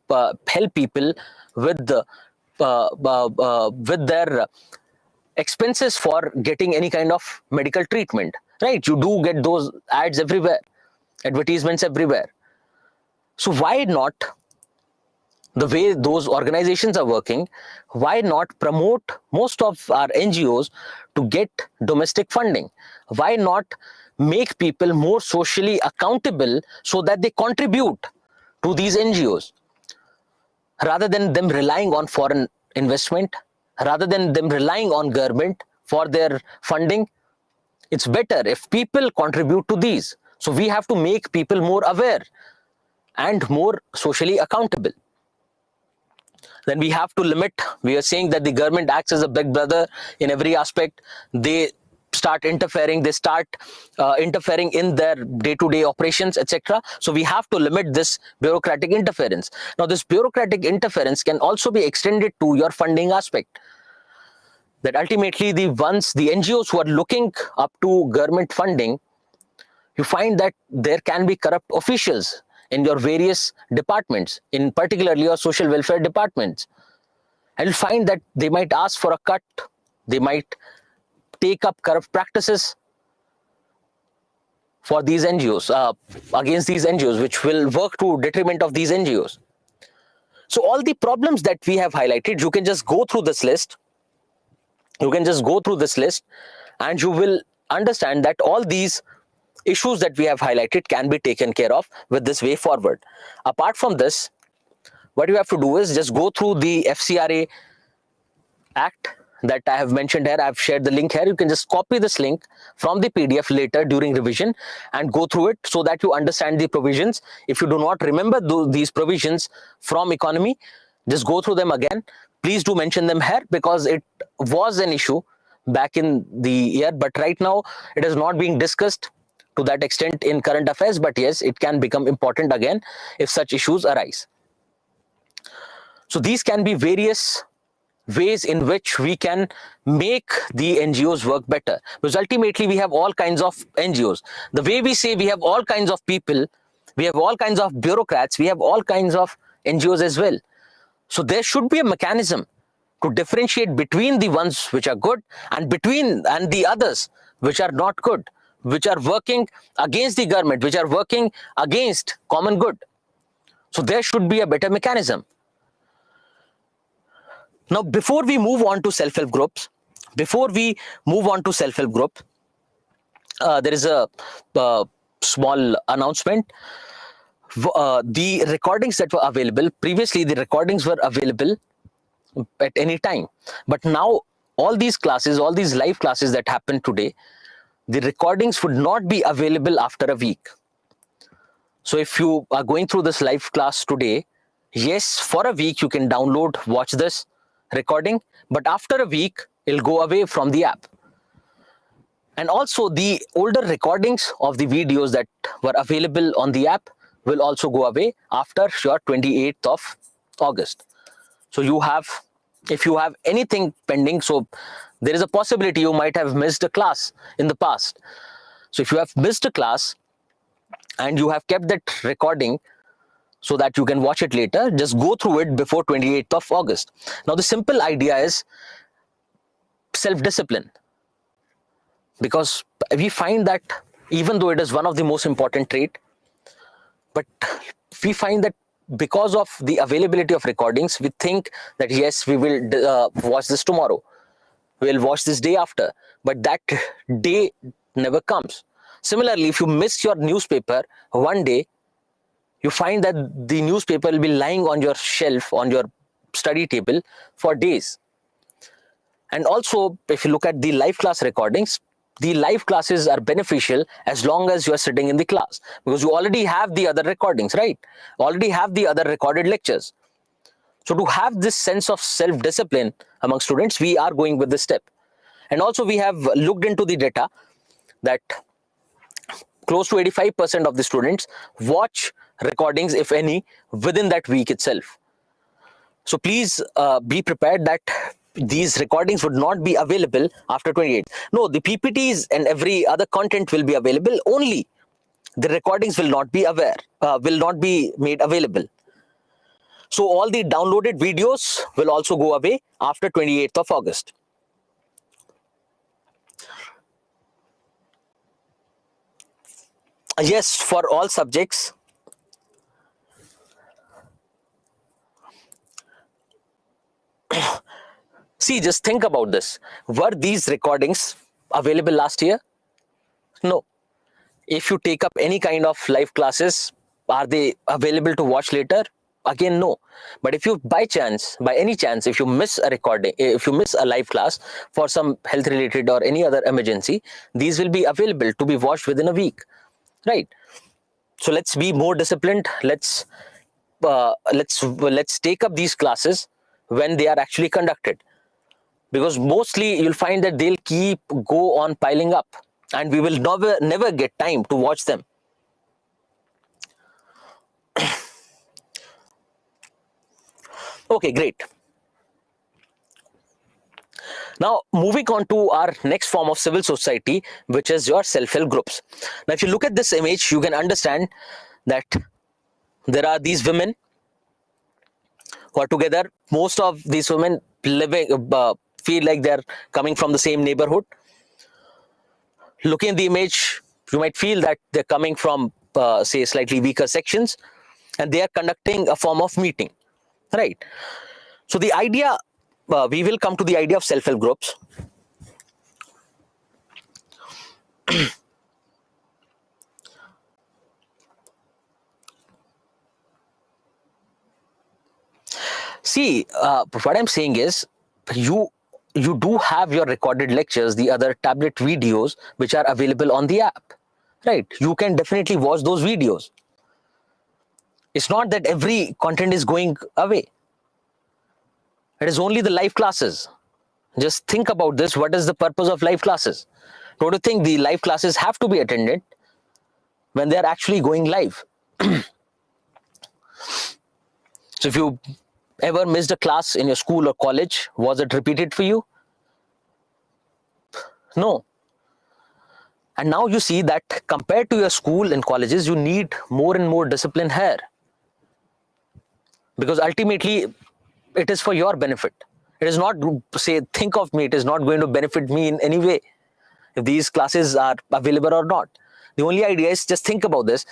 S1: help people with their expenses for getting any kind of medical treatment, right? You do get those ads everywhere, advertisements everywhere. So why not, the way those organizations are working, why not promote most of our NGOs to get domestic funding? Why not make people more socially accountable so that they contribute to these NGOs? Rather than them relying on foreign investment, rather than them relying on government for their funding, it's better if people contribute to these. So we have to make people more aware and more socially accountable. Then we have to limit. We are saying that the government acts as a big brother in every aspect. They start interfering, interfering in their day-to-day operations, etc. So we have to limit this bureaucratic interference. Now this bureaucratic interference can also be extended to your funding aspect. That ultimately the NGOs who are looking up to government funding, you find that there can be corrupt officials in your various departments, in particularly your social welfare departments. And you'll find that they might ask for a cut, they might take up corrupt practices for these NGOs, against these NGOs, which will work to detriment of these NGOs. So all the problems that we have highlighted, you can just go through this list. You can just go through this list and you will understand that all these issues that we have highlighted can be taken care of with this way forward. Apart from this, what you have to do is just go through the FCRA Act that I have mentioned here. I've shared the link here. You can just copy this link from the PDF later during revision and go through it so that you understand the provisions. If you do not remember these provisions from economy, just go through them again. Please do mention them here because it was an issue back in the year, but right now it is not being discussed to that extent in current affairs, but yes, it can become important again if such issues arise. So these can be various ways in which we can make the NGOs work better, because ultimately we have all kinds of NGOs. The way we say we have all kinds of people, we have all kinds of bureaucrats, we have all kinds of NGOs as well. So there should be a mechanism to differentiate between the ones which are good and the others which are not good, which are working against the government, which are working against common good. So there should be a better mechanism. Now, before we move on to self-help groups, there is a small announcement. The recordings that were available, previously the recordings were available at any time. But now all these classes, all these live classes that happened today, the recordings would not be available after a week. So if you are going through this live class today, Yes, for a week you can download, watch this recording, but after a week, it'll go away from the app. And also the older recordings of the videos that were available on the app will also go away after your 28th of August. So you have, if you have anything pending, so there is a possibility you might have missed a class in the past. So if you have missed a class and you have kept that recording so that you can watch it later, just go through it before 28th of August. Now the simple idea is self-discipline, because we find that even though it is one of the most important trait, but we find that because of the availability of recordings, we think that yes, we will watch this tomorrow, we'll watch this day after, but that day never comes. Similarly, if you miss your newspaper one day, you find that the newspaper will be lying on your shelf, on your study table for days. And also, if you look at the live class recordings, the live classes are beneficial as long as you are sitting in the class, because you already have the other recordings, right? Already have the other recorded lectures. So to have this sense of self-discipline among students, we are going with this step. And also we have looked into the data that close to 85% of the students watch recordings, if any, within that week itself. So please be prepared that these recordings would not be available after 28th. No, the PPTs and every other content will be available, only the recordings will not be made available. So all the downloaded videos will also go away after 28th of August. Yes, for all subjects. See, just think about this. Were these recordings available last year? No. If you take up any kind of live classes, are they available to watch later? Again, no. But if you, by any chance, if you miss a recording, if you miss a live class for some health related or any other emergency, these will be available to be watched within a week, right? So let's be more disciplined. Let's take up these classes when they are actually conducted, because mostly you'll find that they'll go on piling up, and we will never get time to watch them. Okay, great. Now, moving on to our next form of civil society, which is your self-help groups. Now, if you look at this image, you can understand that there are these women who are together. Most of these women feel like they're coming from the same neighborhood. Looking at the image, you might feel that they're coming from, say, slightly weaker sections, and they are conducting a form of meeting, right? So the idea, we will come to the idea of self-help groups. See, what I'm saying is, you do have your recorded lectures, the other tablet videos, which are available on the app, right? You can definitely watch those videos. It's not that every content is going away. It is only the live classes. Just think about this. What is the purpose of live classes? Don't you think the live classes have to be attended when they are actually going live? So if you ever missed a class in your school or college, was it repeated for you? No. And now you see that compared to your school and colleges, you need more and more discipline here. Because ultimately, it is for your benefit. It is not, say, think of me, it is not going to benefit me in any way if these classes are available or not. The only idea is, just think about this.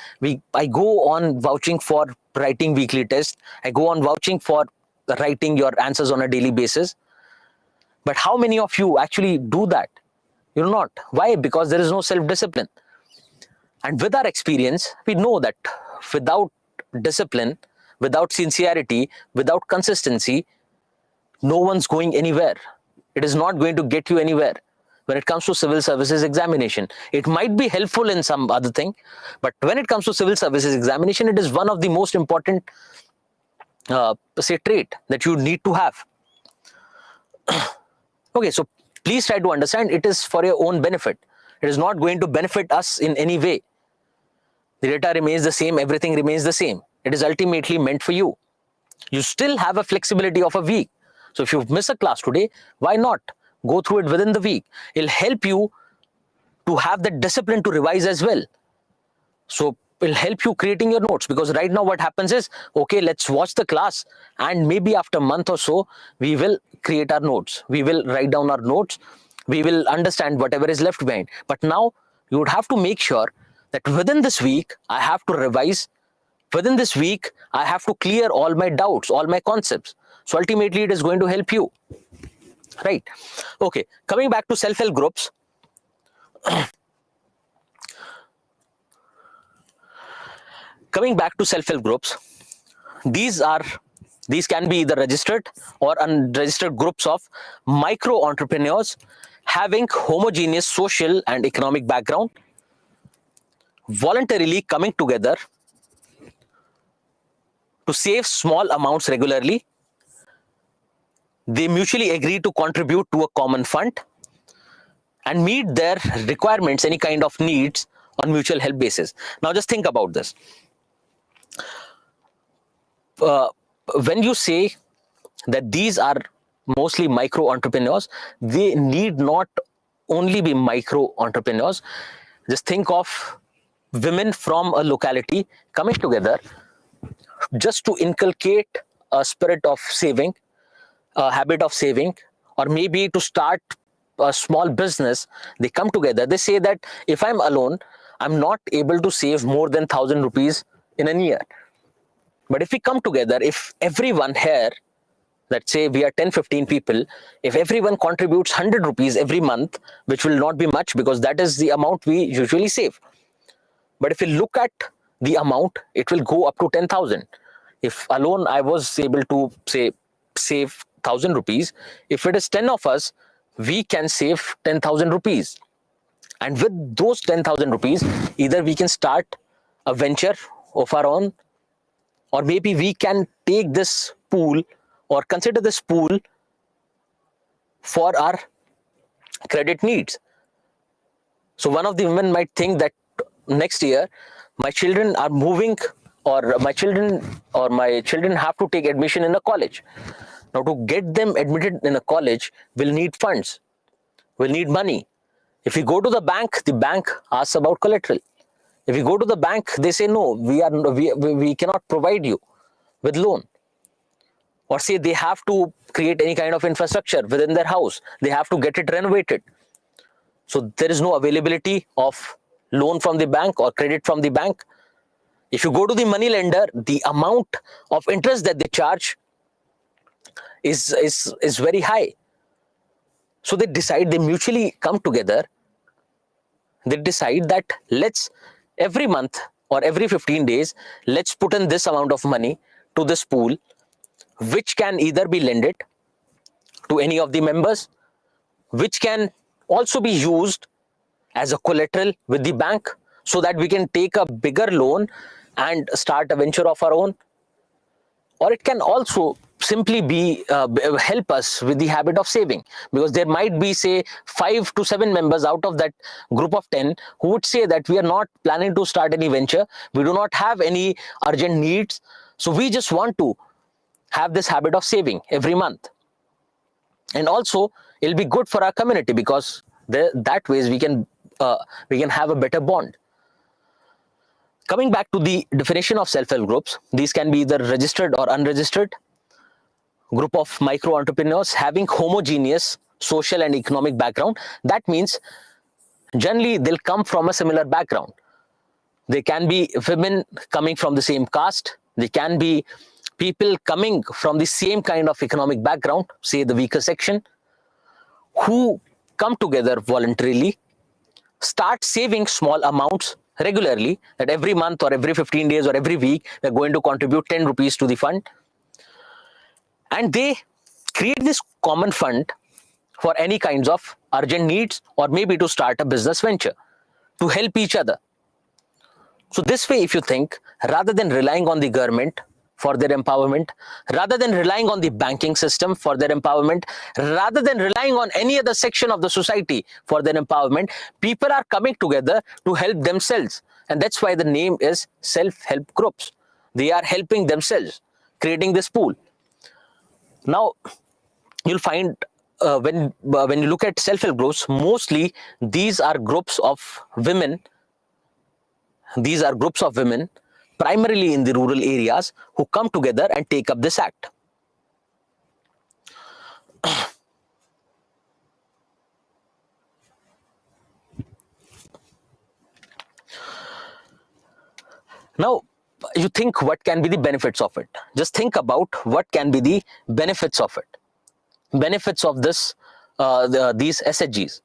S1: I go on vouching for writing weekly tests. I go on vouching for writing your answers on a daily basis. But how many of you actually do that? You do not. Why? Because there is no self-discipline. And with our experience, we know that without discipline, without sincerity, without consistency, no one's going anywhere. It is not going to get you anywhere. When it comes to civil services examination, it might be helpful in some other thing, but when it comes to civil services examination, it is one of the most important say trait that you need to have. Okay, so please try to understand it is for your own benefit. It is not going to benefit us in any way. The data remains the same, everything remains the same. It is ultimately meant for you. You still have a flexibility of a week. So if you miss a class today, why not go through it within the week? It'll help you to have the discipline to revise as well. So it'll help you creating your notes, because right now what happens is, okay, let's watch the class, and maybe after a month or so, we will create our notes. We will write down our notes. We will understand whatever is left behind. But now you would have to make sure that within this week, I have to revise. Within this week, I have to clear all my doubts, all my concepts. So ultimately, it is going to help you, right? Okay, coming back to self-help groups. Coming back to self-help groups, these can be either registered or unregistered groups of micro entrepreneurs having homogeneous social and economic background, voluntarily coming together to save small amounts regularly. They mutually agree to contribute to a common fund and meet their requirements, any kind of needs, on mutual help basis. Now just think about this. When you say that these are mostly micro entrepreneurs, they need not only be micro entrepreneurs. Just think of women from a locality coming together just to inculcate a spirit of saving, a habit of saving, or maybe to start a small business. They come together. They say that if I'm alone, I'm not able to save more than 1,000 rupees in a year. But if we come together, if everyone here, let's say we are 10-15 people, if everyone contributes 100 rupees every month, which will not be much because that is the amount we usually save. But if you look at the amount, it will go up to 10,000. If alone I was able to say save 1,000 rupees, if it is 10 of us, we can save 10,000 rupees. And with those 10,000 rupees, either we can start a venture of our own, or maybe we can take this pool or consider this pool for our credit needs. So one of the women might think that next year my children are moving, or my children have to take admission in a college. Now to get them admitted in a college, we'll need funds, we'll need money. If we go to the bank asks about collateral. If we go to the bank, they say no, we cannot provide you with loan. Or say they have to create any kind of infrastructure within their house. They have to get it renovated. So there is no availability of loan from the bank or credit from the bank. If you go to the money lender, the amount of interest that they charge is very high. So they decide, they mutually come together. They decide that let's every month or every 15 days, let's put in this amount of money to this pool, which can either be lended to any of the members, which can also be used as a collateral with the bank, so that we can take a bigger loan and start a venture of our own. Or it can also simply be help us with the habit of saving, because there might be, say, 5 to 7 members out of that group of 10 who would say that we are not planning to start any venture, we do not have any urgent needs, so we just want to have this habit of saving every month. And also it'll be good for our community, because that ways we can have a better bond. Coming back to the definition of self-help groups, these can be either registered or unregistered group of micro entrepreneurs having homogeneous social and economic background. That means generally they'll come from a similar background. They can be women coming from the same caste. They can be people coming from the same kind of economic background, say the weaker section, who come together voluntarily, start saving small amounts regularly, that every month or every 15 days or every week, they're going to contribute 10 rupees to the fund. And they create this common fund for any kinds of urgent needs, or maybe to start a business venture, to help each other. So this way, if you think, rather than relying on the government for their empowerment, rather than relying on the banking system for their empowerment, rather than relying on any other section of the society for their empowerment. People are coming together to help themselves. And that's why the name is self-help groups. They are helping themselves, creating this pool. Now, you'll find when you look at self-help groups, mostly these are groups of women. These are groups of women, primarily in the rural areas, who come together and take up this act. Now, you think what can be the benefits of it. Just think about what can be the benefits of it. Benefits of this, these SHGs.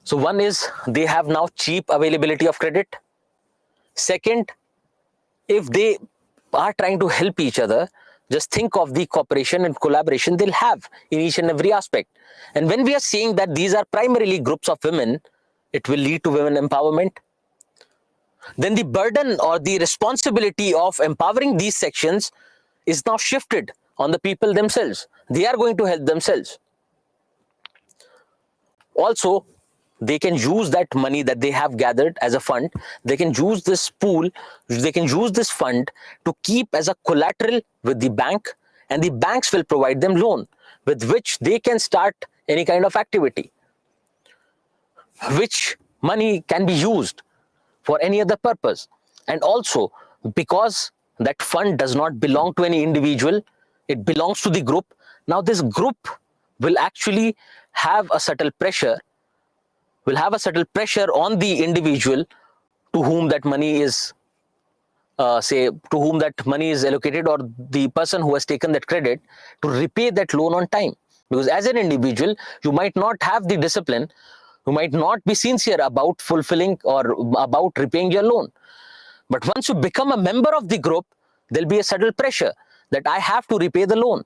S1: So one is they have now cheap availability of credit. Second, if they are trying to help each other, just think of the cooperation and collaboration they'll have in each and every aspect. And when we are saying that these are primarily groups of women, it will lead to women empowerment. Then the burden or the responsibility of empowering these sections is now shifted on the people themselves. They are going to help themselves. Also, they can use that money that they have gathered as a fund. They can use this pool, they can use this fund to keep as a collateral with the bank, and the banks will provide them loan with which they can start any kind of activity, which money can be used for any other purpose. And also, because that fund does not belong to any individual, it belongs to the group. Now this group will actually have a subtle pressure, on the individual to whom that money is, to whom that money is allocated, or the person who has taken that credit, to repay that loan on time. Because as an individual, you might not have the discipline, you might not be sincere about fulfilling or about repaying your loan. But once you become a member of the group, there'll be a subtle pressure that I have to repay the loan.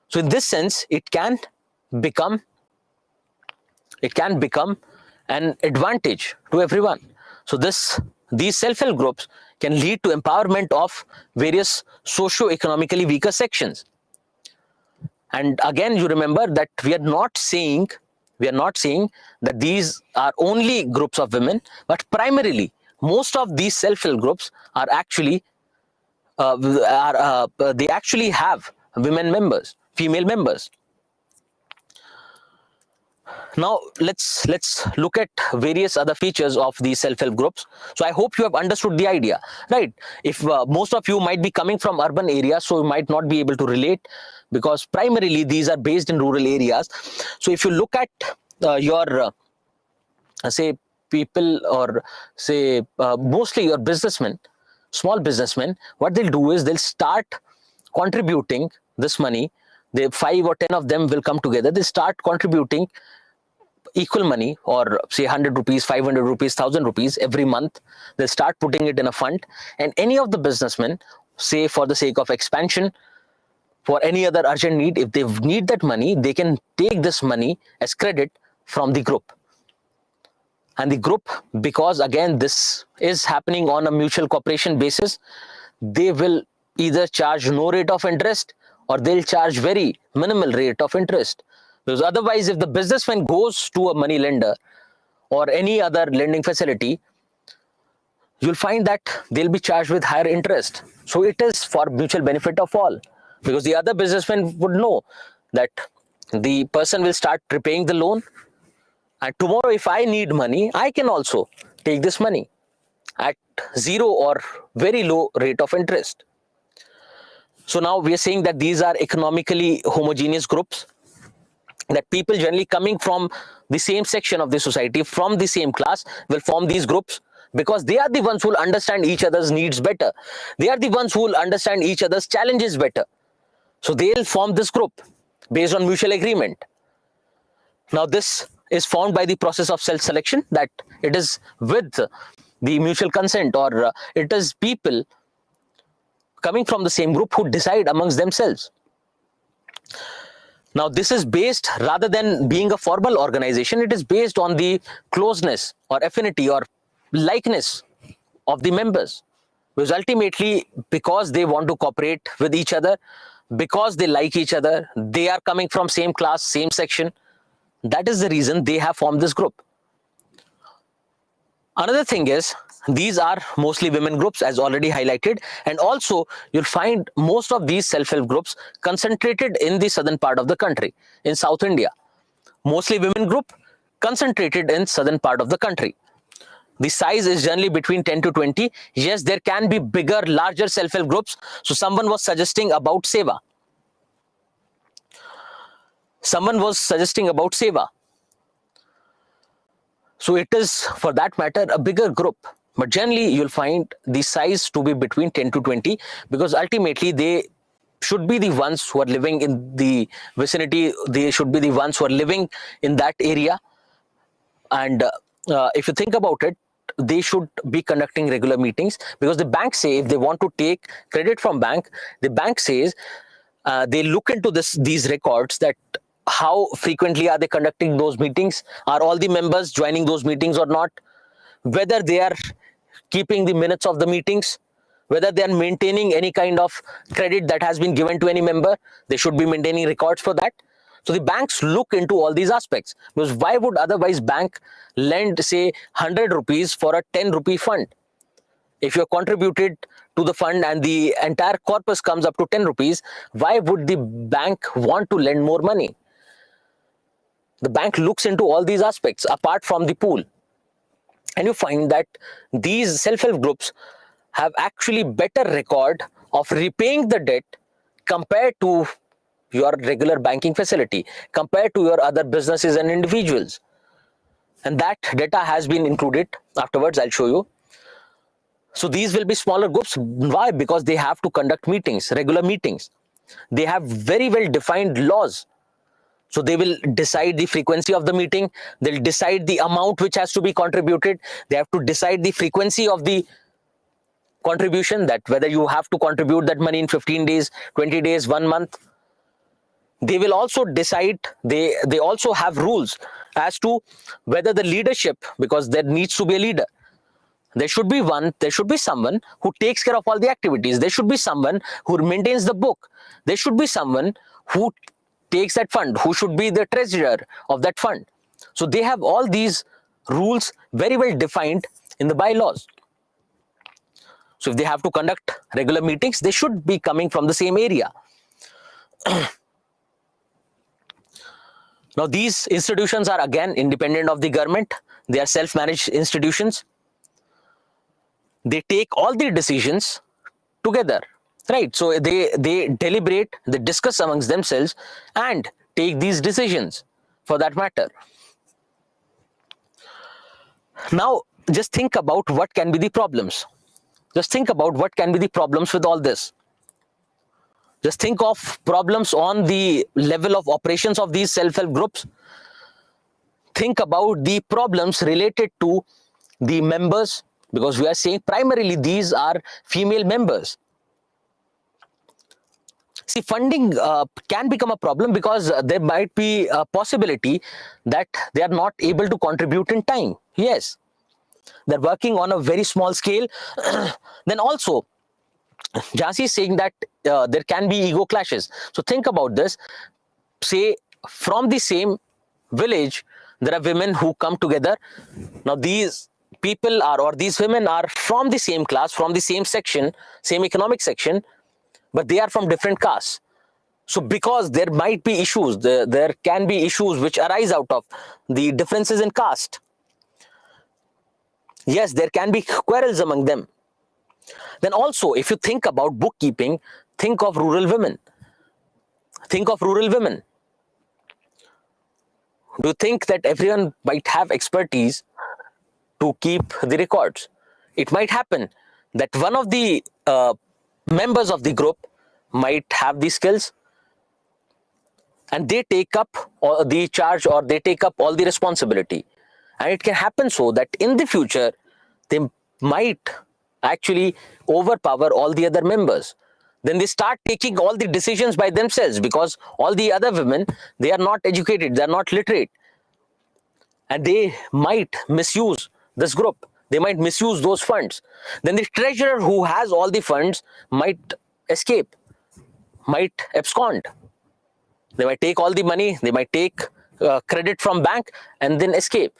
S1: So in this sense, it can become an advantage to everyone. So these self-help groups can lead to empowerment of various socio-economically weaker sections. And again, you remember that we are not saying that these are only groups of women, but primarily most of these self-help groups are actually they actually have women members, female members. Now let's look at various other features of these self-help groups. So I hope you have understood the idea, right? If most of you might be coming from urban areas, so you might not be able to relate, because primarily these are based in rural areas. So if you look at your say people, or say mostly your businessmen, small businessmen, what they'll do is they'll start contributing this money. They 5 or 10 of them will come together. They start contributing equal money, or say 100 rupees, 500 rupees, 1000 rupees every month. They'll start putting it in a fund, and any of the businessmen, say for the sake of expansion, for any other urgent need, if they need that money, they can take this money as credit from the group. And the group, because again this is happening on a mutual cooperation basis, they will either charge no rate of interest, or they'll charge very minimal rate of interest. Because otherwise, if the businessman goes to a money lender or any other lending facility, you'll find that they'll be charged with higher interest. So it is for mutual benefit of all, because the other businessman would know that the person will start repaying the loan, and tomorrow if I need money, I can also take this money at 0 or very low rate of interest. So now we are saying that these are economically homogeneous groups, that people generally coming from the same section of the society, from the same class, will form these groups, because they are the ones who will understand each other's needs better. They are the ones who will understand each other's challenges better. So they'll form this group based on mutual agreement. Now this is formed by the process of self-selection, that it is with the mutual consent, or it is people coming from the same group who decide amongst themselves. Now this is based, rather than being a formal organization, it is based on the closeness or affinity or likeness of the members. Because ultimately, because they want to cooperate with each other, because they like each other, they are coming from same class, same section. That is the reason they have formed this group. Another thing is, these are mostly women groups, as already highlighted, and also you'll find most of these self-help groups concentrated in the southern part of the country, in South India. Mostly women group concentrated in southern part of the country. The size is generally between 10 to 20. Yes, there can be bigger, larger self-help groups. So someone was suggesting about Seva. Someone was suggesting about Seva. So it is, for that matter, a bigger group. But generally, you'll find the size to be between 10 to 20, because ultimately they should be the ones who are living in the vicinity. They should be the ones who are living in that area. And if you think about it, they should be conducting regular meetings, because the bank say if they want to take credit from bank, the bank says they look into these records, that how frequently are they conducting those meetings, are all the members joining those meetings or not, whether they are keeping the minutes of the meetings, whether they are maintaining any kind of credit that has been given to any member. They should be maintaining records for that. So the banks look into all these aspects, because why would otherwise bank lend, say, 100 rupees for a 10 rupee fund? If you contributed to the fund and the entire corpus comes up to 10 rupees, why would the bank want to lend more money? The bank looks into all these aspects apart from the pool. And you find that these self-help groups have actually better record of repaying the debt compared to your regular banking facility, compared to your other businesses and individuals. And that data has been included. Afterwards, I'll show you. So these will be smaller groups. Why? Because they have to conduct meetings, regular meetings. They have very well defined laws. So they will decide the frequency of the meeting. They'll decide the amount which has to be contributed. They have to decide the frequency of the contribution, that whether you have to contribute that money in 15 days, 20 days, 1 month. They will also decide, they also have rules as to whether the leadership, because there needs to be a leader. There should be someone who takes care of all the activities. There should be someone who maintains the book. There should be someone who takes that fund, who should be the treasurer of that fund. So they have all these rules very well defined in the bylaws. So if they have to conduct regular meetings, they should be coming from the same area. Now, these institutions are again independent of the government. They are self-managed institutions. They take all the decisions together, right? So they deliberate, they discuss amongst themselves and take these decisions for that matter. Now, just think about what can be the problems. Just think about what can be the problems with all this. Just think of problems on the level of operations of these self-help groups. Think about the problems related to the members, because we are saying primarily these are female members. See, funding can become a problem, because there might be a possibility that they are not able to contribute in time. Yes, they're working on a very small scale. Then also, Jhansi is saying that there can be ego clashes. So think about this. Say from the same village, there are women who come together. Now these people are, or these women are from the same class, from the same section, same economic section, but they are from different castes. So because there might be issues, there can be issues which arise out of the differences in caste. Yes, there can be quarrels among them. Then also, if you think about bookkeeping, think of rural women. Think of rural women. Do you think that everyone might have expertise to keep the records? It might happen that one of the members of the group might have these skills, and they take up all the charge, or they take up all the responsibility. And it can happen so that in the future, they might actually overpower all the other members. Then they start taking all the decisions by themselves, because all the other women, they are not educated, they are not literate. And they might misuse this group. They might misuse those funds. Then the treasurer who has all the funds might escape, might abscond. They might take all the money, they might take credit from bank and then escape.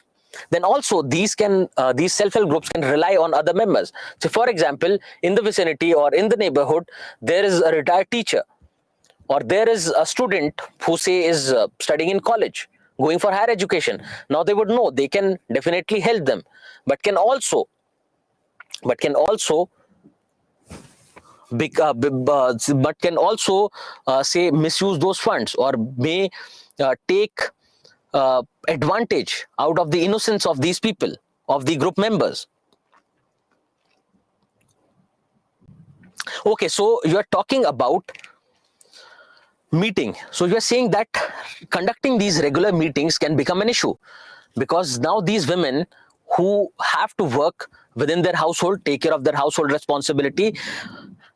S1: Then also these self-help groups can rely on other members. So for example, in the vicinity or in the neighborhood, there is a retired teacher, or there is a student who say is studying in college, going for higher education. Now they would know, they can definitely help them, but can also say misuse those funds, or may take advantage out of the innocence of these people, of the group members. Okay, so you are talking about meeting. So you are saying that conducting these regular meetings can become an issue, because now these women who have to work within their household, take care of their household responsibility,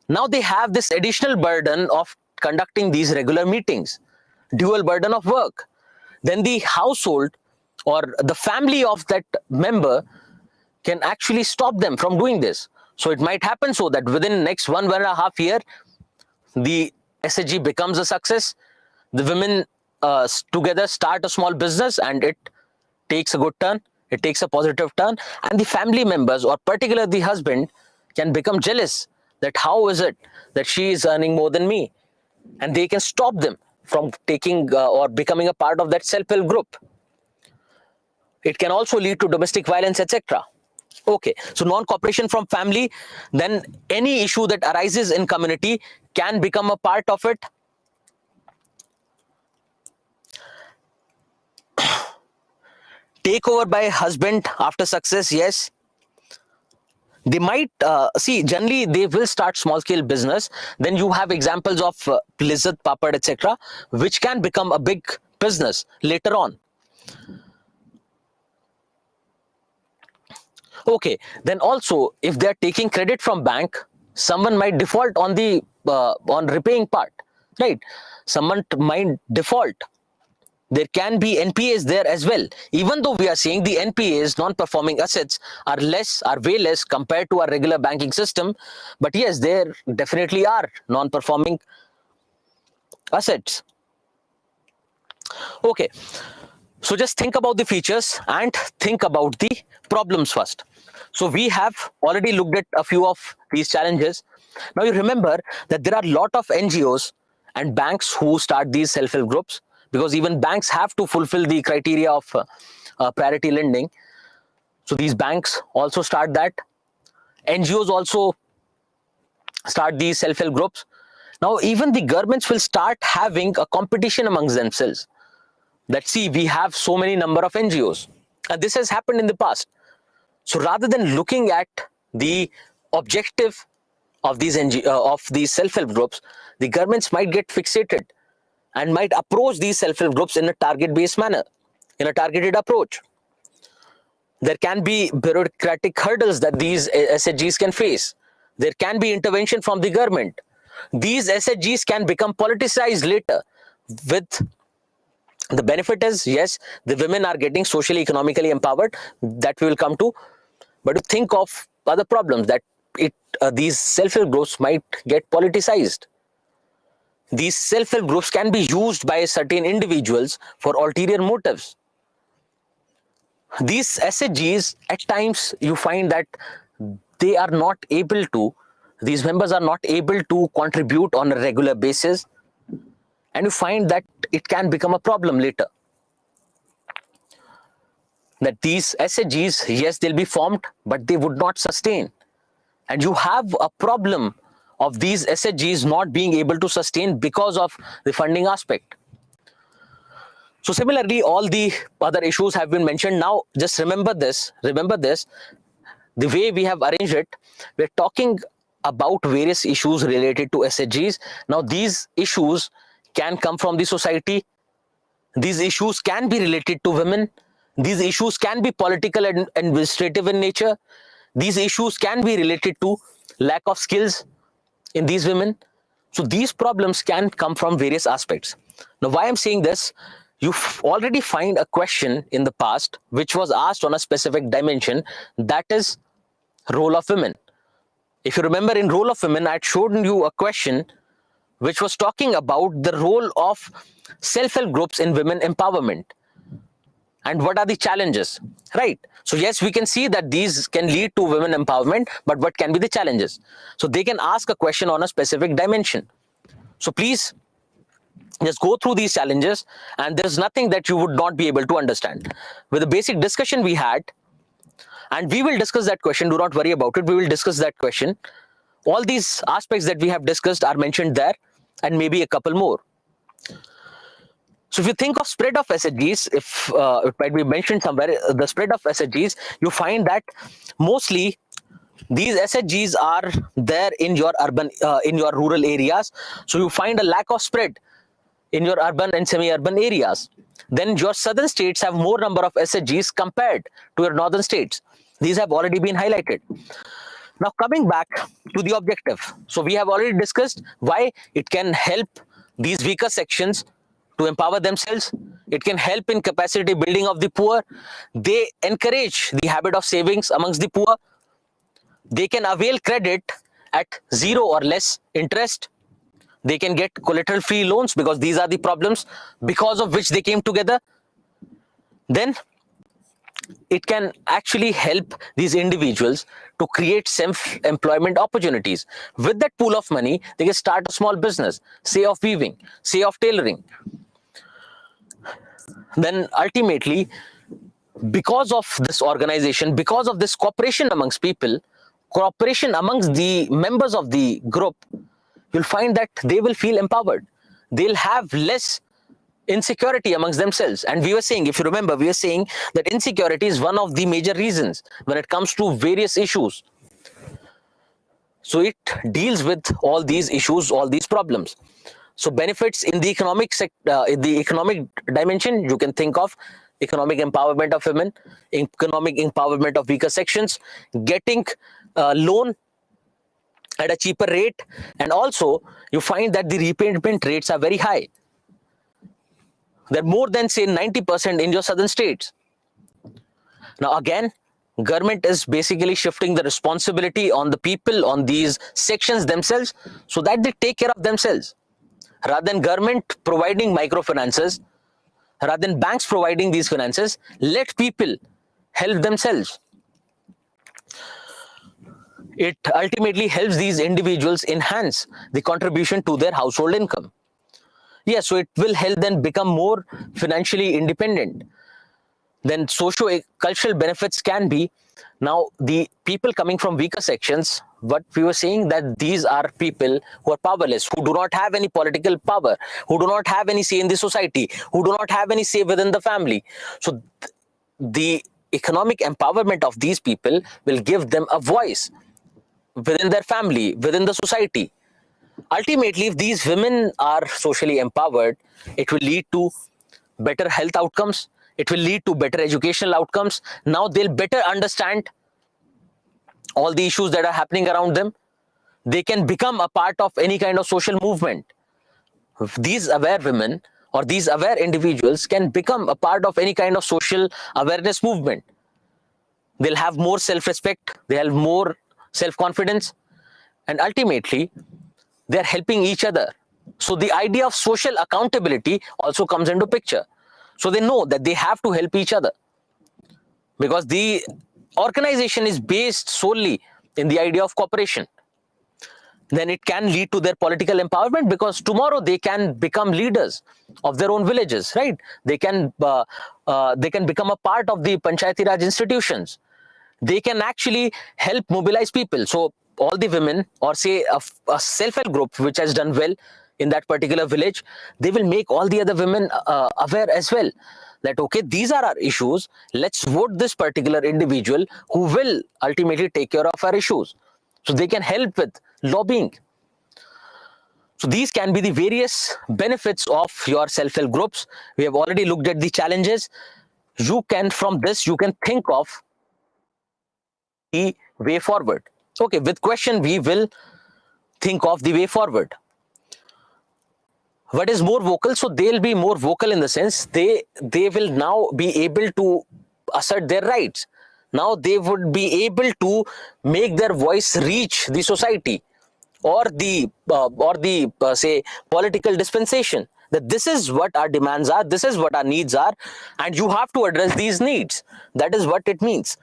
S1: now they have this additional burden of conducting these regular meetings, dual burden of work. Then the household or the family of that member can actually stop them from doing this. So it might happen so that within next 1.5 years, the SHG becomes a success. The women together start a small business and it takes a good turn. It takes a positive turn, and the family members, or particularly the husband, can become jealous that how is it that she is earning more than me, and they can stop them from taking or becoming a part of that self-help group. It can also lead to domestic violence, etc. Okay, so non-cooperation from family, then any issue that arises in community can become a part of it. Takeover by husband after success, yes. They might, generally they will start small scale business. Then you have examples of Blizzard, Papad, etc., which can become a big business later on. Okay, then also if they're taking credit from bank, someone might default on the on repaying part, right? Someone might default. There can be NPAs there as well. Even though we are saying the NPAs, non-performing assets, are way less compared to our regular banking system, but yes, there definitely are non-performing assets. Okay, so just think about the features and think about the problems first. So we have already looked at a few of these challenges. Now you remember that there are a lot of NGOs and banks who start these self-help groups, because even banks have to fulfill the criteria of priority lending. So these banks also start that. NGOs also start these self-help groups. Now even the governments will start having a competition amongst themselves. That see, we have so many number of NGOs, and this has happened in the past. So rather than looking at the objective of these self-help groups, the governments might get fixated and might approach these self-help groups in a target-based manner, in a targeted approach. There can be bureaucratic hurdles that these SHGs can face. There can be intervention from the government. These SHGs can become politicized later. With the benefit is, yes, the women are getting socially, economically empowered, that we will come to. But to think of other problems, that these self-help groups might get politicized. These self-help groups can be used by certain individuals for ulterior motives. These SHGs, at times you find that they are not able to, these members are not able to contribute on a regular basis, and you find that it can become a problem later. That these SHGs, yes, they'll be formed, but they would not sustain. And you have a problem of these SHGs not being able to sustain because of the funding aspect. So similarly, all the other issues have been mentioned. Now, just remember this, the way we have arranged it, we're talking about various issues related to SHGs. Now, these issues can come from the society. These issues can be related to women. These issues can be political and administrative in nature. These issues can be related to lack of skills in these women. So these problems can come from various aspects. Now, why I'm saying this, you already find a question in the past which was asked on a specific dimension, that is Role of women. If you remember, in role of women, I had shown you a question which was talking about the role of self-help groups in women empowerment and what are the challenges, right? So yes, we can see that these can lead to women empowerment, but what can be the challenges? So they can ask a question on a specific dimension. So please just go through these challenges, and there's nothing that you would not be able to understand. With the basic discussion we had, and we will discuss that question, do not worry about it, we will discuss that question. All these aspects that we have discussed are mentioned there, and maybe a couple more. So if you think of spread of SHGs, if it might be mentioned somewhere, the spread of SHGs, you find that mostly these SHGs are there in your urban, in your rural areas. So you find a lack of spread in your urban and semi-urban areas. Then your southern states have more number of SHGs compared to your northern states. These have already been highlighted. Now coming back to the objective. So we have already discussed why it can help these weaker sections to empower themselves. It can help in capacity building of the poor. They encourage the habit of savings amongst the poor. They can avail credit at 0 or less interest. They can get collateral free loans, because these are the problems because of which they came together. Then it can actually help these individuals to create self-employment opportunities. With that pool of money, they can start a small business, say of weaving, say of tailoring. Then ultimately, because of this organization, because of this cooperation amongst people, cooperation amongst the members of the group, you'll find that they will feel empowered. They'll have less insecurity amongst themselves. And we were saying, if you remember, we were saying that insecurity is one of the major reasons when it comes to various issues. So it deals with all these issues, all these problems. So benefits in the economic in the economic dimension, you can think of economic empowerment of women, economic empowerment of weaker sections, getting a loan at a cheaper rate, and also you find that the repayment rates are very high. They're more than, say, 90% in your southern states. Now again, government is basically shifting the responsibility on the people, on these sections themselves, so that they take care of themselves. Rather than government providing microfinances, rather than banks providing these finances, let people help themselves. It ultimately helps these individuals enhance the contribution to their household income. Yes, so it will help them become more financially independent. Then socio-cultural benefits can be, now the people coming from weaker sections, what we were saying, that these are people who are powerless, who do not have any political power, who do not have any say in the society, who do not have any say within the family. So the economic empowerment of these people will give them a voice within their family, within the society. Ultimately, if these women are socially empowered, it will lead to better health outcomes. It will lead to better educational outcomes. Now they'll better understand all the issues that are happening around them. They can become a part of any kind of social movement. These aware women or these aware individuals can become a part of any kind of social awareness movement. They'll have more self-respect, they'll have more self-confidence, and ultimately, they're helping each other. So the idea of social accountability also comes into picture. So they know that they have to help each other, because the organization is based solely in the idea of cooperation. Then it can lead to their political empowerment, because tomorrow they can become leaders of their own villages, right? They can become a part of the Panchayati Raj institutions. They can actually help mobilize people. So all the women, or say a self-help group which has done well in that particular village, they will make all the other women aware as well, that okay, these are our issues, let's vote this particular individual who will ultimately take care of our issues. So they can help with lobbying. So these can be the various benefits of your self-help groups. We have already looked at the challenges. You can, from this, you can think of the way forward. Okay, with question, we will think of the way forward. What is more vocal? So they'll be more vocal in the sense they will now be able to assert their rights. Now they would be able to make their voice reach the society or the say political dispensation, that this is what our demands are, this is what our needs are, and you have to address these needs. That is what it means.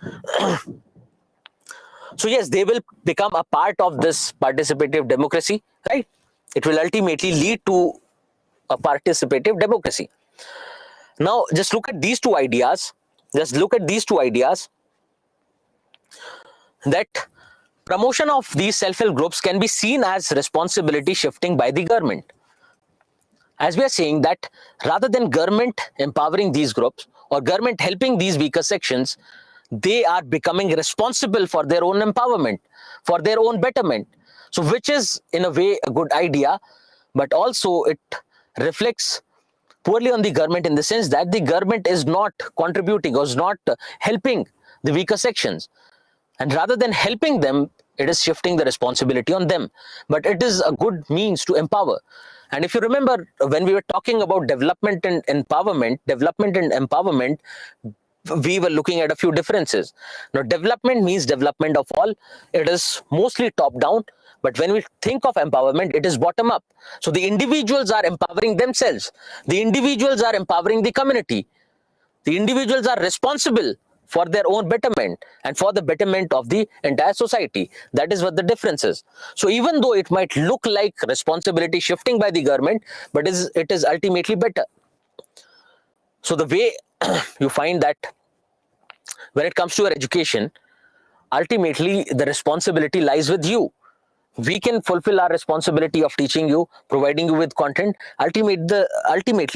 S1: So yes, they will become a part of this participative democracy, right? It will ultimately lead to a participative democracy. Now just look at these two ideas. Just look at these two ideas, that promotion of these self-help groups can be seen as responsibility shifting by the government. As we are saying that rather than government empowering these groups or government helping these weaker sections, they are becoming responsible for their own empowerment, for their own betterment. So which is in a way a good idea, but also it reflects poorly on the government in the sense that the government is not contributing or is not helping the weaker sections. And rather than helping them, it is shifting the responsibility on them. But it is a good means to empower. And if you remember, when we were talking about development and empowerment, we were looking at a few differences. Now, development means development of all. It is mostly top down. But when we think of empowerment, it is bottom up. So the individuals are empowering themselves. The individuals are empowering the community. The individuals are responsible for their own betterment and for the betterment of the entire society. That is what the difference is. So even though it might look like responsibility shifting by the government, but it is ultimately better. So the way you find that when it comes to your education, ultimately the responsibility lies with you. We can fulfill our responsibility of teaching you, providing you with content. Ultimately,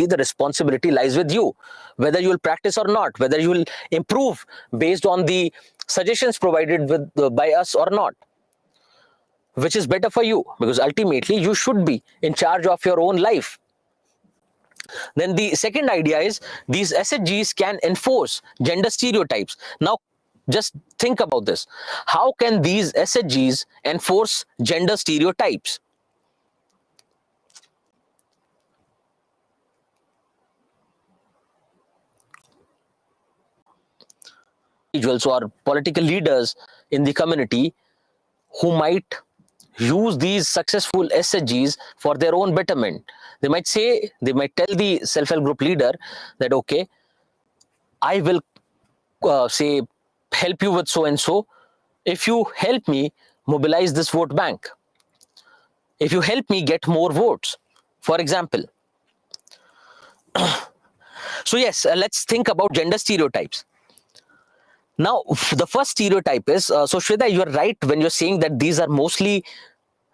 S1: the responsibility lies with you, whether you will practice or not, whether you will improve based on the suggestions provided by us or not, which is better for you, because ultimately you should be in charge of your own life. Then the second idea is these SHGs can enforce gender stereotypes. Now, just think about this. How can these SHGs enforce gender stereotypes? Individuals or political leaders in the community who might use these successful SHGs for their own betterment. They might tell the self-help group leader that, okay, I will say help you with so and so if you help me mobilize this vote bank, if you help me get more votes, for example. So yes, let's think about gender stereotypes. Now, the first stereotype is, so Shweta, you're right when you're saying that these are mostly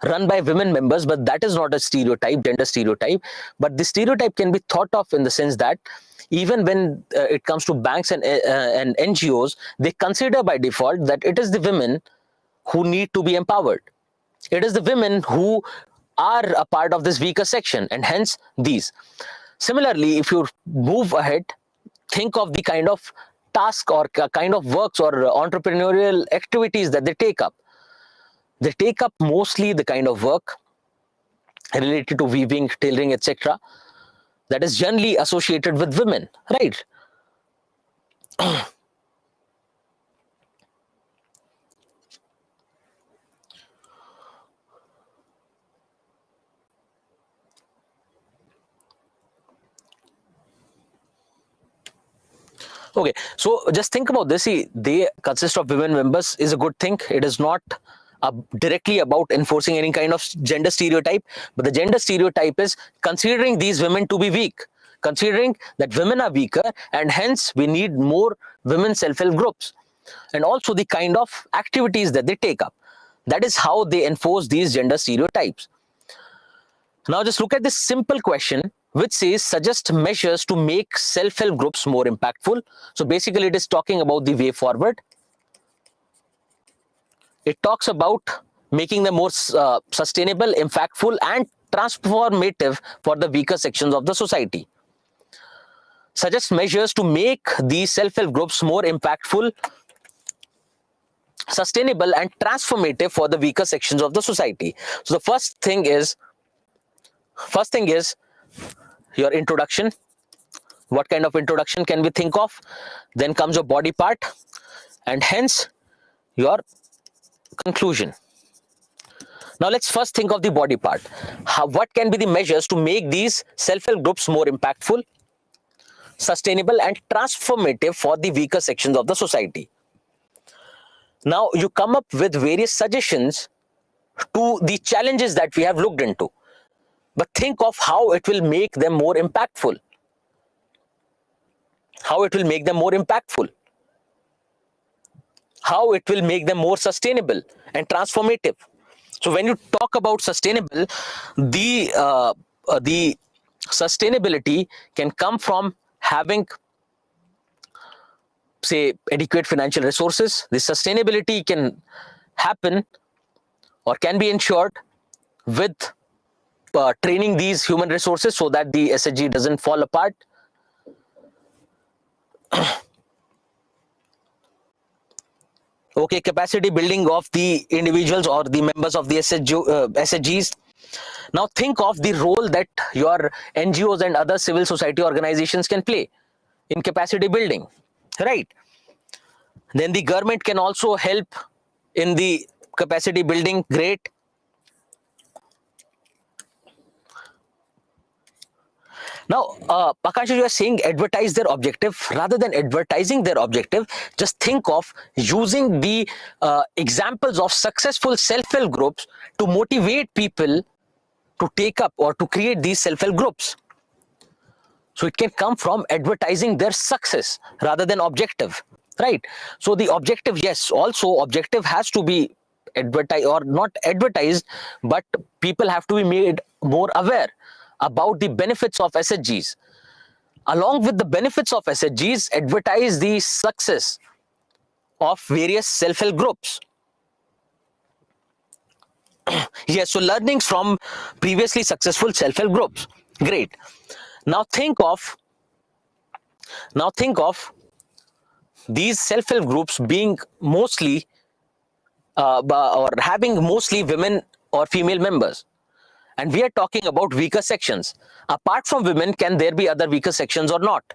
S1: run by women members, but that is not a stereotype, gender stereotype. But the stereotype can be thought of in the sense that even when it comes to banks and NGOs, they consider by default that it is the women who need to be empowered. It is the women who are a part of this weaker section, and hence these. Similarly, if you move ahead, think of the kind of task or kind of works or entrepreneurial activities that they take up. They take up mostly the kind of work related to weaving, tailoring, etc. that is generally associated with women, right? Okay, so just think about this. See, they consist of women members is a good thing. It is not directly about enforcing any kind of gender stereotype, but the gender stereotype is considering these women to be weak, considering that women are weaker, and hence we need more women self-help groups, and also the kind of activities that they take up. That is how they enforce these gender stereotypes. Now just look at this simple question which says suggest measures to make self-help groups more impactful. So basically it is talking about the way forward. It talks about making them more sustainable, impactful and transformative for the weaker sections of the society. Suggest measures to make these self-help groups more impactful, sustainable and transformative for the weaker sections of the society. So the first thing is your introduction. What kind of introduction can we think of? Then comes your body part, and hence your conclusion. Now let's first think of the body part. What can be the measures to make these self-help groups more impactful, sustainable and transformative for the weaker sections of the society? Now you come up with various suggestions to the challenges that we have looked into, but think of how it will make them more impactful. How it will make them more impactful. How it will make them more sustainable and transformative. So when you talk about sustainable, the sustainability can come from having, say, adequate financial resources. The sustainability can happen or can be ensured with training these human resources so that the SHG doesn't fall apart. Okay, capacity building of the individuals or the members of the SHGs. Now think of the role that your NGOs and other civil society organizations can play in capacity building, right? Then the government can also help in the capacity building. Great. Now, Akash, you are saying advertise their objective. Rather than advertising their objective, just think of using the examples of successful self-help groups to motivate people to take up or to create these self-help groups. So it can come from advertising their success rather than objective, right? So the objective, yes, also objective has to be advertised or not advertised, but people have to be made more aware about the benefits of SHGs. Along with the benefits of SHGs, advertise the success of various self-help groups. Yes, so learnings from previously successful self-help groups. Great. Now think of these self-help groups being mostly or having mostly women or female members. And we are talking about weaker sections. Apart from women, can there be other weaker sections or not?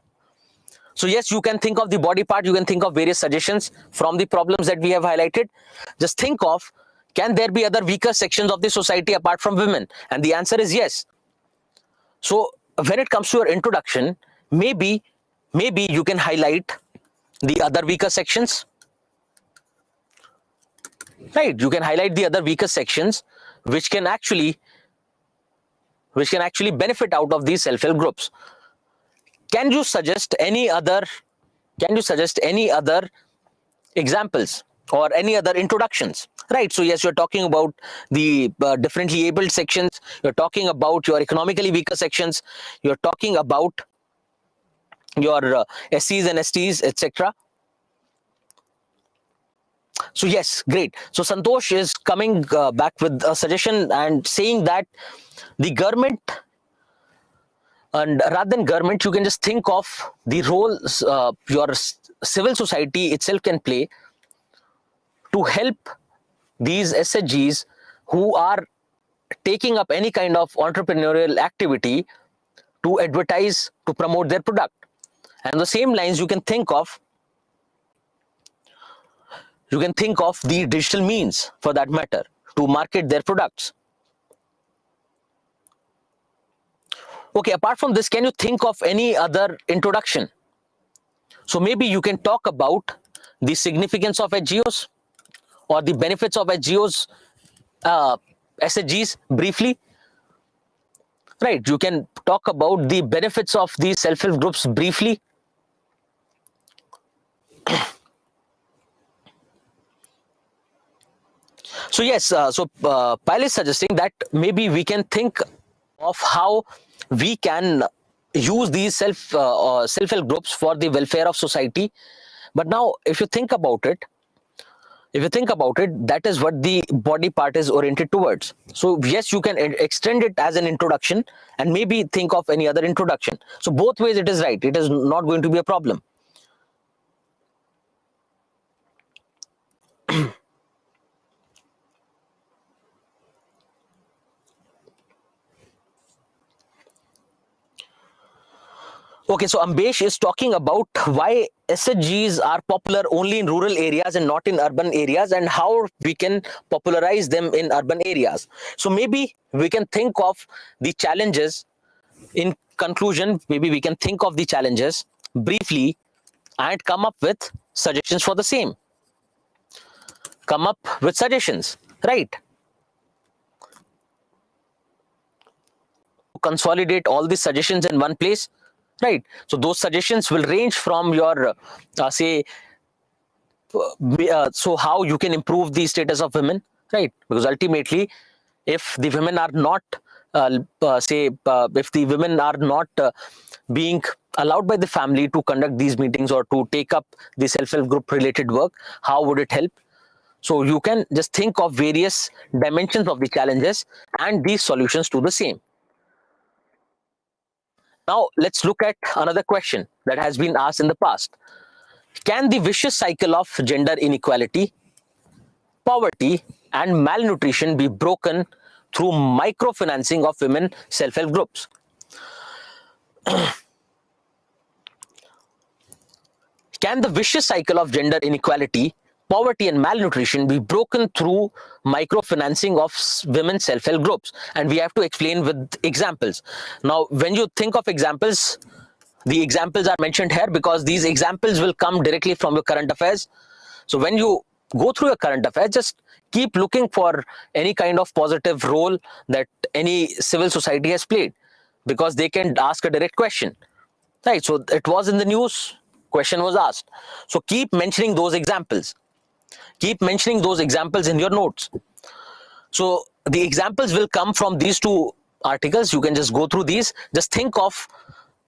S1: So yes, you can think of the body part, you can think of various suggestions from the problems that we have highlighted. Just think of, can there be other weaker sections of the society apart from women? And the answer is yes. So when it comes to your introduction, maybe you can highlight the other weaker sections. Right, you can highlight the other weaker sections which can actually benefit out of these self-help groups. Can you suggest any other examples or any other introductions? Right, so yes, you're talking about the differently abled sections, you're talking about your economically weaker sections, you're talking about your SCs and STs, etc. So yes, great. So Santosh is coming back with a suggestion and saying that the government, and rather than government, you can just think of the role your civil society itself can play to help these SHGs who are taking up any kind of entrepreneurial activity to advertise, to promote their product. And on the same lines, you can think of the digital means, for that matter, to market their products. Okay, apart from this, can you think of any other introduction? So maybe you can talk about the significance of HGOs or the benefits of HGOs, SHGs briefly. Right, you can talk about the benefits of these self-help groups briefly. So yes, Pyle is suggesting that maybe we can think of how we can use these self-help groups for the welfare of society. But now, if you think about it, that is what the body part is oriented towards. So yes, you can extend it as an introduction and maybe think of any other introduction. So both ways it is right. It is not going to be a problem. Okay, so Ambesh is talking about why SHGs are popular only in rural areas and not in urban areas, and how we can popularize them in urban areas. So maybe we can think of the challenges. In conclusion, maybe we can think of the challenges briefly and come up with suggestions for the same. Come up with suggestions, right? Consolidate all these suggestions in one place, right? So those suggestions will range from your say so how you can improve the status of women, right? Because ultimately, if the women are not if the women are not being allowed by the family to conduct these meetings or to take up the self-help group related work, how would it help? So you can just think of various dimensions of the challenges and these solutions to the same. Now let's look at another question that has been asked in the past. Can the vicious cycle of gender inequality, poverty, and malnutrition be broken through microfinancing of women self-help groups? Can the vicious cycle of gender inequality, poverty, and malnutrition be broken through microfinancing of women self-help groups? And we have to explain with examples. Now, when you think of examples, the examples are mentioned here because these examples will come directly from your current affairs. So when you go through your current affairs, just keep looking for any kind of positive role that any civil society has played, because they can ask a direct question, right? So it was in the news, question was asked. So keep mentioning those examples. Keep mentioning those examples in your notes. So the examples will come from these two articles. You can just go through these. Just think of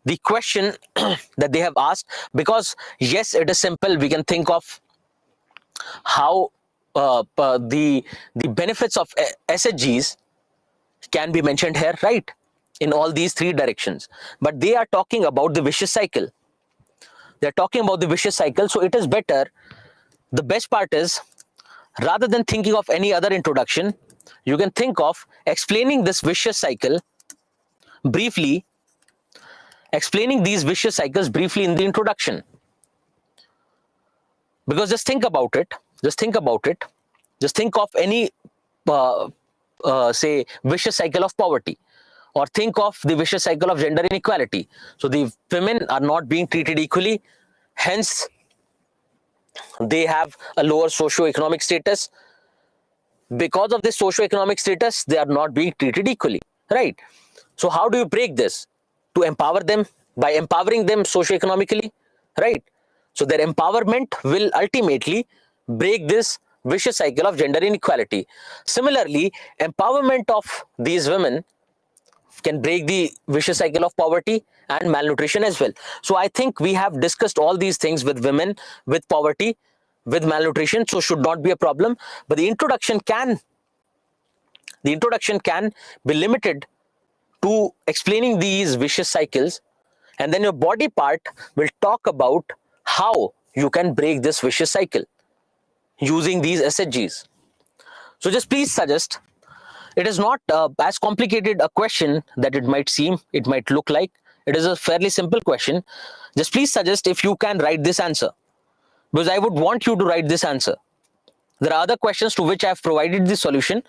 S1: the question that they have asked, because yes, it is simple. We can think of how the benefits of SHGs can be mentioned here, right, in all these three directions. But they are talking about the vicious cycle. They're talking about the vicious cycle. So it is better, the best part is, rather than thinking of any other introduction, you can think of explaining this vicious cycle briefly, explaining these vicious cycles briefly in the introduction. Because just think about it, just think about it, just think of any say vicious cycle of poverty, or think of the vicious cycle of gender inequality. So the women are not being treated equally, hence they have a lower socio-economic status. Because of this socio-economic status, they are not being treated equally, right? So how do you break this? To empower them, by empowering them socio-economically, right? So their empowerment will ultimately break this vicious cycle of gender inequality. Similarly, empowerment of these women can break the vicious cycle of poverty and malnutrition as well. So I think we have discussed all these things with women, with poverty, with malnutrition, so should not be a problem. But the introduction can be limited to explaining these vicious cycles, and then your body part will talk about how you can break this vicious cycle using these SHGs. So just please suggest. It is not as complicated a question that it might seem, it might look like. It is a fairly simple question. Just please suggest if you can write this answer, because I would want you to write this answer. There are other questions to which I have provided the solution.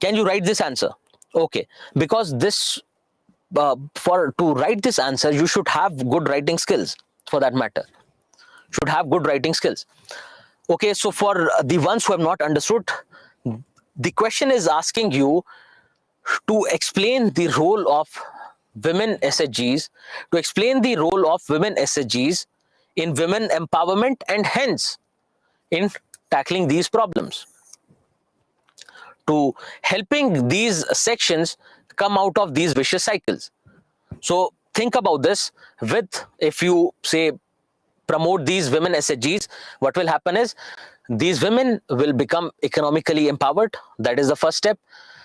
S1: Can you write this answer? Okay, because this to write this answer, you should have good writing skills, for that matter. Should have good writing skills. Okay, so for the ones who have not understood, the question is asking you to explain the role of women SHGs, to explain the role of women SHGs in women empowerment and hence in tackling these problems, to helping these sections come out of these vicious cycles. So think about this. With, if you say promote these women SHGs, what will happen is these women will become economically empowered. That is the first step.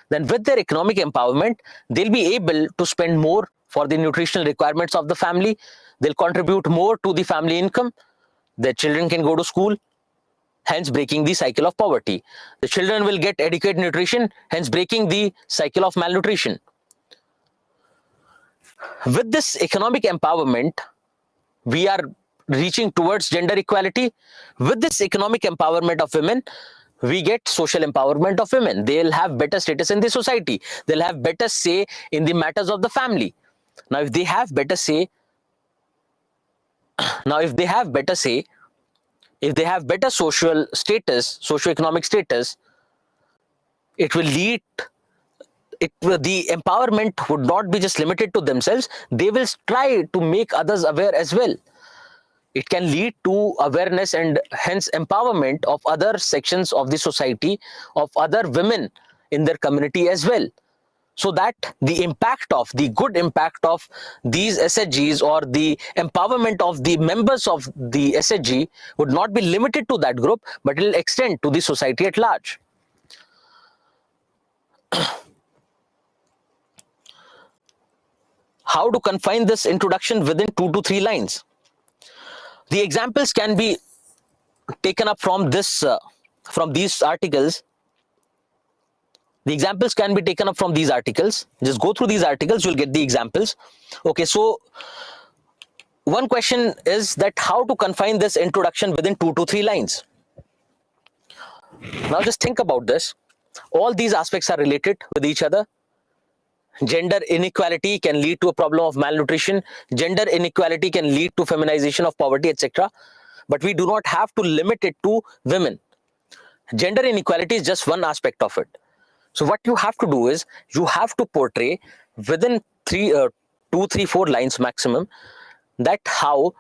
S1: Then with their economic empowerment, they'll be able to spend more for the nutritional requirements of the family. They'll contribute more to the family income. Their children can go to school, hence breaking the cycle of poverty. The children will get adequate nutrition, hence breaking the cycle of malnutrition. With this economic empowerment, we are reaching towards gender equality. With this economic empowerment of women, we get social empowerment of women. They'll have better status in the society. They'll have better say in the matters of the family. Now, if they have better say, if they have better say, if they have better social status, socio-economic status, it will lead the empowerment would not be just limited to themselves. They will try to make others aware as well. It can lead to awareness and hence empowerment of other sections of the society, of other women in their community as well. So that the good impact of these SHGs or the empowerment of the members of the SHG would not be limited to that group, but it will extend to the society at large. How to confine this introduction within 2 to 3 lines? The examples can be taken up from these articles. The examples can be taken up from these articles. Just go through these articles, you'll get the examples. Okay, so one question is that how to confine this introduction within 2 to 3 lines. Now just think about this. All these aspects are related with each other. Gender inequality can lead to a problem of malnutrition. Gender inequality can lead to feminization of poverty, etc. But we do not have to limit it to women. Gender inequality is just one aspect of it. So what you have to do is you have to portray within 2, 3, 4 lines maximum that how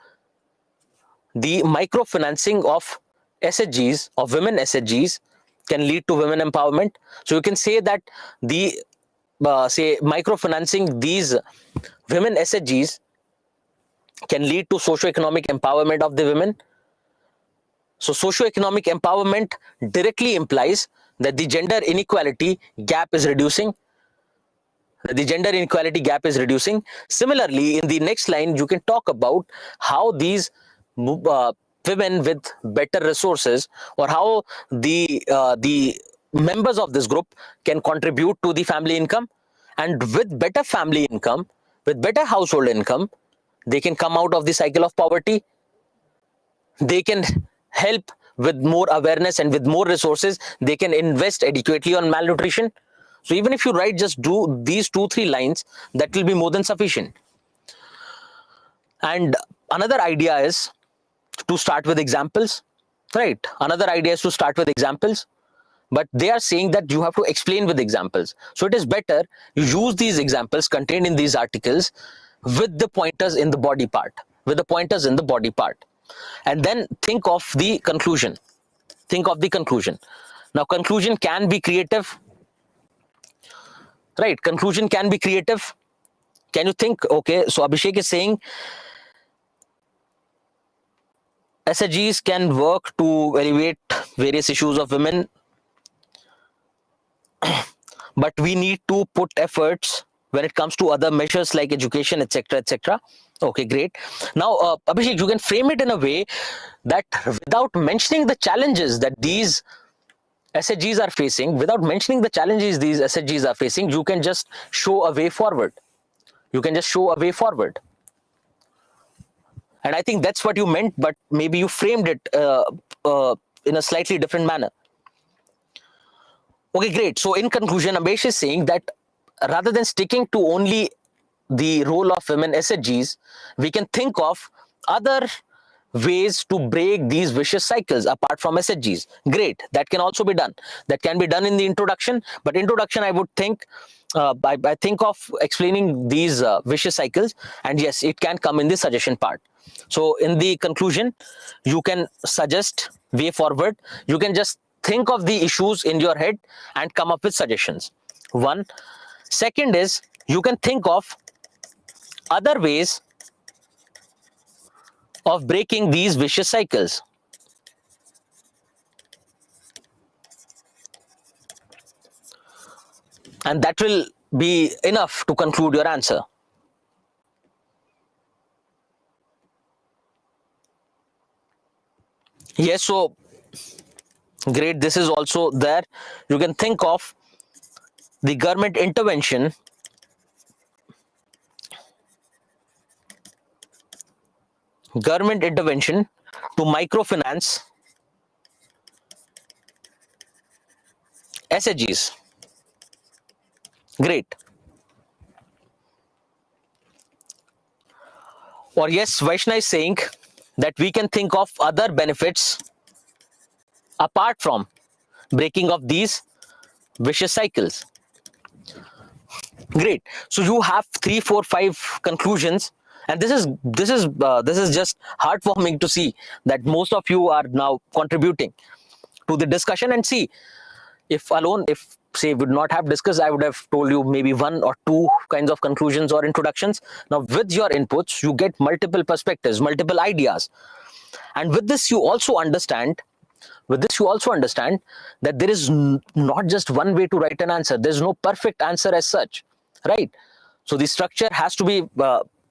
S1: the microfinancing of SHGs, of women SHGs, can lead to women empowerment. So you can say that the say microfinancing these women SHGs can lead to socio-economic empowerment of the women. So socio-economic empowerment directly implies that the gender inequality gap is reducing. Similarly, in the next line, you can talk about how these women with better resources, or how the members of this group can contribute to the family income, and with better family income, with better household income, they can come out of the cycle of poverty. They can help with more awareness, and with more resources they can invest adequately on malnutrition. So even if you write just do these 2, 3 lines, that will be more than sufficient. And another idea is to start with examples, right? But they are saying that you have to explain with examples. So it is better you use these examples contained in these articles with the pointers in the body part, and then think of the conclusion. Now conclusion can be creative, right? Can you think? Okay, so Abhishek is saying SHGs can work to elevate various issues of women, but we need to put efforts when it comes to other measures like education, etc. Okay, great. Now Abhishek, you can frame it in a way that without mentioning the challenges that these SHGs are facing, you can just show a way forward. And I think that's what you meant, but maybe you framed it in a slightly different manner. Okay, great. So in conclusion, Ambesh is saying that rather than sticking to only the role of women SHGs, we can think of other ways to break these vicious cycles apart from SHGs. Great. That can also be done. That can be done in the introduction. But introduction, I would think, I think of explaining these vicious cycles. And yes, it can come in the suggestion part. So in the conclusion, you can suggest way forward. You can just think of the issues in your head and come up with suggestions. One. Second is, you can think of other ways of breaking these vicious cycles. And that will be enough to conclude your answer. Yes, so great. This is also there. You can think of the government intervention government intervention to microfinance SHGs. Great. Or yes, Vaishnav is saying that we can think of other benefits apart from breaking of these vicious cycles. Great. So you have 3, 4, 5 conclusions, and this is just heartwarming to see that most of you are now contributing to the discussion. And see, if say would not have discussed, I would have told you maybe 1 or 2 kinds of conclusions or introductions. Now with your inputs, you get multiple perspectives, multiple ideas, and with this you also understand that there is not just one way to write an answer. There's no perfect answer as such, right? So the structure has to be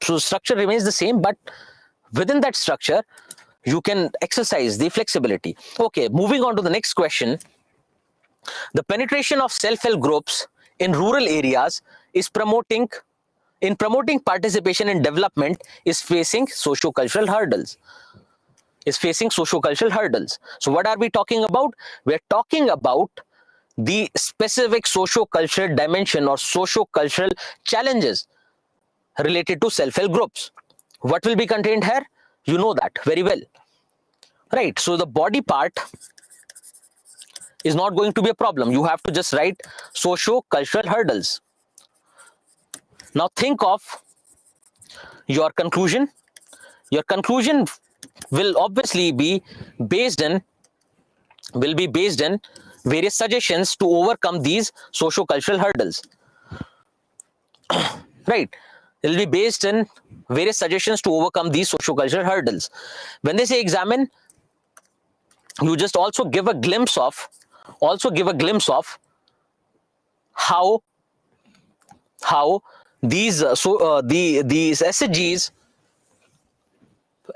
S1: so structure remains the same, but within that structure you can exercise the flexibility. Okay, moving on to the next question. The penetration of self-help groups in rural areas is promoting participation in development is facing socio-cultural hurdles. So what are we talking about? We're talking about the specific socio-cultural dimension or socio-cultural challenges related to self-help groups. What will be contained here? You know that very well, right? So the body part is not going to be a problem. You have to just write socio-cultural hurdles. Now think of your conclusion. Your conclusion will obviously be based in various suggestions to overcome these socio-cultural hurdles. Right? It will be based in various suggestions to overcome these socio-cultural hurdles. When they say examine, you just also give a glimpse of how these these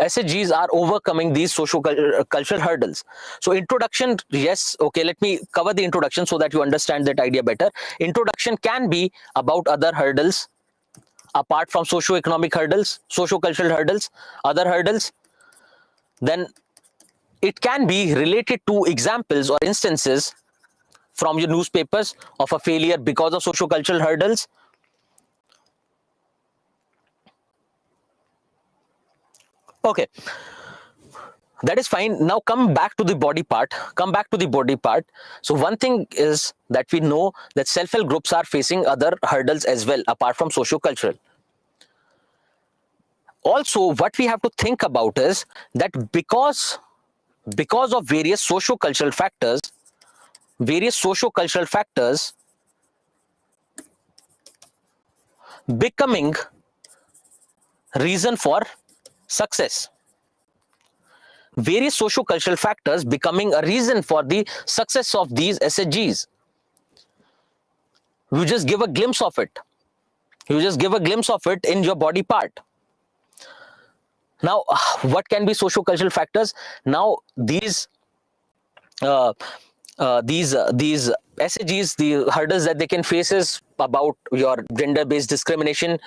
S1: SHGs are overcoming these social cultural hurdles. So introduction, yes, okay, let me cover the introduction so that you understand that idea better. Introduction can be about other hurdles apart from socio-economic hurdles, socio-cultural hurdles, other hurdles. Then it can be related to examples or instances from your newspapers of a failure because of socio-cultural hurdles. Okay, that is fine. Now come back to the body part. So one thing is that we know that self-help groups are facing other hurdles as well apart from socio-cultural. Also, what we have to think about is that because of various socio-cultural factors becoming reason for success. Various socio-cultural factors becoming a reason for the success of these SHGs. You just give a glimpse of it. In your body part. Now, what can be socio-cultural factors? Now, these SHGs, the hurdles that they can face is about your gender-based discrimination.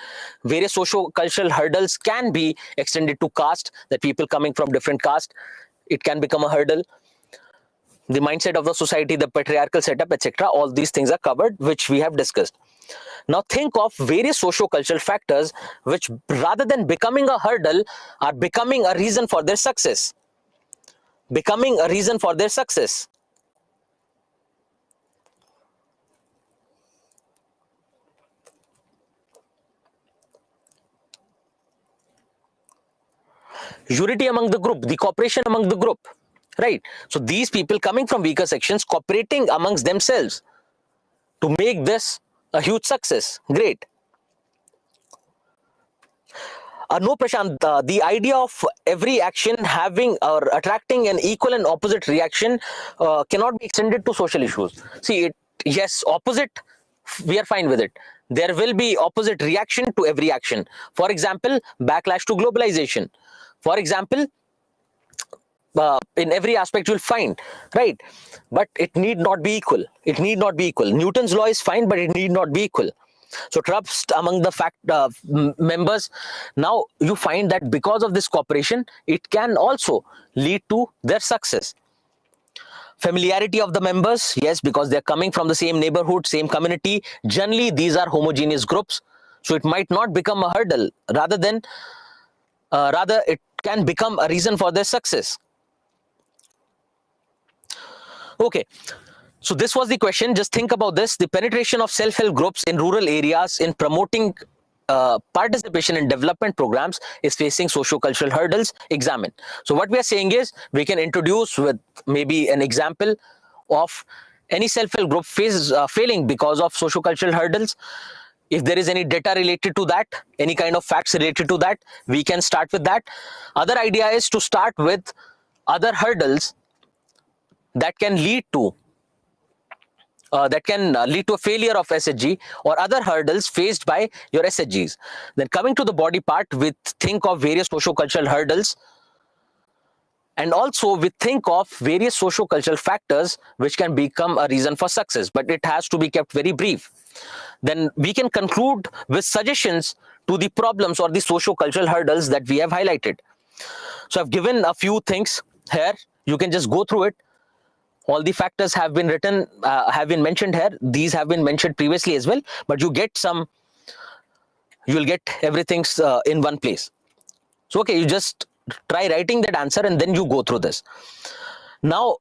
S1: Various socio-cultural hurdles can be extended to caste, that people coming from different caste, it can become a hurdle. The mindset of the society, the patriarchal setup, etc. All these things are covered, which we have discussed. Now think of various socio-cultural factors which, rather than becoming a hurdle, are becoming a reason for their success. Unity among the group, the cooperation among the group, right? So these people coming from weaker sections cooperating amongst themselves to make this a huge success. Great. No, Prashant, the idea of every action having or attracting an equal and opposite reaction cannot be extended to social issues. See, yes, opposite, we are fine with it. There will be opposite reaction to every action. For example, backlash to globalization. For example, in every aspect you'll find, right? But it need not be equal. Newton's law is fine, but it need not be equal. So trust among the members. Now you find that because of this cooperation, it can also lead to their success. Familiarity of the members, yes, because they're coming from the same neighborhood, same community. Generally, these are homogeneous groups, so it might not become a hurdle. Rather, it can become a reason for their success. Okay, so this was the question. Just think about this. The penetration of self-help groups in rural areas in promoting participation in development programs is facing socio-cultural hurdles. Examine. So what we are saying is we can introduce with maybe an example of any self-help group failing because of socio-cultural hurdles. If there is any data related to that, any kind of facts related to that, we can start with that. Other idea is to start with other hurdles that can lead to a failure of SHG or other hurdles faced by your SHGs. Then coming to the body part, we think of various socio-cultural hurdles, and also we think of various socio-cultural factors which can become a reason for success, but it has to be kept very brief. Then we can conclude with suggestions to the problems or the socio-cultural hurdles that we have highlighted. So I've given a few things here. You can just go through it. All the factors have been written, have been mentioned here. These have been mentioned previously as well, but you'll get everything in one place. So, okay, you just try writing that answer and then you go through this. Now,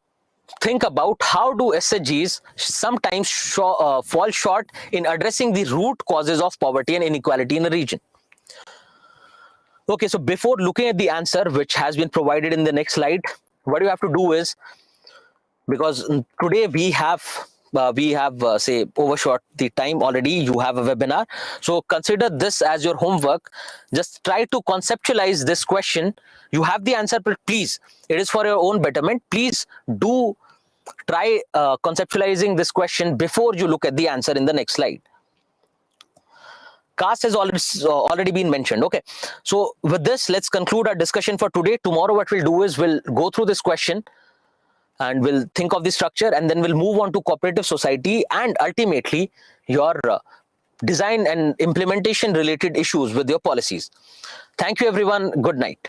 S1: think about how do SHGs sometimes fall short in addressing the root causes of poverty and inequality in a region. Okay, so before looking at the answer, which has been provided in the next slide, what you have to do is, because today we have say overshot the time already, you have a webinar, so consider this as your homework. Just try to conceptualize this question. You have the answer, but please, it is for your own betterment. Please do try conceptualizing this question before you look at the answer in the next slide. Caste has already been mentioned. Okay, so with this, let's conclude our discussion for today. Tomorrow what we'll do is we'll go through this question and we'll think of the structure, and then we'll move on to cooperative society and ultimately your design and implementation related issues with your policies. Thank you everyone. Good night.